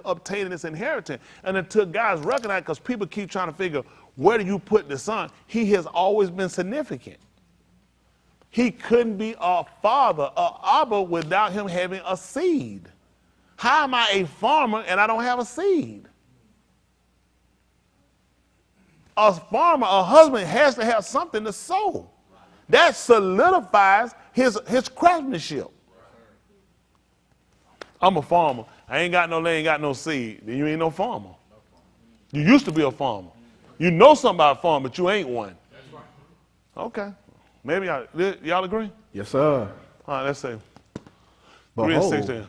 obtaining this inheritance. And until God's recognized, because people keep trying to figure, where do you put the son? He has always been significant. He couldn't be a father, a Abba, without him having a seed. How am I a farmer and I don't have a seed? A farmer, a husband has to have something to sow. That solidifies his craftsmanship. I'm a farmer. I ain't got no land, ain't got no seed. Then you ain't no farmer. You used to be a farmer. You know something about farming, but you ain't one. Okay. Maybe y'all agree? Yes, sir. All right, let's say 3 and 16.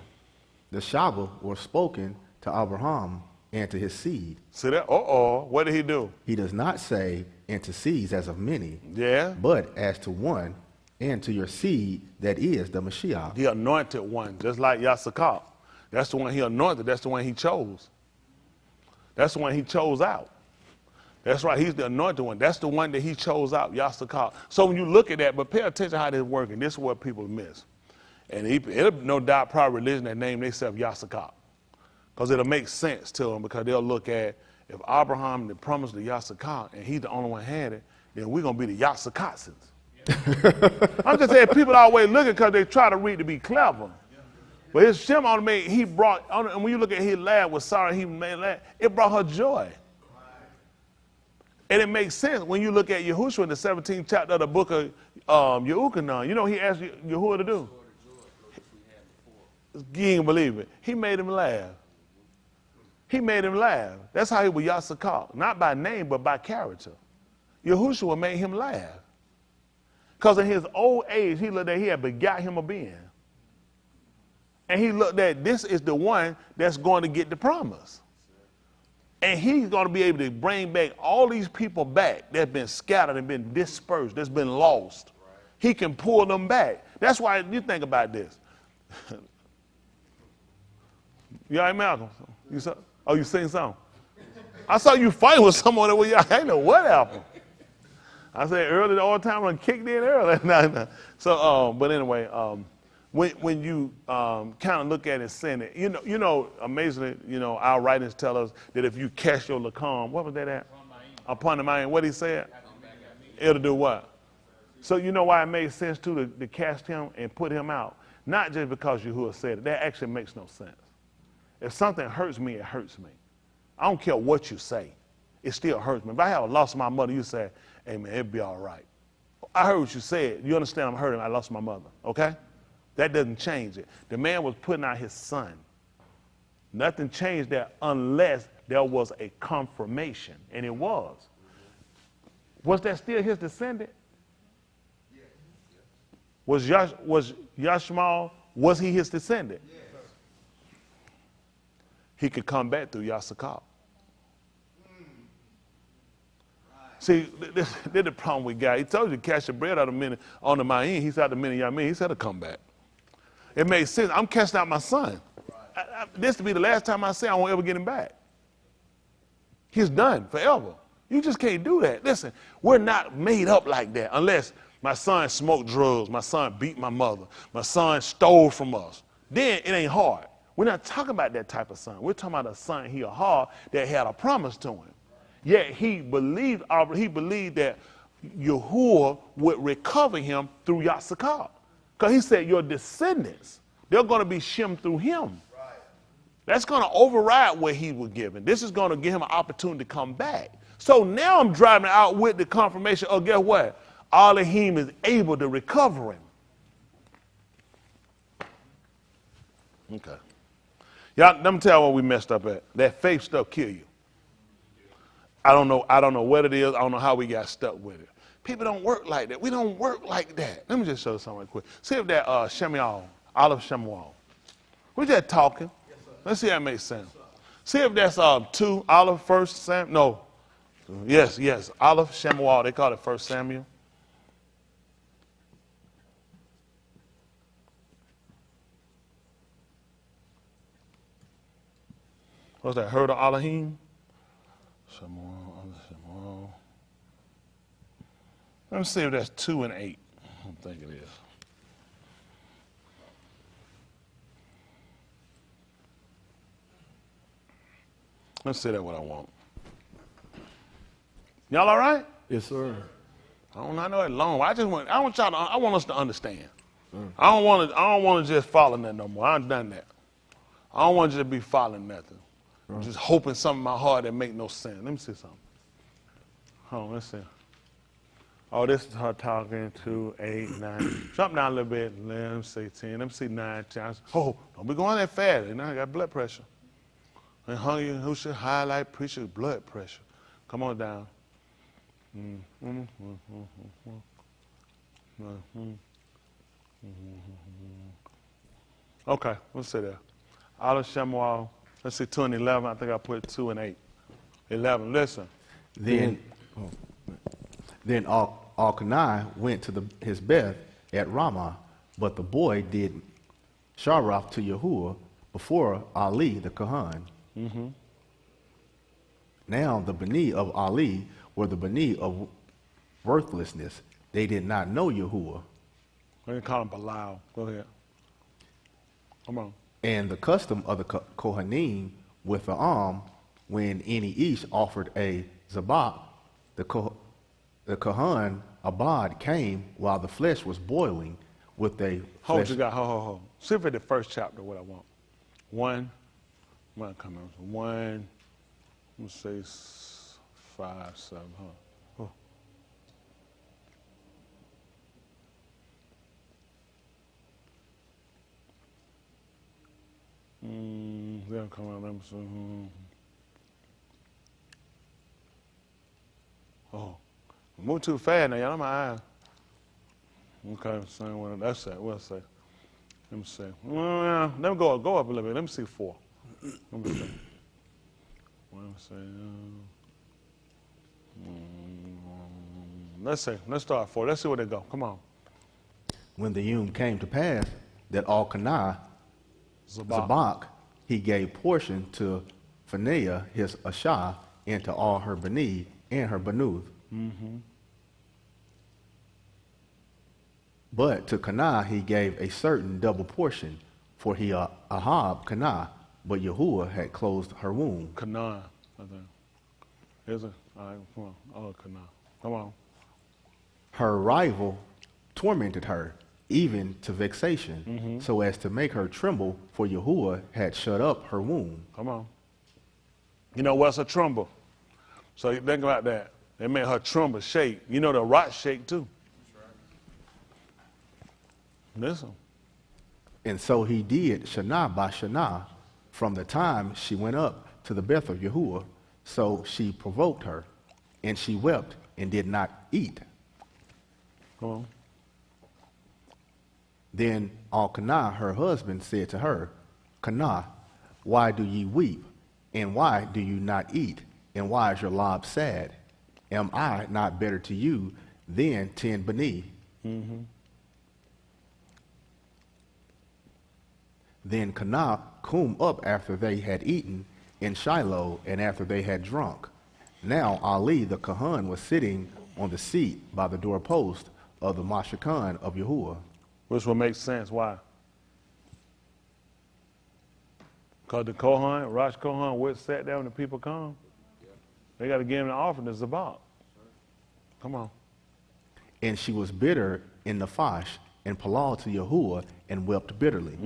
The Shabbat was spoken to Abraham and to his seed. See that? What did he do? He does not say, and to seeds as of many, Yeah. but as to one, and to your seed, that is the Mashiach. The anointed one, just like Yahuah. That's the one he anointed. That's the one he chose. That's the one he chose out. That's right. He's the anointed one. That's the one that he chose out, Yahuah. So when you look at that, but pay attention how this is working. This is what people miss. And it'll no doubt probably religion that name themselves Yahuah. Because it'll make sense to them, because they'll look at, if Abraham the promised the Yahuah and he's the only one had it, then we're going to be the Yahuahsons. I'm just saying, people always looking because they try to read to be clever. But his Shem on me, he brought, and when you look at his lad with Sarah, he made that, it brought her joy. And it makes sense when you look at Yahushua in the 17th chapter of the book of Yahuah. You know he asked Yahuah to do? You ain't believe it. He made him laugh. He made him laugh. That's how he was Yahuah. Not by name, but by character. Yahushua made him laugh. Because in his old age, he looked at he had begot him a being. And he looked at this is the one that's going to get the promise. And he's going to be able to bring back all these people back that's been scattered and been dispersed, that's been lost. He can pull them back. That's why you think about this. You all right, Malcolm? You seen something? I saw you fighting with someone that was, I ain't know what happened. I said early all the time, I kicked in early. No. So, but anyway, when you kind of look at it, saying it, you know, amazingly, our writings tell us that if you cast your lacam, what was that at? Upon the mind. What he said? It'll do what? So you know why it made sense to cast him and put him out? Not just because Yahuah said it. That actually makes no sense. If something hurts me, it hurts me. I don't care what you say. It still hurts me. If I have lost my mother, you say, hey, man, it'll be all right. I heard what you said. You understand I'm hurting. I lost my mother, okay? That doesn't change it. The man was putting out his son. Nothing changed that unless there was a confirmation, and it was. Was that still his descendant? Was Yashmael, was he his descendant? Yes. He could come back through Yahuah. See, this is the problem we got. He told you to catch the bread out of minute on the Ma'in. He said the minute Yamin. He said to come back. It made sense. I'm casting out my son. This will be the last time I say I won't ever get him back. He's done forever. You just can't do that. Listen, we're not made up like that unless my son smoked drugs, my son beat my mother, my son stole from us. Then it ain't hard. We're not talking about that type of son. We're talking about a son he a hard that had a promise to him. Yet he believed that Yahuah would recover him through Yahuah. Because he said your descendants, they're going to be shimmed through him. Right. That's going to override what he was given. This is going to give him an opportunity to come back. So now I'm driving out with the confirmation of, guess what? Elohim is able to recover him. Okay. Y'all, let me tell you what we messed up at. That faith stuff kill you. I don't know what it is. I don't know how we got stuck with it. People don't work like that. We don't work like that. Let me just show you something real quick. See if that Shemuel, Olive Shemuel. We're just talking. Yes, let's see how it makes sense. See if that's 2 Olive 1 Samuel. No. Yes. Olive Shemuel. They call it 1 Samuel. What's that? Herd of Elohim? Shemuel. Let me see if that's 2 and 8. I don't think it is. Let's see that what I want. Y'all all right? Yes, sir. I know it long. I want us to understand. I don't want to just follow that no more. I've done that. I don't want to just be following nothing. Just hoping something in my heart that make no sense. Let me see something. Hold on, let's see. Oh, this is her talking 2, 8, 9. Jump down a little bit. Let me see 10. Let me see 9. 10. Oh, don't be going that fast. Now I got blood pressure. And hungry, who should highlight preacher's blood pressure? Come on down. Okay, let's see there. Olive Shemuel, let's see 2 and 11. I think I put 2 and 8. 11, listen. Then Elkanah went to his bed at Ramah, but the boy did Sharaf to Yahuah before Ali the Kohan. Now the Bani of Ali were the Bani of worthlessness. They did not know Yahuah. We can call him Bilal. Go ahead. Come on. And the custom of the Kohanim with the when any each offered a zabak, the Kohan Abad came while the flesh was boiling with a Hold flesh. you got, hold. See if it's the first chapter what I want. 1, come on. 1, let's say 5, 7, huh? Oh. They'll come out. Let me see. Oh, move too fast now, y'all. My eyes. Okay, same one. That's it. What's that? Let me see. Let me go up a little bit. Let me see 4. Let me see. Let's see. Let's start 4. Let's see where they go. Come on. When the Yom came to pass that Elkanah Zabak, he gave portion to Phinehah his Ashah and to all her Bani and her Banuth. But to Kanah he gave a certain double portion, for he Ahab Kanah, but Yahuah had closed her womb. Canaan, I think. Is it? All right, come on. Oh, Canaan. Come on. Her rival tormented her, even to vexation, so as to make her tremble, for Yahuah had shut up her womb. Come on. You know what's a tremble? So you think about that. They made her tremble, shake. You know the rock shake too. Listen. And so he did Shana by Shana, from the time she went up to the Beth of Yahuah. So she provoked her, and she wept and did not eat. Come on. Then Elkanah, her husband, said to her, Kanah, why do ye weep? And why do you not eat? And why is your lob sad? Am I not better to you than 10 Bani? Then Kanah come up after they had eaten in Shiloh and after they had drunk. Now Ali the Kohan was sitting on the seat by the doorpost of the Mashkan of Yahuah. Which will make sense. Why? Because the Kohan, Rosh Kohan, would sat down when the people come. They got to give him an offering to Zabak. Come on. And she was bitter in Nephash and Palal to Yahuah and wept bitterly.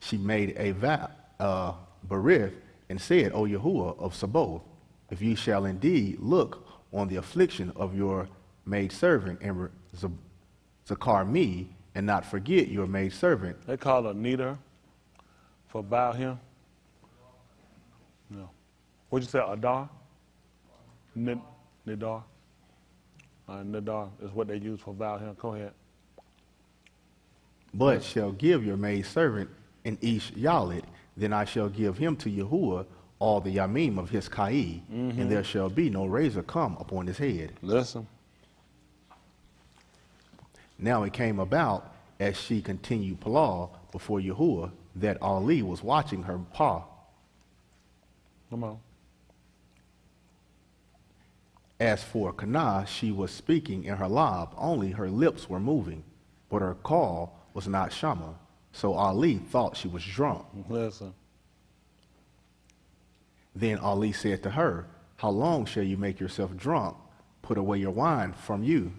She made a vow, Berith, and said, O Yahuah of Sabaoth, if you shall indeed look on the affliction of your maidservant and zakar me, and not forget your maidservant. They call her Nidar for bow him. No. What'd you say, Adar? Nidar. Nidar is what they use for bow him. Go ahead. But shall give your maidservant an Ish Yalit, then I shall give him to Yahuah all the Yamim of his Kai, and there shall be no razor come upon his head. Listen. Now it came about, as she continued Palal before Yahuah, that Ali was watching her paw. Come on. As for Kanah, she was speaking in her lob, only her lips were moving, but her call was not Shama. So Ali thought she was drunk. Listen. Then Ali said to her, how long shall you make yourself drunk? Put away your wine from you.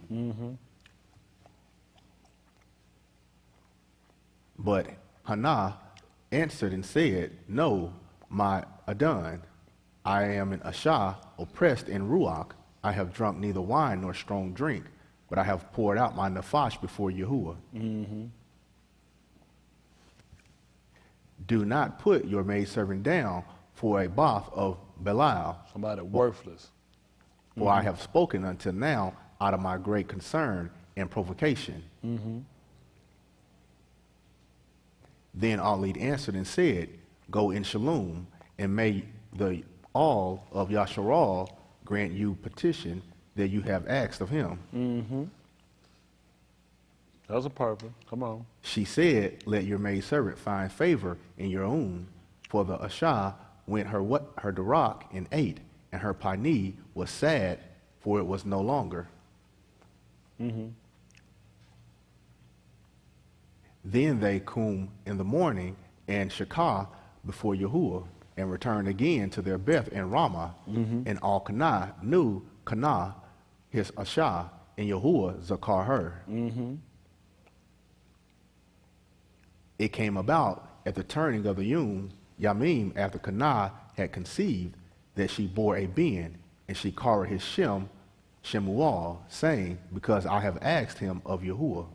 But Hannah answered and said, no, my Adon, I am an Ashah, oppressed in Ruach. I have drunk neither wine nor strong drink, but I have poured out my Nafash before Yahuah. Do not put your maidservant down for a bath of Belial. Somebody worthless. For I have spoken until now out of my great concern and provocation. Then Ali answered and said, go in shalom, and may the all of Yasharal grant you petition that you have asked of him. That was a purpose. Come on. She said, let your maidservant find favor in your own. For the Ashah went her Darak and ate, and her Pani was sad, for it was no longer. Then they come in the morning and Shakah before Yahuah, and returned again to their Beth and Ramah. And all Kanah knew Kanah, his Ashah, and Yahuah zakar her. It came about at the turning of the Yamim, after Kanah had conceived, that she bore a Ben, and she called his Shemuel, saying, because I have asked him of Yahuah.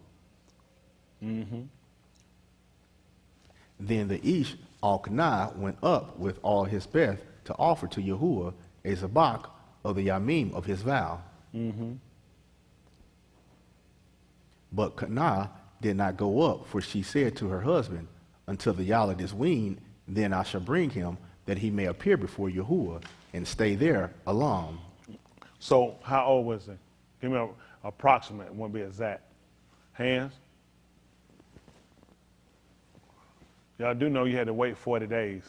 Then the Ish al-Kanah went up with all his Beth to offer to Yahuah a Zabak of the Yamim of his vow. But Kanah did not go up, for she said to her husband, until the Yalad is weaned, then I shall bring him, that he may appear before Yahuah and stay there alone. So how old was he? Give me an approximate, it won't be exact. Hands? Y'all do know you had to wait 40 days.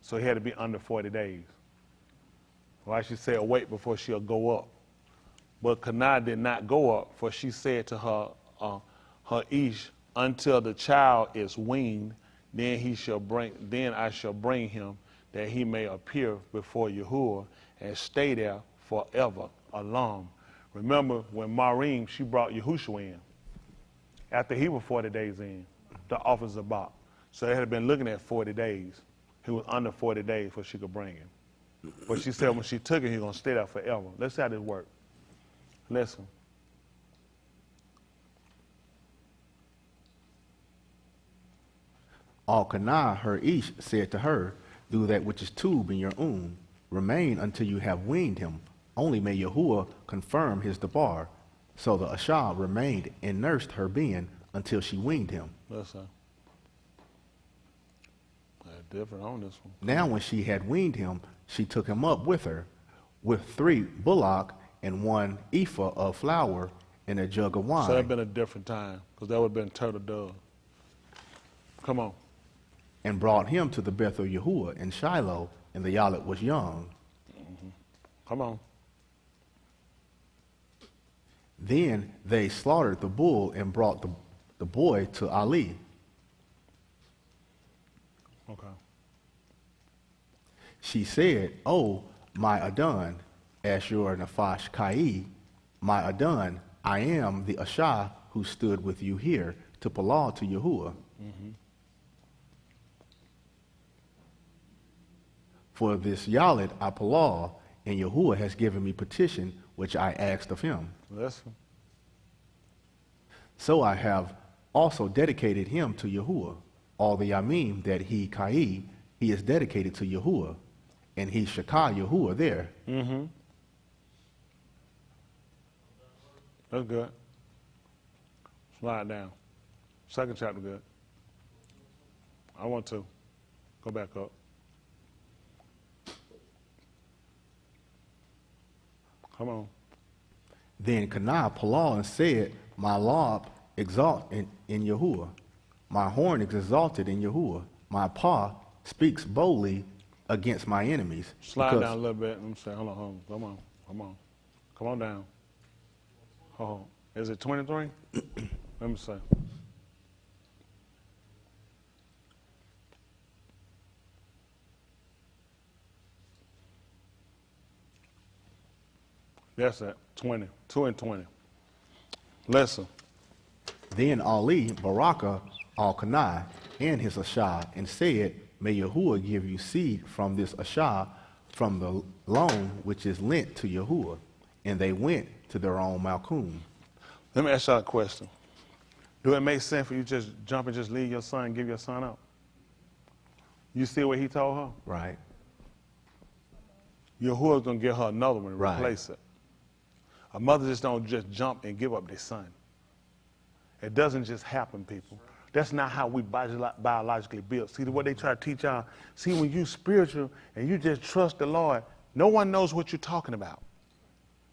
So he had to be under 40 days. Why she said wait before she'll go up. But Kanah did not go up, for she said to her Ish, until the child is weaned, then I shall bring him, that he may appear before Yahuah and stay there forever alone. Remember when Marim, she brought Yahushua in after he was 40 days in, the office of Bach. So they had been looking at 40 days. He was under 40 days before she could bring him. But she said when she took him, he's going to stay there forever. Let's see how this works. Listen. Al-Kanah, her Ish, said to her, do that which is tube in your remain until you have weaned him. Only may Yahuah confirm his debar. So the Ashah remained and nursed her Ben until she weaned him. Listen. Different on this one. Now when she had weaned him, she took him up with her, with 3 bullock and 1 ephah of flour and a jug of wine. So that would have been a different time, because that would have been turtle dove. Come on. And brought him to the Beth of Yahuah in Shiloh, and the Yalet was young. Come on. Then they slaughtered the bull and brought the boy to Ali. Okay. She said, oh, my Adon, Ashur Nafash Kai, my Adon, I am the Ashah who stood with you here to Palal to Yahuah. For this Yalet I Palal, and Yahuah has given me petition which I asked of him. Listen. So I have also dedicated him to Yahuah. All the Yamim that he Kai, he is dedicated to Yahuah, and he Shakah Yahuah there. That's good. Slide down. Second chapter good. I want to. Go back up. Come on. Then Kanah Palal and said, my lob exalt in Yahuah. My horn is exalted in Yahuah. My paw speaks boldly against my enemies. Slide down a little bit. I'm saying, hold on. Come on. Come on down. Oh, is it 23? Let me see. That's it. 20. 2 and 20. Listen. Then Ali Baraka al-Kanai and his Ashah and said, May Yahuah give you seed from this Ashah, from the loan which is lent to Yahuah. And they went to their own Malkum. Let me ask y'all a question. Do it make sense for you just jump and just leave your son and give your son up? You see what he told her? Right. Yahuah's going to get her another one and Right. replace it. A mother just don't just jump and give up their son. It doesn't just happen, people. That's not how we biologically built. See, what they try to teach y'all, see, when you spiritual and you just trust the Lord, no one knows what you're talking about.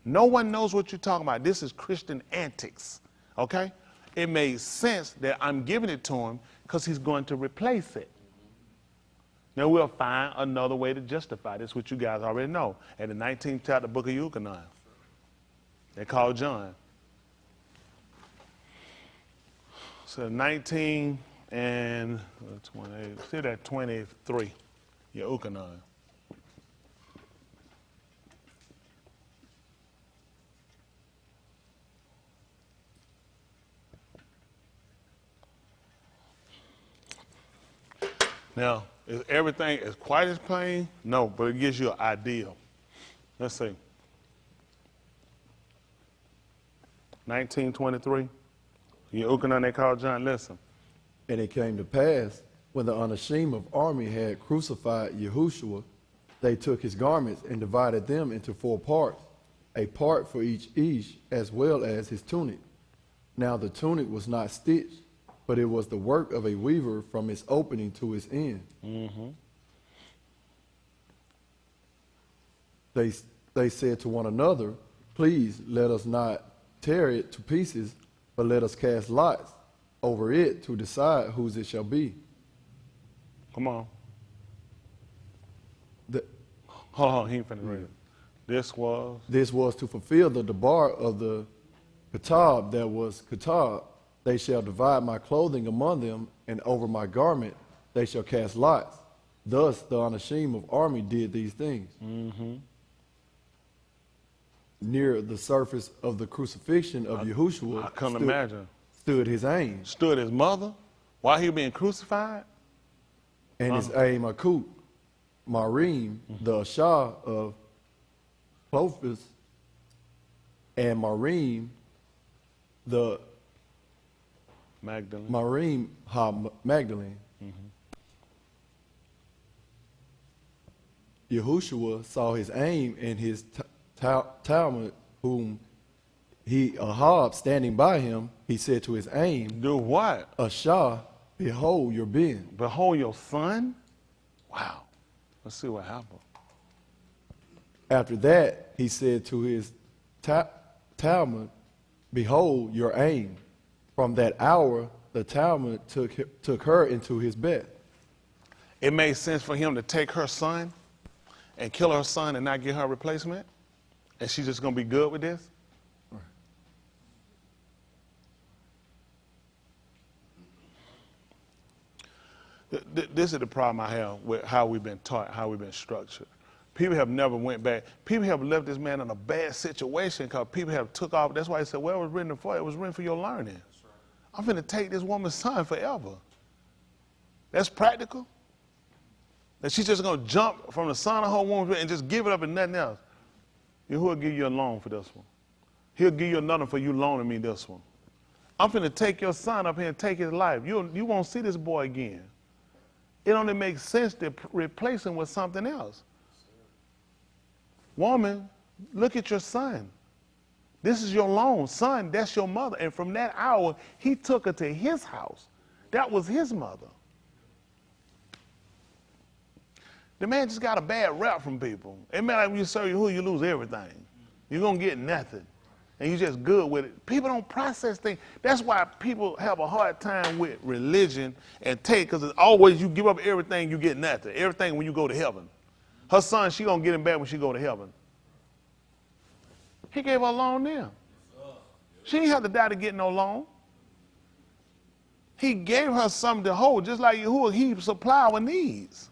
No one knows what you're talking about. This is Christian antics, okay? It made sense that I'm giving it to him because he's going to replace it. Now, we'll find another way to justify this, which you guys already know. In the 19th chapter, book of Yahuah, they called John. So 19 and 28, see that 23, Yahuah. Now, is everything as quite as plain? No, but it gives you an idea. Let's see. 1923. Yahuah, they called John. Listen. And it came to pass, when the Anashim of army had crucified Yahushua, they took his garments and divided them into 4 parts, a part for each Ish, as well as his tunic. Now the tunic was not stitched, but it was the work of a weaver from its opening to its end. Mm-hmm. They said to one another, Please let us not tear it to pieces, but let us cast lots over it to decide whose it shall be. Come on. The, Hold on, he ain't finna read it. This was to fulfill the debar of the Kitab that was Kitab. They shall divide my clothing among them, and over my garment they shall cast lots. Thus the Anashim of army did these things. Mm-hmm. Near the surface of the crucifixion of Yahushua I couldn't imagine. Stood his aim. Stood his mother while he was being crucified? And his aim Akut, Marim, the Ashah of Clophis, and Marim, the Magdalene. Marim Magdalene. Yahushua saw his aim and his Talmud, whom he Ahab standing by him, he said to his aim, Do what? Ashah, behold your bin. Behold your son? Wow. Let's see what happened. After that, he said to his Talmud, behold your aim. From that hour, the Talmud took her into his bed. It made sense for him to take her son and kill her son and not get her a replacement? And she's just going to be good with this? This is the problem I have with how we've been taught, how we've been structured. People have never went back. People have left this man in a bad situation because people have took off. That's why he said, well, it was written for, it was written for your learning. I'm going to take this woman's son forever. That's practical? That she's just going to jump from the son of her womb and just give it up and nothing else. Yahuah give you a loan for this one. He'll give you another for you loaning me this one. I'm going to take your son up here and take his life. You won't see this boy again. It only makes sense to replace him with something else. Woman, look at your son. This is your loan. Son, that's your mother. And from that hour, he took her to his house. That was his mother. The man just got a bad rap from people. It matter like when you serve Yahuah, you lose everything. You're going to get nothing. And you're just good with it. People don't process things. That's why people have a hard time with religion and take, because it's always you give up everything, you get nothing. Everything when you go to heaven. Her son, she going to get him back when she go to heaven. He gave her a loan then. She didn't have to die to get no loan. He gave her something to hold, just like Yahuah, he supply our needs.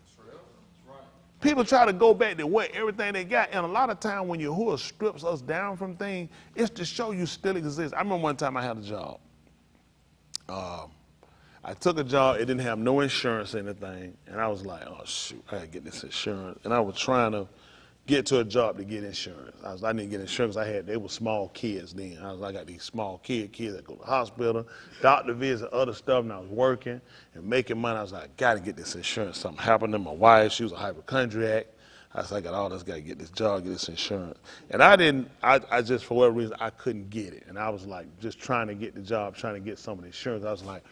People try to go back to what everything they got, and a lot of time when Yahuah strips us down from things, it's to show you still exist. I remember one time I had a job. I took a job, it didn't have no insurance or anything, and I was like, oh shoot, I gotta get this insurance. And I was trying to get to a job to get insurance. I didn't get insurance. They were small kids then. I got these small kids that go to the hospital, doctor visit, other stuff, and I was working and making money. I was like, I gotta get this insurance. Something happened to my wife. She was a hypochondriac. I was like, I got all this, gotta get this job, get this insurance. And I just, for whatever reason, I couldn't get it. And I was like, just trying to get the job, trying to get some of the insurance. I was like,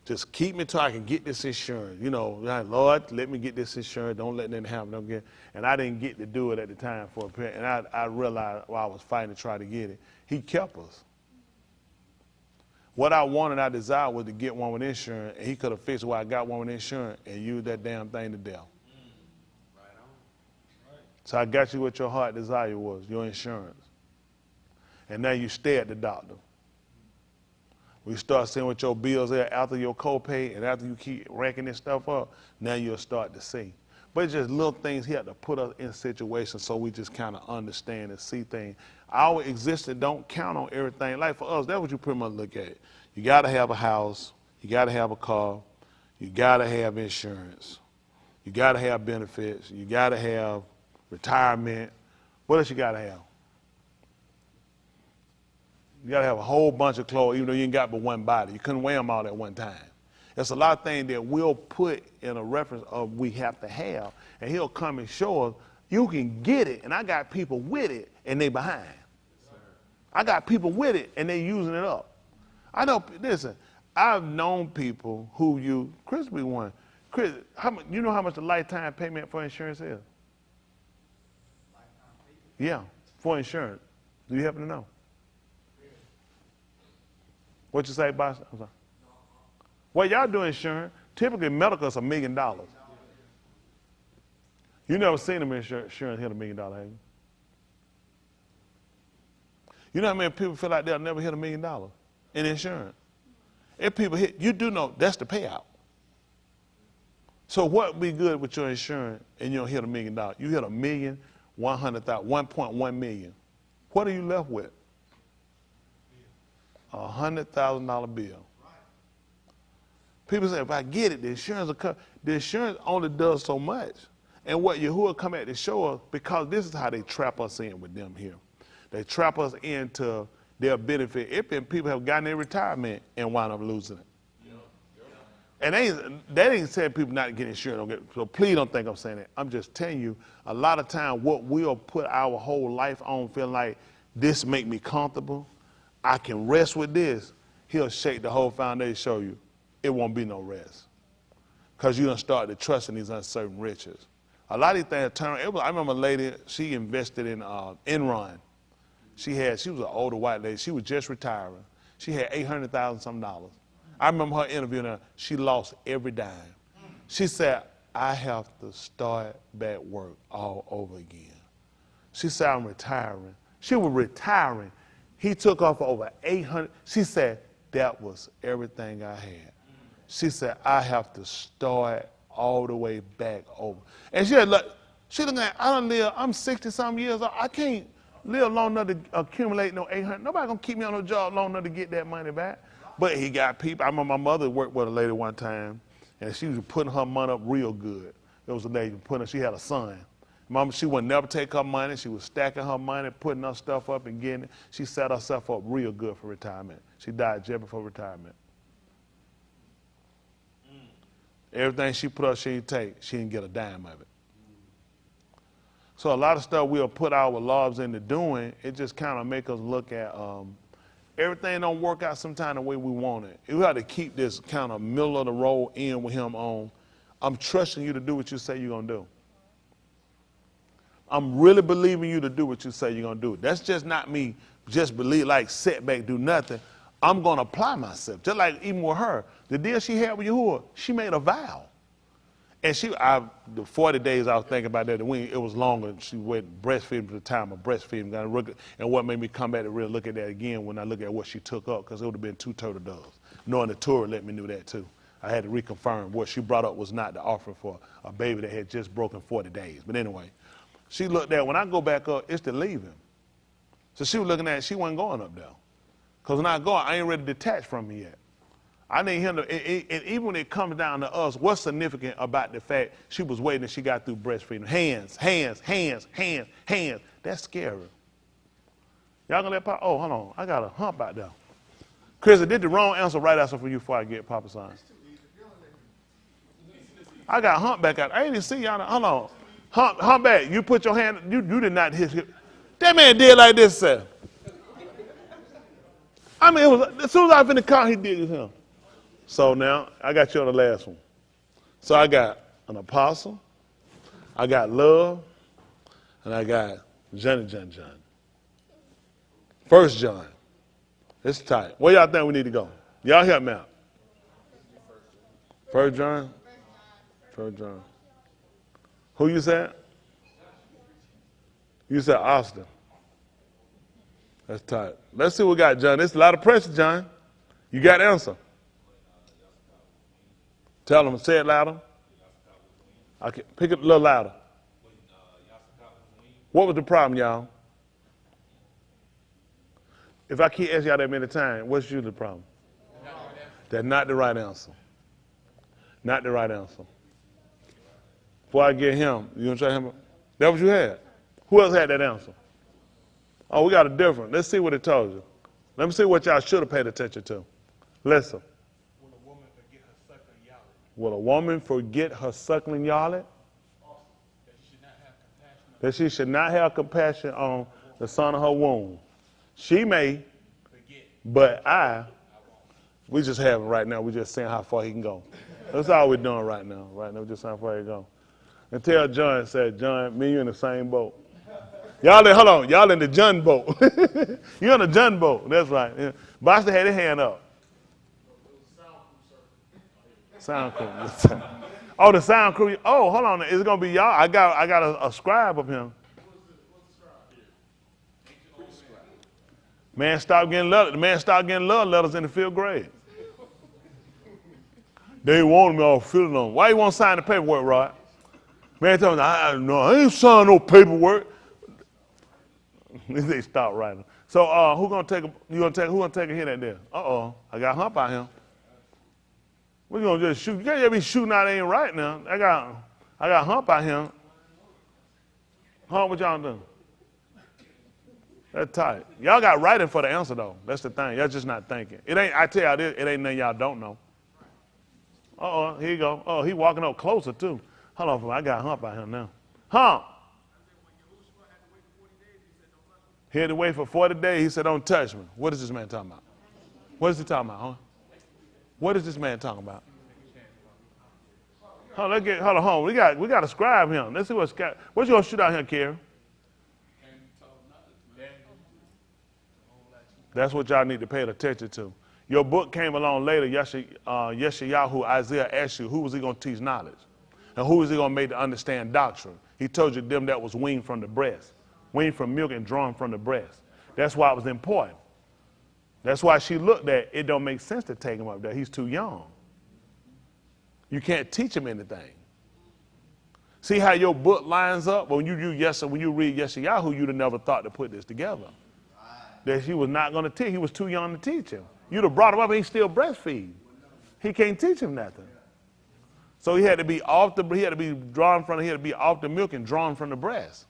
just keep me till I can get this insurance. You know, like, Lord, let me get this insurance. Don't let nothing happen. Don't get. And I didn't get to do it at the time for a period. And I realized while I was fighting to try to get it, he kept us. What I wanted, I desired was to get one with insurance, and he could have fixed why I got one with insurance and used that damn thing to death. Right on. So I got you what your heart desire was, your insurance. And now you stay at the doctor. We start seeing what your bills are after your copay, and after you keep racking this stuff up, now you'll start to see. But it's just little things he had to put us in situations so we just kind of understand and see things. Our existence don't count on everything. Like for us, that's what you pretty much look at. You got to have a house. You got to have a car. You got to have insurance. You got to have benefits. You got to have retirement. What else you got to have? You got to have a whole bunch of clothes, even though you ain't got but one body. You couldn't wear them all at one time. There's a lot of things that we'll put in a reference of we have to have, and he'll come and show us, you can get it, and I got people with it, and they behind. I got people with it, and they using it up. I know, listen, I've known people who use, Chris be one. Chris, you know how much the lifetime payment for insurance is? Yeah, for insurance. Do you happen to know? What you say, boss? I'm sorry. Well, y'all do insurance. Typically, medical is $1 million. You never seen them insurance hit $1 million, have you? You know how many people feel like they'll never hit $1 million in insurance? If people hit, you do know that's the payout. So what be good with your insurance and you don't hit $1 million? You hit $1,100,000, 1.1 million. What are you left with? $100,000 bill. People say, if I get it, the insurance will cover. The insurance only does so much. And what Yahuah come at to show us, because this is how they trap us in with them here. They trap us into their benefit. If people have gotten their retirement and wind up losing it. And they ain't saying people not get insurance. So please don't think I'm saying that. I'm just telling you, a lot of time what we'll put our whole life on, feeling like this make me comfortable, I can rest with this, he'll shake the whole foundation, show you it won't be no rest. Because you done start to trust in these uncertain riches. A lot of these things turn, I remember a lady, she invested in Enron. She was an older white lady, she was just retiring. She had $800,000 something. I remember her interviewing her, she lost every dime. She said, I have to start back work all over again. She said, I'm retiring. She was retiring. He took off over 800. She said, that was everything I had. She said, I have to start all the way back over. And she had, she looking at, I'm 60-something years old. I can't live long enough to accumulate no 800. Nobody gonna keep me on no job long enough to get that money back. But he got people. I remember my mother worked with a lady one time, and she was putting her money up real good. There was a lady she had a son. Mama, she would never take her money. She was stacking her money, putting her stuff up and getting it. She set herself up real good for retirement. She died just before retirement. Everything she put up, she didn't take. She didn't get a dime of it. So a lot of stuff we'll put our lives into doing, it just kind of make us look at everything don't work out sometime the way we want it. We have to keep this kind of middle of the road in with him on, I'm trusting you to do what you say you're going to do. I'm really believing you to do what you say you're going to do. That's just not me just believe, like sit back, do nothing. I'm going to apply myself. Just like even with her, the deal she had with Yahuah, she made a vow. And the 40 days I was thinking about that, it was longer. She went breastfeeding to the time of breastfeeding. And what made me come back to really look at that again when I look at what she took up, because it would have been 2 turtle doves. Knowing the Torah let me know that too. I had to reconfirm what she brought up was not the offering for a baby that had just broken 40 days. But anyway, she looked at, when I go back up, it's the leaving. So she was looking at it, she wasn't going up there. Because when I go, I ain't ready to detach from me yet. I need him to, and even when it comes down to us, what's significant about the fact she was waiting and she got through breastfeeding? Hands, hands, hands, hands, hands. That's scary. Y'all gonna let Papa, oh, hold on. I got a hump out there. Chris, I did the wrong answer right answer for you before I get Papa sign. I got hump back out. I didn't see y'all. Hold on. Hump back. You put your hand, you did not hit him. That man did like this, sir. I mean, it was, as soon as I was in the car, he did him. So now, I got you on the last one. So I got an apostle, I got love, and I got John. 1 John. It's tight. Where y'all think we need to go? Y'all help me out. 1 John? 1 John. Who you said? You said Austin. That's tight. Let's see what we got, John. There's a lot of pressure, John. You got the answer. Tell them, say it louder. I can pick it a little louder. What was the problem, y'all? If I keep asking y'all that many times, what's usually the problem? That's not the right answer. Not the right answer. Before I get him, you gonna try him? That what you had? Who else had that answer? Oh, we got a different. Let's see what it told you. Let me see what y'all should have paid attention to. Listen. Will a woman forget her suckling yardlet? That she should not have compassion on the son of her womb. She may, but we just have it right now. We're just saying how far he can go. That's all we're doing right now. Right now, we're just saying how far he can go. And tell John, said, John, me and you in the same boat. Hold on, y'all in the John boat. You're in the John boat. That's right. Yeah. Boston had his hand up. Sound crew. Oh, the sound crew. Oh, hold on. Is it gonna be y'all? I got a scribe of him. Man stopped getting love. The man stopped getting love letters in the 5th grade. They wanted me all filling on. Why you want to sign the paperwork, Rod? Man told me, I ain't signing no paperwork. They stopped writing. So who gonna take a hit at this? I got hump out here. We're gonna just shoot. You can't just be shooting out ain't right now. I got hump out here. Hump, what y'all doing? That's tight. Y'all got writing for the answer though. That's the thing. Y'all just not thinking. It ain't. I tell y'all this. It ain't nothing y'all don't know. Here you go. Oh, he walking up closer too. Hold on, I got hump out here now. Hump. He had to wait for 40 days. He said, "Don't touch me." What is this man talking about? What is he talking about, huh? What is this man talking about? Hold on. We got to scribe him. Let's see what you gonna shoot out here, Kerry? That's what y'all need to pay attention to. Your book came along later. Yahuah, Isaiah asked you, who was he gonna teach knowledge, and who was he gonna make to understand doctrine? He told you them that was weaned from the breast, weaned from milk and drawn from the breast. That's why it was important. That's why she looked at it. Don't make sense to take him up there. He's too young. You can't teach him anything. See how your book lines up? When you read Yahuah, you'd have never thought to put this together. That she was not going to teach. He was too young to teach him. You'd have brought him up and he's still breastfeeding. He can't teach him nothing. So he had to be off the milk and drawn from the breast.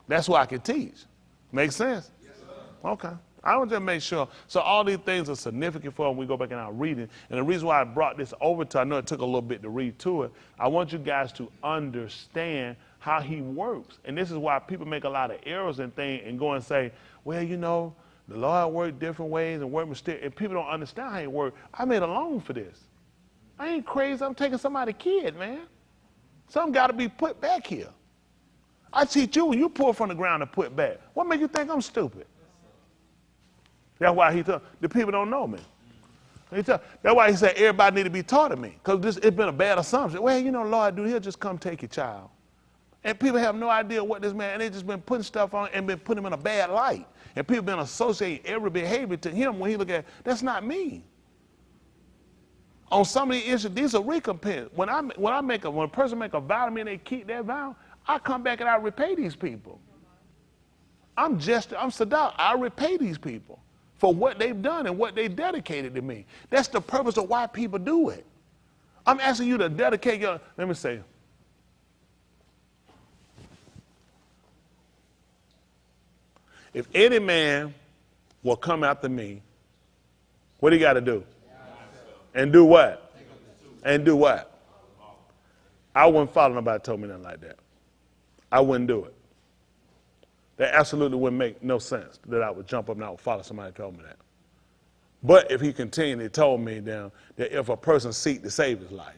That's what I could teach. Make sense? Yes, sir. Okay. I want to just make sure. So all these things are significant for when we go back in our reading. And the reason why I brought this over to, I know it took a little bit to read to it, I want you guys to understand how he works. And this is why people make a lot of errors and things and go and say, well, you know, the Lord worked different ways and worked mysterious. And people don't understand how he worked. I made a loan for this. I ain't crazy. I'm taking somebody's kid, man. Something got to be put back here. I teach you when you pull from the ground and put back. What makes you think I'm stupid? That's why he told the people don't know me. That's why he said everybody need to be taught of me. Because it's been a bad assumption. Well, you know, Lord, he'll just come take your child. And people have no idea what this man, and they just been putting stuff on and been putting him in a bad light. And people been associating every behavior to him when he look at, that's not me. On some of the issues, these are recompense. When a person make a vow to me and they keep that vow, I come back and I repay these people. I'm Sadat. I repay these people for what they've done and what they dedicated to me. That's the purpose of why people do it. I'm asking you to dedicate your, let me say, if any man will come after me, what he got to do? And do what? And do what? I wouldn't follow nobody told me nothing like that. I wouldn't do it. That absolutely wouldn't make no sense that I would jump up and I would follow somebody who told me that. But if he continued, he told me down that if a person seek to save his life,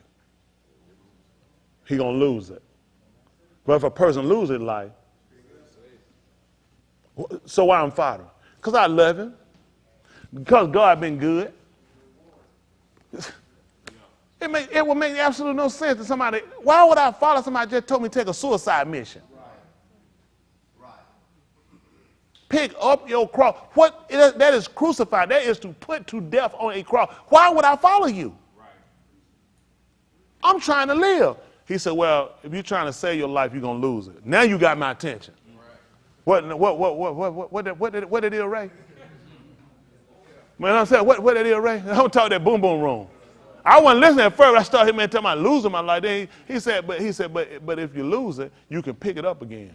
he gonna lose it. But if a person loses his life, so why I'm following? Because I love him. Because God been good. It would make absolutely no sense to somebody. Why would I follow somebody just told me to take a suicide mission? Right. Pick up your cross. That is crucified. That is to put to death on a cross. Why would I follow you? Right. I'm trying to live. He said, well, if you're trying to save your life, you're going to lose it. Now you got my attention. Right. What did he array? Man, I'm saying, what did he array? Don't talk that boom boom room. I wasn't listening at first. I started him telling me I'm losing my life. He said, but if you lose it, you can pick it up again.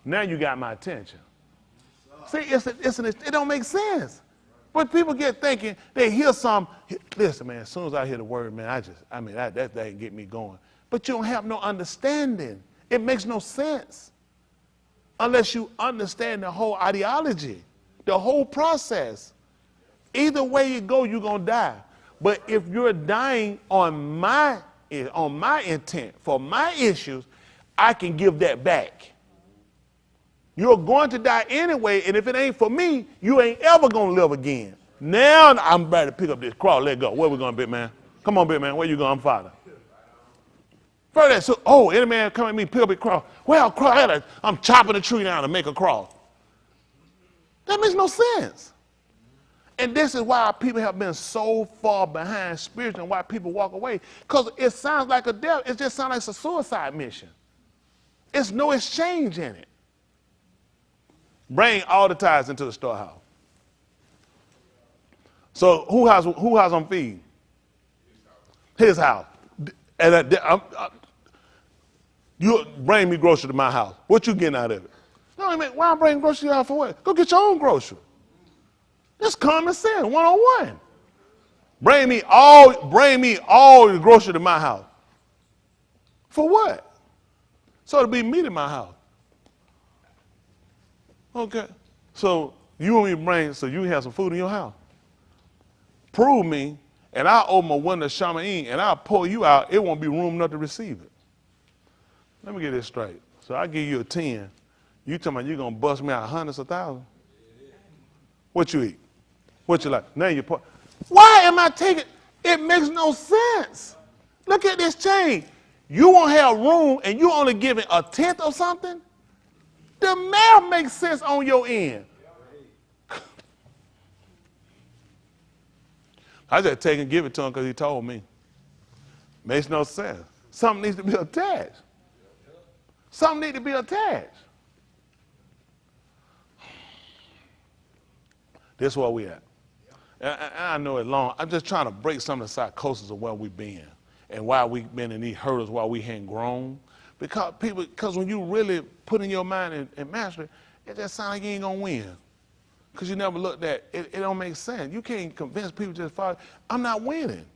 Now you got my attention. See, it don't make sense. But people get thinking, they hear some, listen, man, as soon as I hear the word, man, that thing get me going. But you don't have no understanding. It makes no sense unless you understand the whole ideology, the whole process. Either way you go, you're going to die. But if you're dying on my intent, for my issues, I can give that back. You're going to die anyway, and if it ain't for me, you ain't ever going to live again. Now I'm ready to pick up this cross. Let go. Where we going, big man? Come on, big man. Where you going? I'm Father. First, so, any man come at me, pick up a cross. Well, I'm chopping a tree down to make a cross. That makes no sense. And this is why people have been so far behind spiritually and why people walk away. Because it sounds like a death. It just sounds like a suicide mission. It's no exchange in it. Bring all the tithes into the storehouse. So who house I'm feeding? His house. And you bring me groceries to my house. What you getting out of it? No, I mean, why I'm bringing groceries out for what? Go get your own groceries. That's common sense, 101. Bring me all the groceries to my house. For what? So it'll be meat in my house. Okay. So you want me to bring, so you have some food in your house. Prove me, and I'll open my window of Shamaim, and I'll pull you out. It won't be room enough to receive it. Let me get this straight. So I give you a 10. You talking about you're going to bust me out hundreds of thousands? What you eat? What you like? Name your part. Why am I taking? It makes no sense. Look at this chain. You won't have room and you only giving a tenth of something? The math makes sense on your end. I just take and give it to him because he told me. Makes no sense. Something needs to be attached. Something needs to be attached. This is where we at. And I know it's long. I'm just trying to break some of the psychosis of where we've been and why we've been in these hurdles, why we ain't grown. Because when you really put in your mind and master it just sounds like you ain't going to win. Because you never looked at it. It don't make sense. You can't convince people just follow. I'm not winning.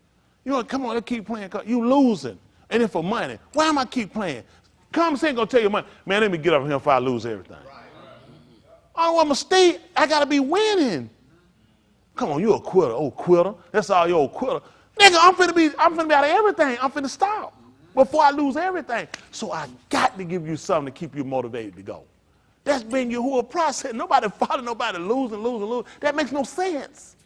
You know, come on, let's keep playing. You losing. And then for money, why am I keep playing? Common sense gonna tell you money. Man, let me get up here if I lose everything. I don't want to stay. I gotta be winning. Come on, you a quitter, old quitter. That's all you old quitter. Nigga, I'm finna be out of everything. I'm finna stop before I lose everything. So I got to give you something to keep you motivated to go. That's been your whole process. Nobody follow nobody losing. That makes no sense.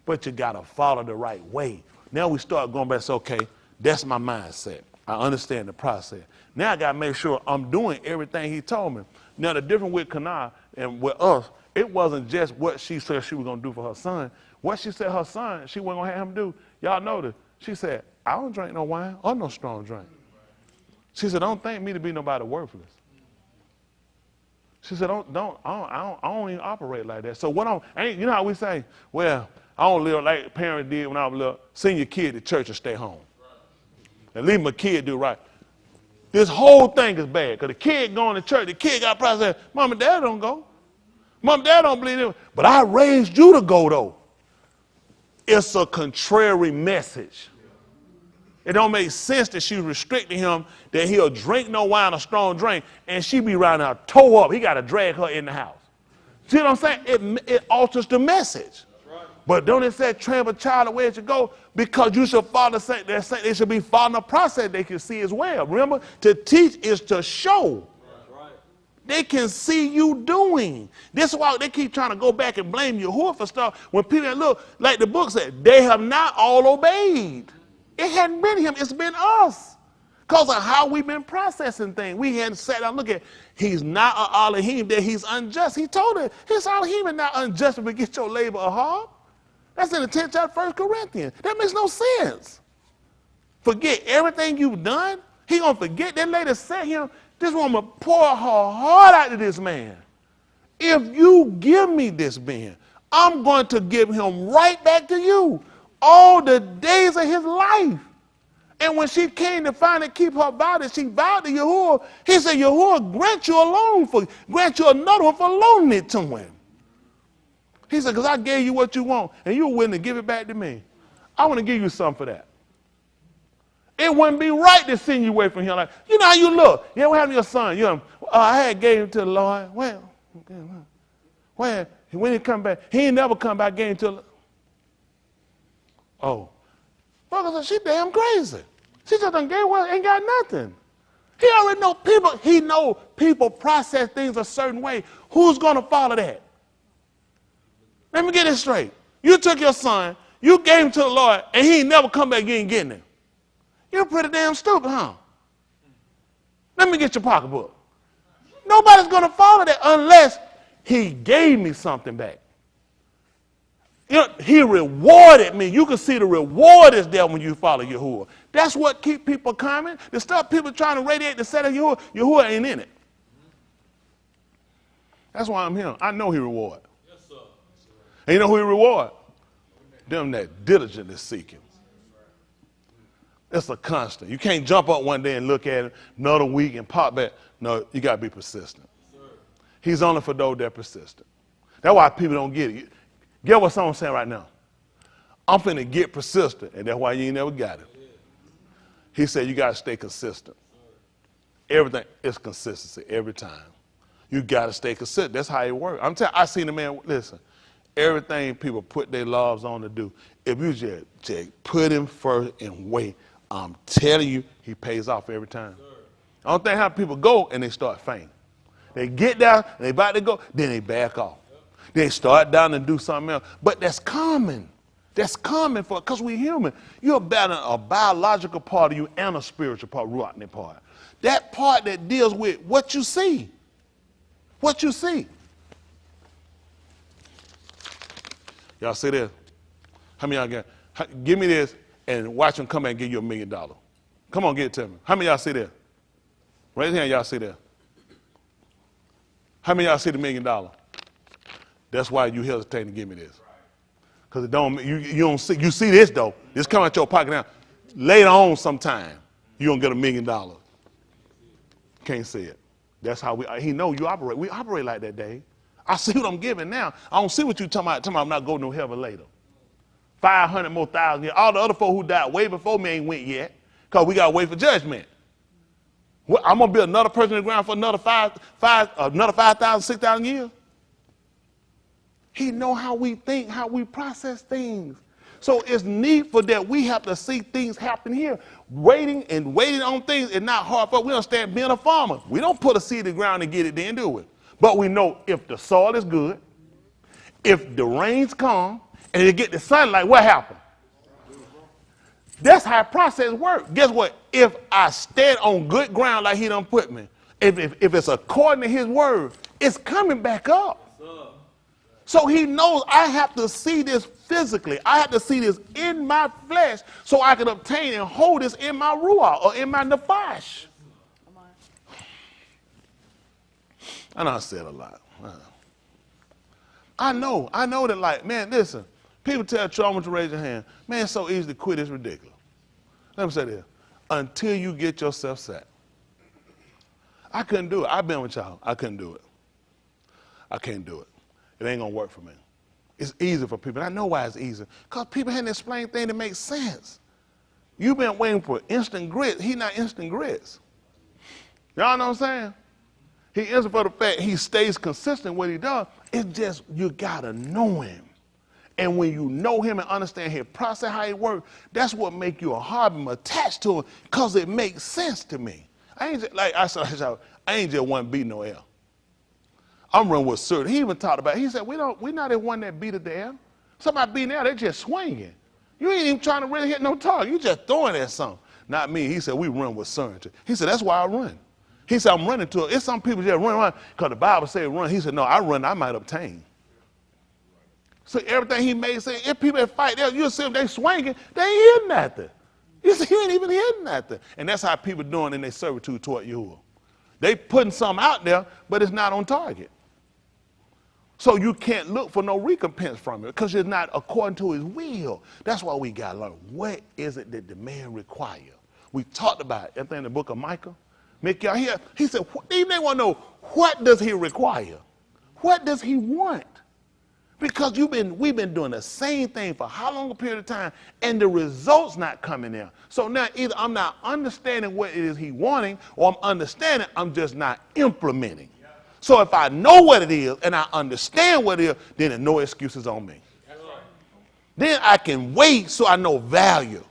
but you got to follow the right way. Now we start going back and say, okay, that's my mindset. I understand the process. Now I got to make sure I'm doing everything he told me. Now the difference with Kana and with us, it wasn't just what she said she was going to do for her son. What she said her son, she wasn't going to have him do. Y'all notice. She said, I don't drink no wine or no strong drink. She said, don't think me to be nobody worthless. She said, I don't even operate like that. So you know how we say, well, I don't live like parents did when I was little. Send your kid to church and stay home. And leave my kid do right. This whole thing is bad because the kid going to church, the kid got processed. Mom and dad don't go. Mom and dad don't believe it. But I raised you to go though. It's a contrary message. It don't make sense that she's restricting him, that he'll drink no wine or strong drink, and she be right now toe up. He got to drag her in the house. See what I'm saying? It alters the message. Right. But don't it say train a child the way it should go? Because you should follow they should be following a process they can see as well. Remember, to teach is to show. Right. They can see you doing. This is why they keep trying to go back and blame Yahuah for stuff. When people look, like the book said, they have not all obeyed. It hadn't been him, it's been us. Because of how we've been processing things. We hadn't sat down and look at, he's not an Elohim, that he's unjust. He told her, his Elohim is not unjust to get your labor a harm. That's in the 10th chapter, 1 Corinthians. That makes no sense. Forget everything you've done. He gonna forget. That lady said him, this woman pour her heart out to this man. If you give me this man, I'm going to give him right back to you. All the days of his life. And when she came to finally keep her vow, that she vowed to Yahuah, he said, Yahuah, grant you another one for loaning it to him. He said, because I gave you what you want, and you were willing to give it back to me. I want to give you something for that. It wouldn't be right to send you away from him. Like, you know how you look. Yeah, what happened to your son? I had gave him to the Lord. Well, when he come back, he ain't never come back, gave him to the Oh, brother, she damn crazy. She just done gave away, ain't got nothing. He already know people. He know people process things a certain way. Who's going to follow that? Let me get this straight. You took your son, you gave him to the Lord, and he ain't never come back again getting him. You're pretty damn stupid, huh? Let me get your pocketbook. Nobody's going to follow that unless he gave me something back. You know, he rewarded me. You can see the reward is there when you follow Yahuah. That's what keep people coming. The stuff people trying to radiate the set of Yahuah, Yahuah ain't in it. That's why I'm here. I know he reward. Yes, sir. And you know who he reward? Them that diligently seek him. It's a constant. You can't jump up one day and look at it another week and pop back. No, you got to be persistent. Yes, he's only for those that are persistent. That's why people don't get it. Get what someone's saying right now. I'm finna get persistent, and that's why you ain't never got it. He said you got to stay consistent. Everything is consistency every time. You got to stay consistent. That's how it works. I'm telling you, I seen the man, listen, everything people put their lives on to do, if you just put him first and wait, I'm telling you, he pays off every time. I don't think how people go and they start fainting. They get down, and they about to go, then they back off. They start down and do something else. But that's common. That's common because we're human. You're battling a biological part of you and a spiritual part, rotten part. That part that deals with what you see. What you see. Y'all see this? How many y'all got? Give me this and watch him come and give you $1 million. Come on, get it to me. How many y'all see that? Raise your hand, y'all see that. How many y'all see the $1 million? That's why you hesitate to give me this. Because you don't see, you see this though. This come out your pocket now. Later on sometime, you're going to get $1 million. Can't see it. That's how he know you operate. We operate like that, Dave. I see what I'm giving now. I don't see what you talking about. I'm not going to heaven later. 500 more thousand years. All the other folk who died way before me ain't went yet. Because we got to wait for judgment. I'm going to be another person in the ground for another 5,000, 6,000 years. He know how we think, how we process things. So it's needful that we have to see things happen here. Waiting on things is not hard for us. We understand being a farmer. We don't put a seed in the ground and get it then do it. But we know if the soil is good, if the rains come, and you get the sunlight, what happened? That's how process works. Guess what? If I stand on good ground like he done put me, if it's according to his word, it's coming back up. So he knows I have to see this physically. I have to see this in my flesh so I can obtain and hold this in my ruah or in my nefesh. I know I said a lot. I know that, like, man, listen, people tell you, I want you to raise your hand. Man, it's so easy to quit, it's ridiculous. Let me say this. Until you get yourself set. I couldn't do it. I've been with y'all. I couldn't do it. I can't do it. It ain't going to work for me. It's easy for people. And I know why it's easy. Because people hadn't explained things that make sense. You've been waiting for instant grits. He not instant grits. Y'all know what I'm saying? He answers for the fact he stays consistent what he does. It's just you got to know him. And when you know him and understand his process, how he works, that's what make you a hobby attached to him because it makes sense to me. I ain't just, like I said, I ain't just one beating no air. I'm running with certainty. He even talked about it. He said, we're not the one that beat at the air. Somebody beating the air, they're just swinging. You ain't even trying to really hit no target. You just throwing at something. Not me. He said, we run with certainty. He said, that's why I run. He said, I'm running to it. It's some people just run around because the Bible says run. He said, no, I run, I might obtain. So everything he made say, if people fight, you'll see them, they swinging, they ain't hitting nothing. You see, you ain't even hitting nothing. And that's how people doing in their servitude toward Yahuah. They putting something out there, but it's not on target. So you can't look for no recompense from it because it's not according to his will. That's why we got to learn. What is it that the man requires? We talked about it, I think in the book of Micah. Y'all here, he said, they want to know, what does he require? What does he want? Because we've been doing the same thing for how long a period of time, and the results not coming there. So now either I'm not understanding what it is he wanting, or I'm understanding, I'm just not implementing. So if I know what it is and I understand what it is, then there's no excuses on me. Then I can wait so I know value.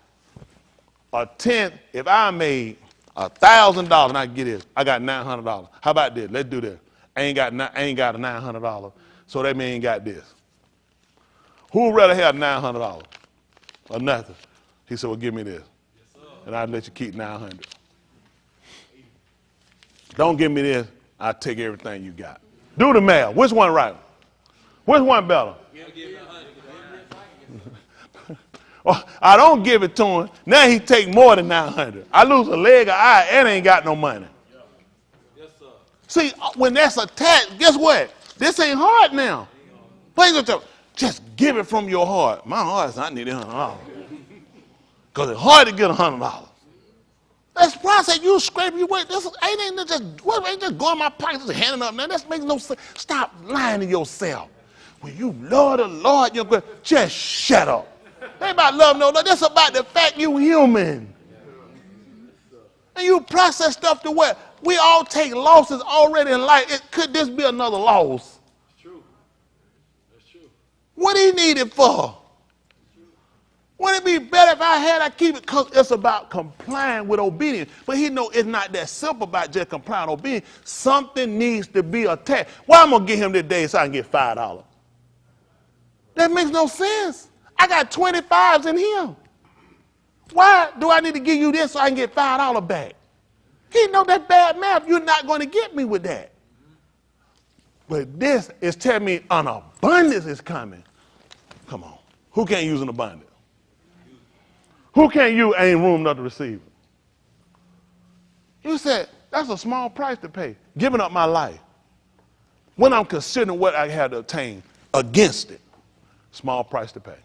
A tenth, if I made $1,000 and I get this, I got $900. How about this? Let's do this. I ain't got a $900, so that means got this. Who would rather have $900 or nothing? He said, well, give me this. Yes, and I'll let you keep $900. Don't give me this. I'll take everything you got. Do the math. Which one right? Which one better? Oh, I don't give it to him. Now he take more than $900. I lose a leg, an eye, and ain't got no money. Yes, sir. See, when that's attached, guess what? This ain't hard now. Just give it from your heart. My heart is, I need $100. Because it's hard to get $100. That's process. You scrape, you wait. This ain't just going in my pocket and handing up. Now, that makes no sense. Stop lying to yourself. When you love the Lord, you're going just shut up. It ain't about love, no. That's about the fact you human. And you process stuff to where we all take losses already in life. Could this be another loss? That's true. That's true. What he need it for? Wouldn't it be better if I keep it? Because it's about complying with obedience. But he know it's not that simple about just complying with obedience. Something needs to be attached. Why I'm going to get him today so I can get $5? That makes no sense. I got 25s in him. Why do I need to give you this so I can get $5 back? He know that bad math. You're not going to get me with that. But this is telling me an abundance is coming. Come on. Who can't use an abundance? Who can't use ain't room enough to receive it? You said, that's a small price to pay. Giving up my life. When I'm considering what I had to obtain against it, small price to pay.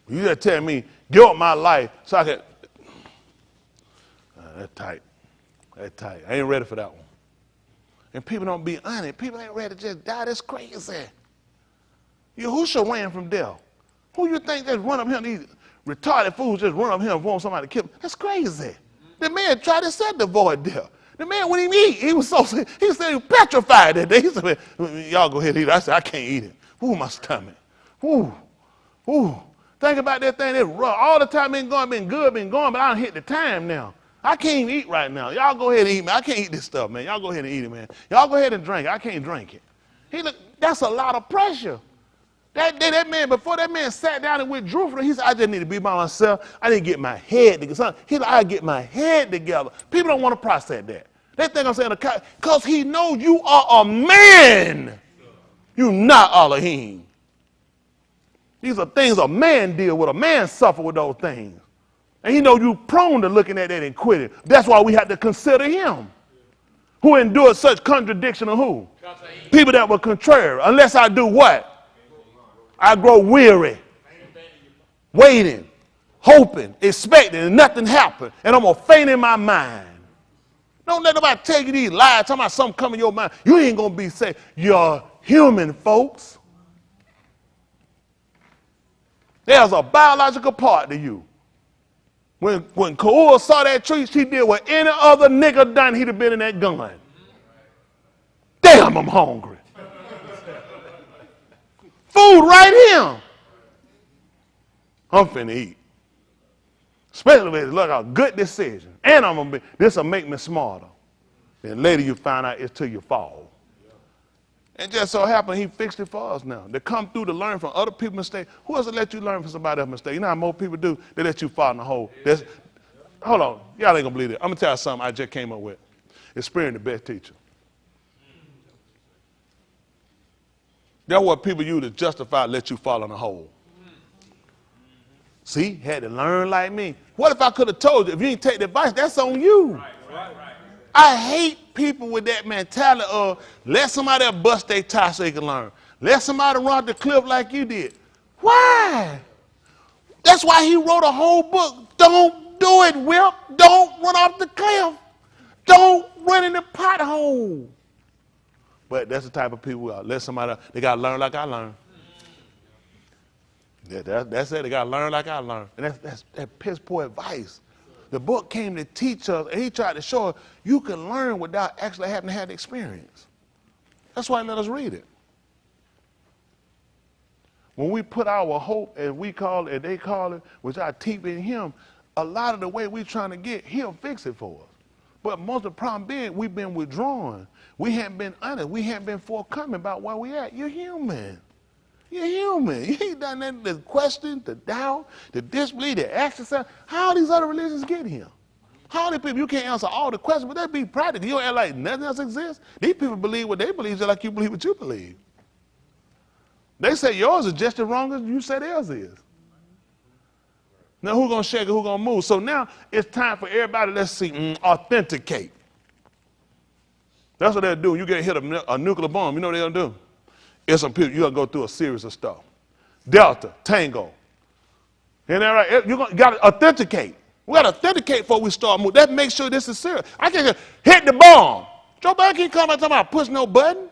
You just tell me, give up my life so I can. That's tight. That's tight. I ain't ready for that one. And people don't be honest. People ain't ready to just die. That's crazy. Yahushua ran from death. Who you think just run up here? These retarded fools just run up here and want somebody to kill him. That's crazy. The man tried to set the void there. The man wouldn't even eat. He was said he was petrified that day. He said, y'all go ahead and eat it. I said, I can't eat it. Ooh, my stomach. Ooh. Think about that thing. It's rough. All the time been good, but I don't hit the time now. I can't even eat right now. Y'all go ahead and eat, man. I can't eat this stuff, man. Y'all go ahead and eat it, man. Y'all go ahead and drink it. I can't drink it. That's a lot of pressure. That day, that man, before that man sat down and withdrew from it, he said, I just need to be by myself. I need to get my head together. He said, I get my head together. People don't want to process that. They think I'm saying, because he knows you are a man. You not Elohim. These are things a man deal with. A man suffer with those things. And he know you prone to looking at that and quitting. That's why we have to consider him. Who endured such contradiction of who? People that were contrary. Unless I do what? I grow weary, waiting, hoping, expecting, and nothing happened. And I'm going to faint in my mind. Don't let nobody tell you these lies, talking about something come in your mind. You ain't going to be saved. You're human, folks. There's a biological part to you. When Yahuah saw that tree, she did what any other nigga done, he'd have been in that gun. Damn, I'm hungry. Food right here. I'm finna eat. Especially if it's like a good decision. And I'm gonna be, this will make me smarter. Then later you find out it's till you fall. And just so happened he fixed it for us now. They come through to learn from other people's mistakes. Who else will let you learn from somebody else's mistake? You know how most people do? They let you fall in the hole. Hold on. Y'all ain't gonna believe it. I'm gonna tell you something I just came up with. Experience the best teacher. That's what people use to justify let you fall in a hole. See, had to learn like me. What if I could have told you, if you didn't take the advice, that's on you. Right. I hate people with that mentality of let somebody else bust their tie so they can learn. Let somebody run the cliff like you did. Why? That's why he wrote a whole book. Don't do it, Whip. Don't run off the cliff. Don't run in the pothole. But that's the type of people we are. Let somebody, they got to learn like I learned. Yeah, that's it. They got to learn like I learned. And that's piss poor advice. The book came to teach us, and he tried to show us you can learn without actually having to have the experience. That's why he let us read it. When we put our hope, and we call it, and they call it, which I keep in him, a lot of the way we're trying to get, he'll fix it for us. But most of the problem being, we've been withdrawn. We haven't been honest. We haven't been forthcoming about where we at. You're human. You're human. You ain't done nothing to question, to doubt, to disbelieve, to exercise. How these other religions get here? How many people, you can't answer all the questions, but that be practical. You don't act like nothing else exists. These people believe what they believe just like you believe what you believe. They say yours is just as wrong as you say theirs is. Now who's going to shake it, who's going to move? So now it's time for everybody, let's see, authenticate. That's what they'll do. You get hit a nuclear bomb, you know what they'll do? It's some people, you're going to go through a series of stuff. Delta, Tango. Isn't that right? You got to authenticate. We got to authenticate before we start moving. That makes sure this is serious. I can't just hit the bomb. Joe Biden can't come out talking about push no button.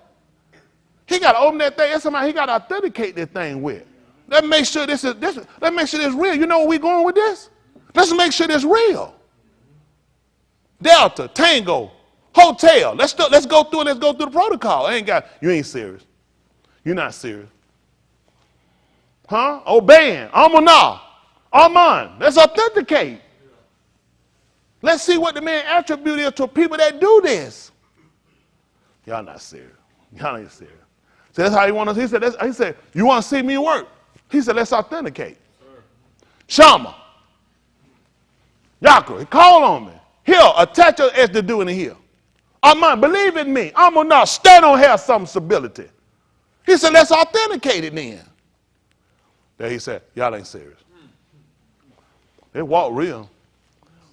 He got to open that thing. That's somebody he got to authenticate that thing with. Let's make sure this is let's make sure this real. You know where we going with this? Let's make sure this real. Delta, Tango, Hotel. Let's go through the protocol. You ain't serious. You're not serious. Huh? Obeying. Amunah. Aman. Let's authenticate. Let's see what the man attribute is to people that do this. Y'all not serious. Y'all ain't serious. So that's how he wanted us. He said, you want to see me work? He said, let's authenticate. Shama. Yahuah, call on me. Here, attach your as to do in the here. Aman, believe in me. Amunah, stand on have some stability. He said, let's authenticate it then. Then he said, y'all ain't serious. They walk real.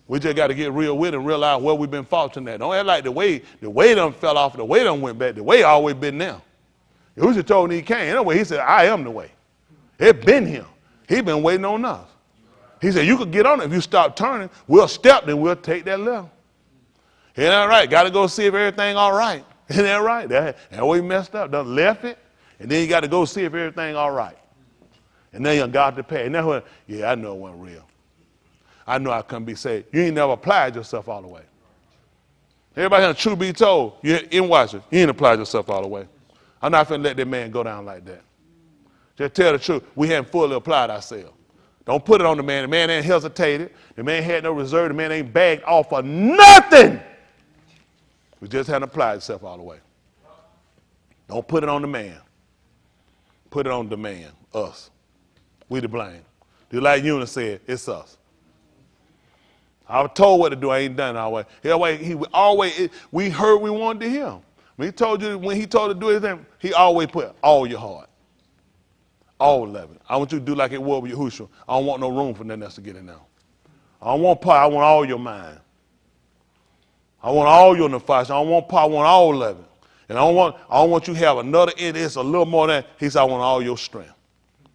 We just got to get real with it and realize where we've been faulting at. Don't act like the way done fell off, the way done went back, the way always been there. Who's just told him he came? Anyway, he said, I am the way. It been him. He been waiting on us. He said, you could get on it. If you stop turning, we'll step, then we'll take that left. Ain't that right? Got to go see if everything all right. Ain't that right? And we messed up. Done left it. And then you got to go see if everything all right. And then you got to pay. And then when, yeah, I know it wasn't real. I know I couldn't be saved. You ain't never applied yourself all the way. Everybody here, truth be told, you in Washington, you ain't applied yourself all the way. I'm not finna let that man go down like that. Just tell the truth. We haven't fully applied ourselves. Don't put it on the man. The man ain't hesitated. The man had no reserve. The man ain't bagged off for nothing. We just haven't applied himself all the way. Don't put it on the man. Put it on demand, us. We to blame. Just like Eunice said, it's us. I was told what to do, I ain't done it our way. We heard we wanted to hear him. When he told you to do anything, he always put all your heart. All of it. I want you to do like it was with Yahushua. I don't want no room for nothing else to get in there. I don't want part, I want all your mind. I want all your nefesh. I don't want part, I want all of it. And I don't want you to have another end, it's a little more than that. He said, I want all your strength.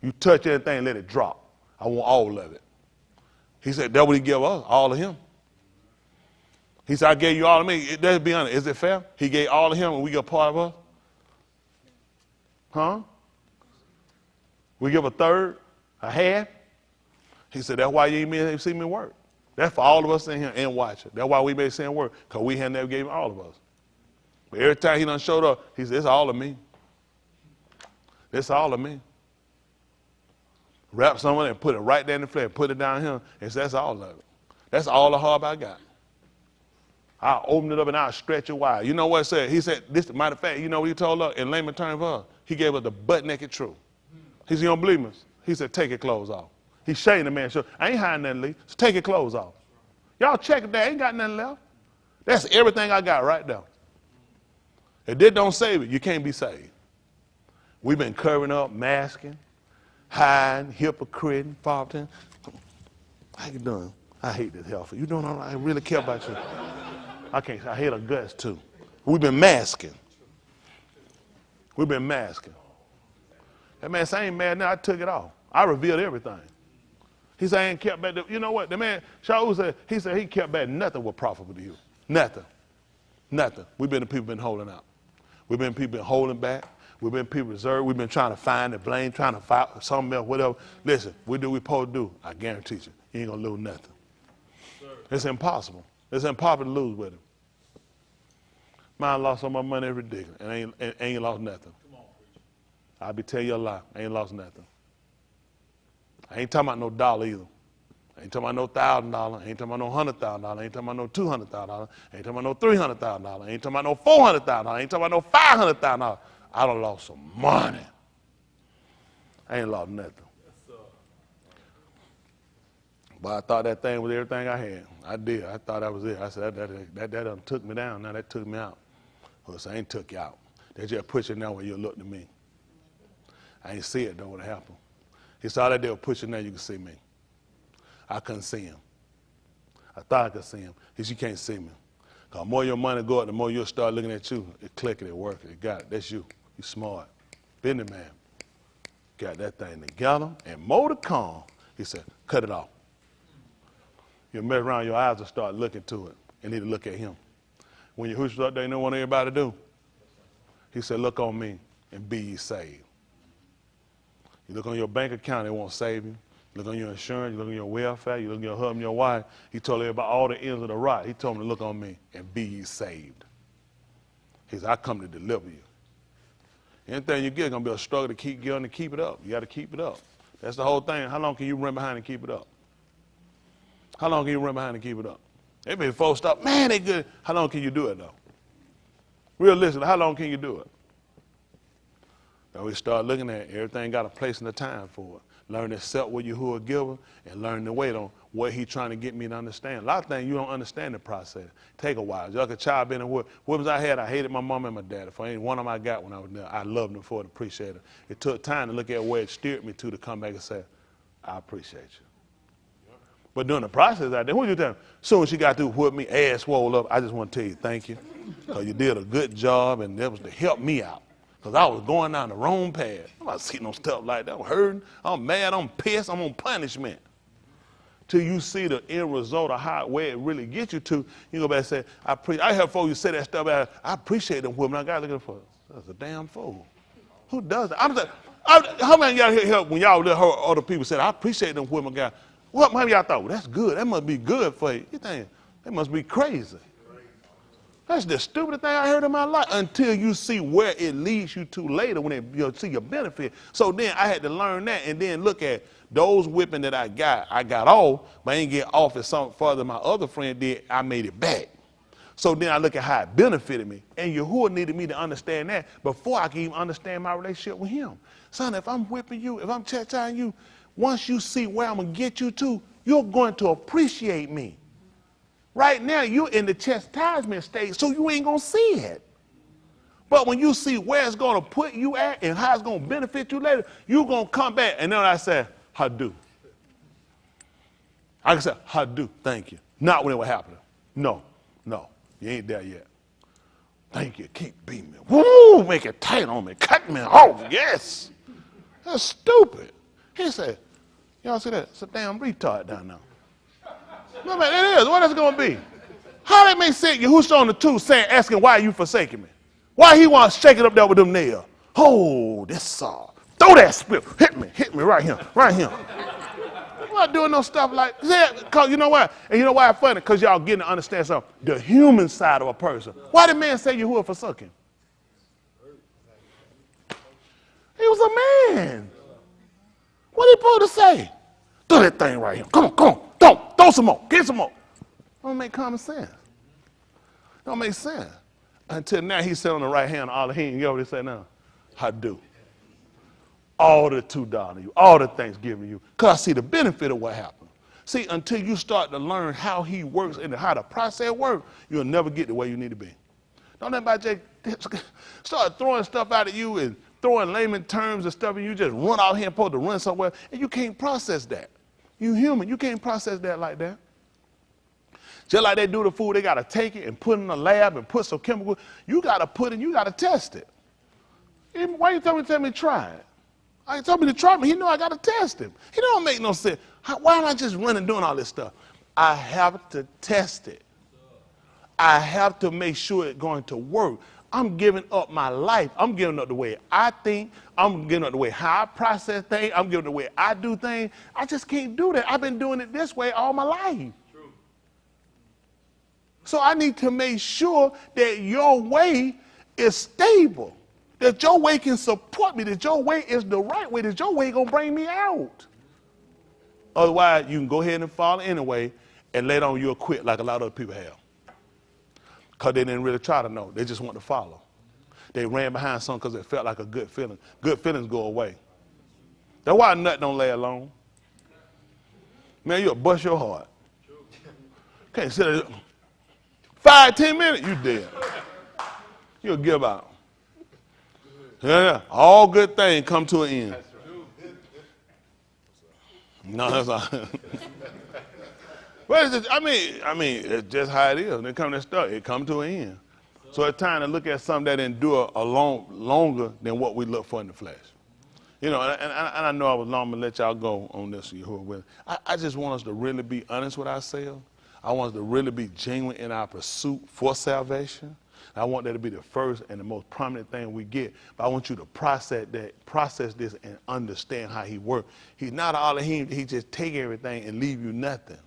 You touch anything, let it drop. I want all of it. He said, that's what he gave us, all of him. He said, I gave you all of me. Let's be honest, is it fair? He gave all of him and we get part of us? Huh? We give a third, a half? He said, that's why you ain't see me work. That's for all of us in here and watching. That's why we may see him work, because we had never gave him all of us. But every time he done showed up, he said, it's all of me. It's all of me. Wrap someone and put it right there in the flesh, put it down here, and say, that's all of it. That's all the hub I got. I'll open it up and I'll stretch it wide. You know what it said? He said, this matter of fact, you know what he told us in layman terms for us? He gave us the butt naked truth. He said, you don't believe me? He said, take your clothes off. He shamed the man. So I ain't hiding nothing, Lee. So take your clothes off. Y'all check it there. Ain't got nothing left. That's everything I got right there. If this don't save it, you can't be saved. We've been covering up, masking, hiding, hypocriting, faulting. How you doing? I hate this health. You doing all right? I really care about you. I hate her guts too. We've been masking. We've been masking. That man said, I ain't mad now. I took it off. I revealed everything. He said, I ain't kept back. You know what? The man, Shaul said, he kept back nothing was profitable to you. Nothing. Nothing. We've been the people been holding out. We've been people been holding back. We've been people reserved. We've been trying to find the blame, trying to fight something else, whatever. Listen, we do what we're supposed to do. I guarantee you, you ain't going to lose nothing. It's impossible. It's impossible to lose with him. Mine lost all my money every day and ain't lost nothing. I'll be telling you a lie. I ain't lost nothing. I ain't talking about no dollar either. I ain't talking about no $1,000. I ain't talking about no $100,000. I ain't talking about no $200,000. I ain't talking about no $300,000. I ain't talking about no $400,000. I ain't talking about no $500,000. I done lost some money. I ain't lost nothing. But I thought that thing was everything I had. I did. I thought that was it. I said, that done took me down. Now that took me out. Well, so I ain't took you out. They just put you down where you look to me. I ain't see it though, what happened. He saw that they were pushing there, you could see me. I couldn't see him. I thought I could see him. He said, you can't see me. Because the more your money go up, the more you'll start looking at you. It clicking, it working, it got it. That's you. You smart. Business man. Got that thing together and more to come. He said, cut it off. You mess around, your eyes will start looking to it and need to look at him. When you hush up there, you know what everybody do? He said, look on me and be ye saved. You look on your bank account, it won't save you. You look on your insurance, you look on your welfare, you look on your husband, your wife. He told everybody all the ends of the rock. He told them to look on me and be ye saved. He said, I come to deliver you. Anything you get is going to be a struggle to keep going and keep it up. You got to keep it up. That's the whole thing. How long can you run behind and keep it up? How long can you run behind and keep it up? Everybody folks stop, man, they good. How long can you do it, though? Realistically, how long can you do it? Now we start looking at it. Everything got a place and a time for it. Learn to accept what Yahuah giver and learn to wait on what he's trying to get me to understand. A lot of things you don't understand the process. Take a while. Just like a child being in whoopings I had, I hated my mom and my dad. If I ain't one of them I got when I was there, I loved them for it, appreciated it. It took time to look at where it steered me to come back and say, I appreciate you. But during the process out there, what you tell me? Soon as she got through whooping me, ass swole up, I just want to tell you thank you. Because you did a good job and that was to help me out. Because I was going down the wrong path. I'm not sitting on stuff like that. I'm hurting. I'm mad. I'm pissed. I'm on punishment. Till you see the end result of where it really gets you to, you go back and say, I heard folks you say that stuff out. I appreciate them women. I got looking for that's a damn fool. Who does that? How many of y'all hear when y'all heard other people say, I appreciate them women, guys? What many of y'all thought, well, that's good. That must be good for you. You think, that must be crazy. That's the stupidest thing I heard in my life until you see where it leads you to later when you'll see your benefit. So then I had to learn that and then look at those whipping that I got off, but I ain't get off as something further than my other friend did. I made it back. So then I look at how it benefited me. And Yahuah needed me to understand that before I can even understand my relationship with him. Son, if I'm whipping you, if I'm chastising you, once you see where I'm going to get you to, you're going to appreciate me. Right now, you're in the chastisement stage, so you ain't going to see it. But when you see where it's going to put you at and how it's going to benefit you later, you're going to come back. And then I say, how do? I can say, how do? Thank you. Not when it was happening. No, you ain't there yet. Thank you. Keep beating me. Woo, make it tight on me. Cut me off. Yes. That's stupid. He said, y'all see that? It's a damn retard down there. No, man, it is. What is it going to be? How they make sense? Who's on the two saying, asking, why are you forsaking me? Why he want to shake it up there with them nails? Oh, this throw that spit. Hit me right here, right here. I'm not doing no stuff like that. Cause you know why? And you know why it's funny? Because y'all getting to understand something. The human side of a person. Why did man say Yahuah forsook him? He was a man. What he supposed to say? Do that thing right here. Come on. Throw some more. Get some more. Don't make common sense. Don't make sense. Until now he's sitting on the right hand of all the hand. You know what he said now? I do. All the $2 you, all the Thanksgiving you, because I see the benefit of what happened. See, until you start to learn how he works and how the process works, you'll never get to where you need to be. Don't let anybody just start throwing stuff out at you and throwing layman terms and stuff, and you just run out here and supposed to run somewhere, and you can't process that. You human, you can't process that like that. Just like they do the food, they got to take it and put it in a lab and put some chemical. You got to put it, you got to test it. Why you tell me to try it? I told me to try me. He know I got to test him. He don't make no sense. Why am I just running doing all this stuff? I have to test it. I have to make sure it's going to work. I'm giving up my life. I'm giving up the way I think. I'm giving up the way how I process things. I'm giving up the way I do things. I just can't do that. I've been doing it this way all my life. True. So I need to make sure that your way is stable. That your way can support me, that your way is the right way, that your way going to bring me out. Otherwise, you can go ahead and follow anyway, and later on you'll quit like a lot of other people have. Because they didn't really try to know. They just want to follow. They ran behind something because it felt like a good feeling. Good feelings go away. That's why a nut don't lay alone. Man, you'll bust your heart. Can't sit there 5-10 minutes, you dead. You'll give out. Yeah, all good things come to an end. No, that's all. What is it? I mean, it's just how it is. When it comes to stuff, it comes to an end. So it's time to look at something that endure longer than what we look for in the flesh. You know, and I know I was long to let y'all go on this. I just want us to really be honest with ourselves. I want us to really be genuine in our pursuit for salvation. I want that to be the first and the most prominent thing we get. But I want you to process this and understand how he works. He's not all of him. He just take everything and leave you nothing.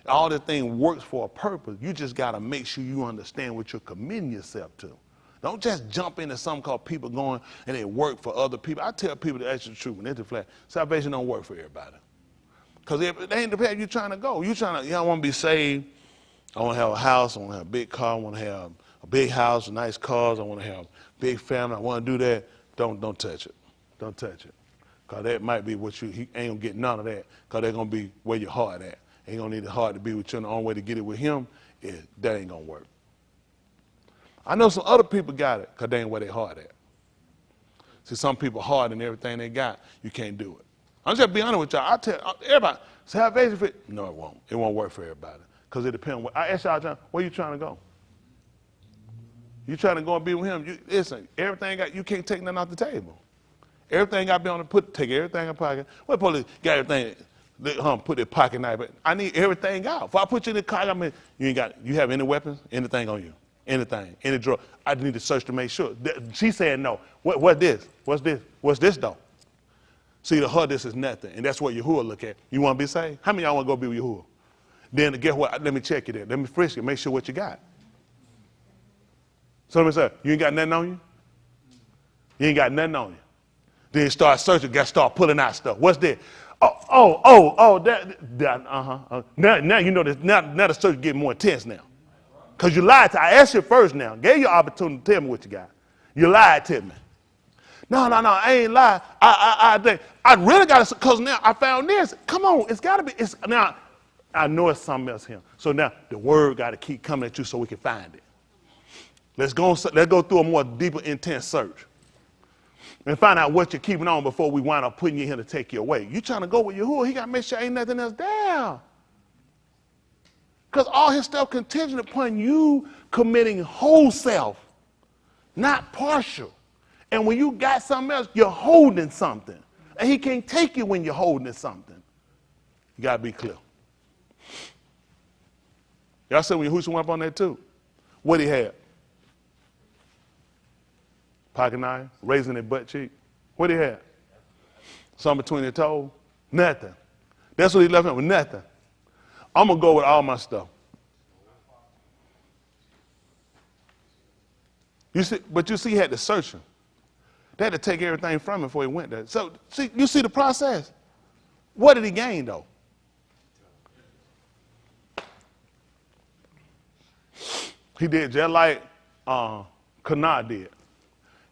All the thing works for a purpose. You just got to make sure you understand what you're committing yourself to. Don't just jump into something called people going and they work for other people. I tell people the actual truth when they're flat. Salvation don't work for everybody. Because it ain't the path you're trying to go. You don't want to be saved. I want to have a house. I want to have a big car. I want to have a big house, nice cars. I want to have a big family. I want to do that. Don't touch it. Don't touch it. Because that might be what he ain't going to get none of that. Because they're going to be where your heart at. Ain't going to need the heart to be with you. And the only way to get it with him is that ain't going to work. I know some other people got it because they ain't where their heart at. See, some people hard in everything they got. You can't do it. I'm just be honest with y'all. I tell everybody, salvation fit. No, it won't. It won't work for everybody. Because it depends. I ask y'all, where you trying to go? You trying to go and be with him? Listen, everything you can't take nothing off the table. Everything got to be on the take everything in the pocket. What police got everything? Put their pocket knife. But I need everything out. If I put you in the car, you have any weapons, anything on you, anything, any drug. I need to search to make sure. She said no. What's this? What's this? What's this though? See, to her, this is nothing, and that's what Yahuah look at. You want to be saved? How many of y'all want to go be with Yahuah? Then guess what? Let me check you there. Let me frisk you. Make sure what you got. So let me say, you ain't got nothing on you? You ain't got nothing on you. Then start searching. Start pulling out stuff. What's this? Now you know this. Now the search getting more intense now. Because you lied to me. I asked you first now. Gave you an opportunity to tell me what you got. You lied to me. No, I ain't lied. I really got to, because now I found this. Come on, it's got to be. Now, I know it's something else here. So now the word got to keep coming at you so we can find it. Let's go through a more deeper, intense search and find out what you're keeping on before we wind up putting you here to take you away. You trying to go with Yahuah, he got to make sure ain't nothing else there. Because all his stuff contingent upon you committing whole self, not partial. And when you got something else, you're holding something. And he can't take you when you're holding something. You got to be clear. Y'all said when Yahushua went up on that too. What he had? Pocket knife, raising their butt cheek. What he had? Something between their toes? Nothing. That's what he left him with, nothing. I'm going to go with all my stuff. You see, but you see, he had to search him. They had to take everything from him before he went there. So, see, you see the process? What did he gain, though? He did just like Kanah did.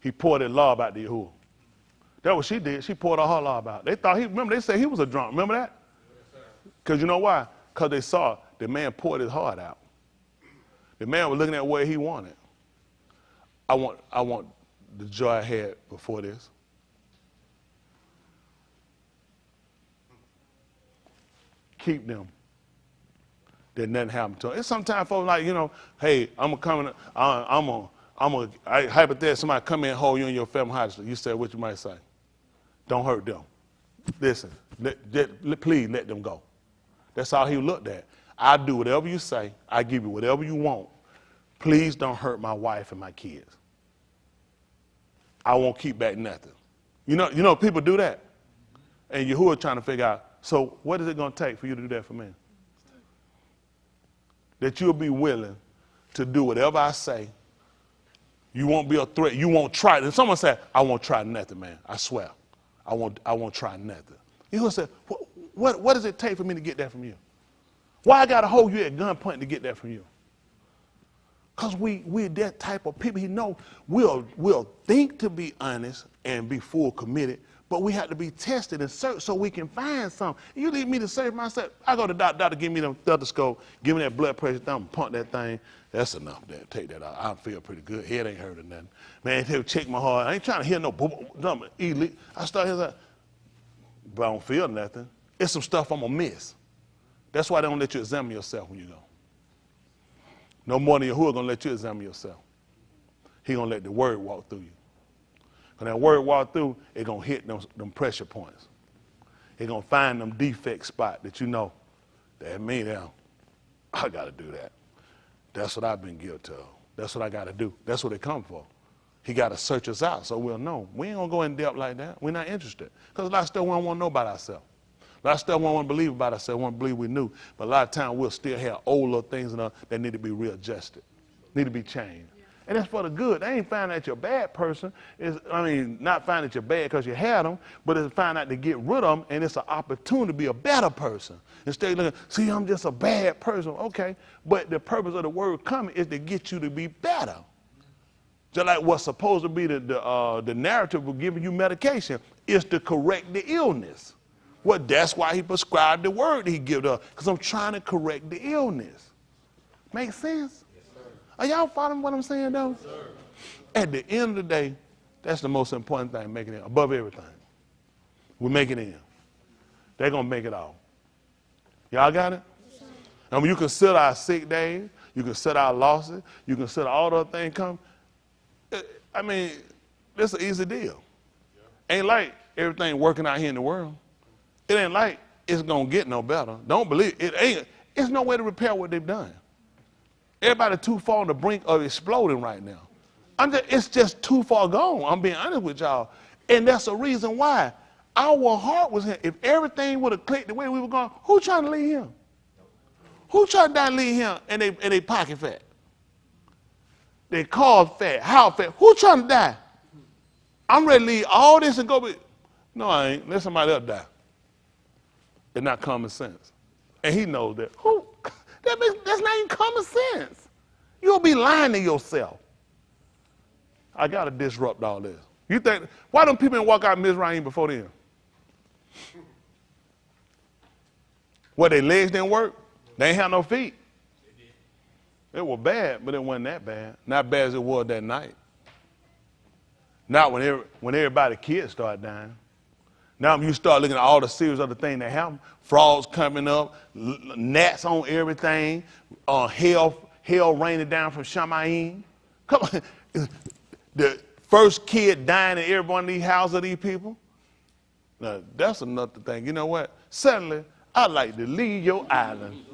He poured his law about the Yahuah. That's what she did. She poured all her law about. They thought remember, they said he was a drunk. Remember that? Because you know why? Because they saw the man poured his heart out. The man was looking at where he wanted. I want the joy I had before this. Keep them. That nothing happened to them. It's sometimes folks like, hey, hypothetically, somebody come in and hold you in your family hostage. You said what you might say. Don't hurt them. Listen, please let them go. That's how he looked at. I'll do whatever you say. I give you whatever you want. Please don't hurt my wife and my kids. I won't keep back nothing. You know, people do that. And Yahuah trying to figure out, so what is it going to take for you to do that for me? That you'll be willing to do whatever I say. You won't be a threat. You won't try. And someone said, I won't try nothing, man. I swear. I won't try nothing. Yahuah said, what does it take for me to get that from you? Why I got to hold you at gunpoint to get that from you? Because we're that type of people. He know we'll think to be honest and be full committed, but we have to be tested and searched so we can find something. You leave me to save myself. I go to the doctor, give me the stethoscope, give me that blood pressure thumb, pump that thing. That's enough. Take that out. I feel pretty good. Head ain't hurt or nothing. Man, he'll check my heart. I ain't trying to hear no boom, elite. I start hearing, but I don't feel nothing. It's some stuff I'm going to miss. That's why they don't let you examine yourself when you go. No more than Yahuah going to let you examine yourself. He going to let the word walk through you. When that word walk through, it going to hit them pressure points. It going to find them defect spot that you know, that me now, I got to do that. That's what I've been guilty of. That's what I got to do. That's what they come for. He got to search us out so we'll know. We ain't going to go in depth like that. We're not interested. Because a lot of stuff we don't want to know about ourselves. A lot of stuff we don't want to believe about ourselves. We want to believe we knew. But a lot of times we'll still have old little things in us that need to be readjusted, need to be changed. And that's for the good. They ain't finding that you're a bad person. Not finding that you're bad because you had them, but it's finding out to get rid of them, and it's an opportunity to be a better person. Instead of looking, see, I'm just a bad person. Okay, but the purpose of the word coming is to get you to be better. Just like what's supposed to be the narrative of giving you medication is to correct the illness. Well, that's why he prescribed the word that he gives us, because I'm trying to correct the illness. Make sense? Yes, sir. Are y'all following what I'm saying, though? Yes, sir. At the end of the day, that's the most important thing, making it above everything. We make it in. They're going to make it all. Y'all got it? Yes, sir. I mean, you consider our sick days. You consider our losses. You consider all the other things come. I mean, it's an easy deal. Yeah. Ain't like everything working out here in the world. It ain't like it's going to get no better. Don't believe it. It's no way to repair what they've done. Everybody too far on the brink of exploding right now. It's just too far gone. I'm being honest with y'all. And that's the reason why our heart was here. If everything would have clicked the way we were going, who trying to leave him? Who trying to leave him and they pocket fat? They car fat, house fat. Who trying to die? I'm ready to leave all this and go. No, I ain't. Let somebody else die. It's not common sense. And he knows that. That's not even common sense. You'll be lying to yourself. I got to disrupt all this. You think, why don't people walk out Mizraim before then? What, their legs didn't work? They ain't have no feet. It was bad, but it wasn't that bad. Not bad as it was that night. Not when everybody's kids start dying. Now you start looking at all the series of the things that happen. Frogs coming up, gnats on everything, hell raining down from Shamayim. Come on. The first kid dying in every one of these houses of these people. Now, that's another thing. You know what? Suddenly, I like to leave your island.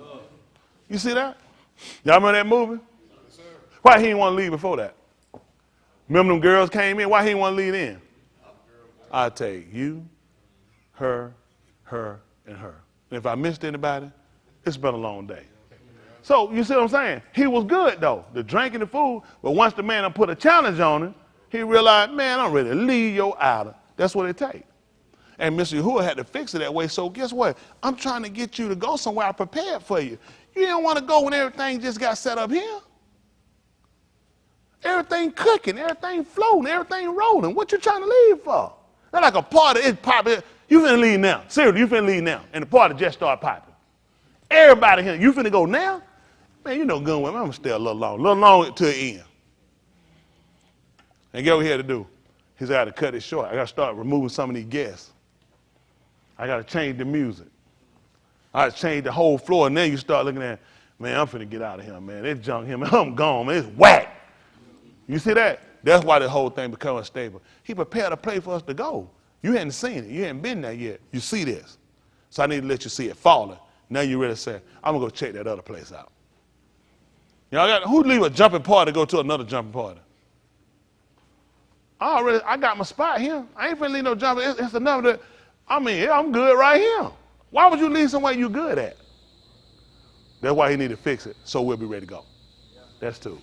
You see that? Y'all remember that movie? Yes, sir. Why he didn't want to leave before that? Remember them girls came in? Why he didn't want to leave in? I take you, her, and her. And if I missed anybody, it's been a long day. So you see what I'm saying? He was good though, the drink and the food. But once the man put a challenge on him, he realized, man, I'm ready to leave your island. That's what it takes. And Mr. Yahuah had to fix it that way. So guess what? I'm trying to get you to go somewhere I prepared for you. You didn't want to go when everything just got set up here. Everything cooking, everything floating, everything rolling. What you trying to leave for? They're like a party. It's popping. You finna leave now. Seriously, you finna leave now. And the party just started popping. Everybody here, you finna go now? Man, you know good women. I'm gonna stay a little long to the end. And get what he had to do. He said, I got to cut it short. I got to start removing some of these guests. I got to change the music. I got to change the whole floor. And then you start looking at, man, I'm finna get out of here, man. It's junk here, man. I'm gone, man. It's whack. You see that? That's why the whole thing become unstable. He prepared a place for us to go. You hadn't seen it. You hadn't been there yet. You see this. So I need to let you see it falling. Now you ready to say, I'm going to go check that other place out. Y'all who leave a jumping party to go to another jumping party? I got my spot here. I ain't finna leave no jumping. It's another. I'm good right here. Why would you leave somewhere you good at? That's why he need to fix it, so we'll be ready to go. That's two.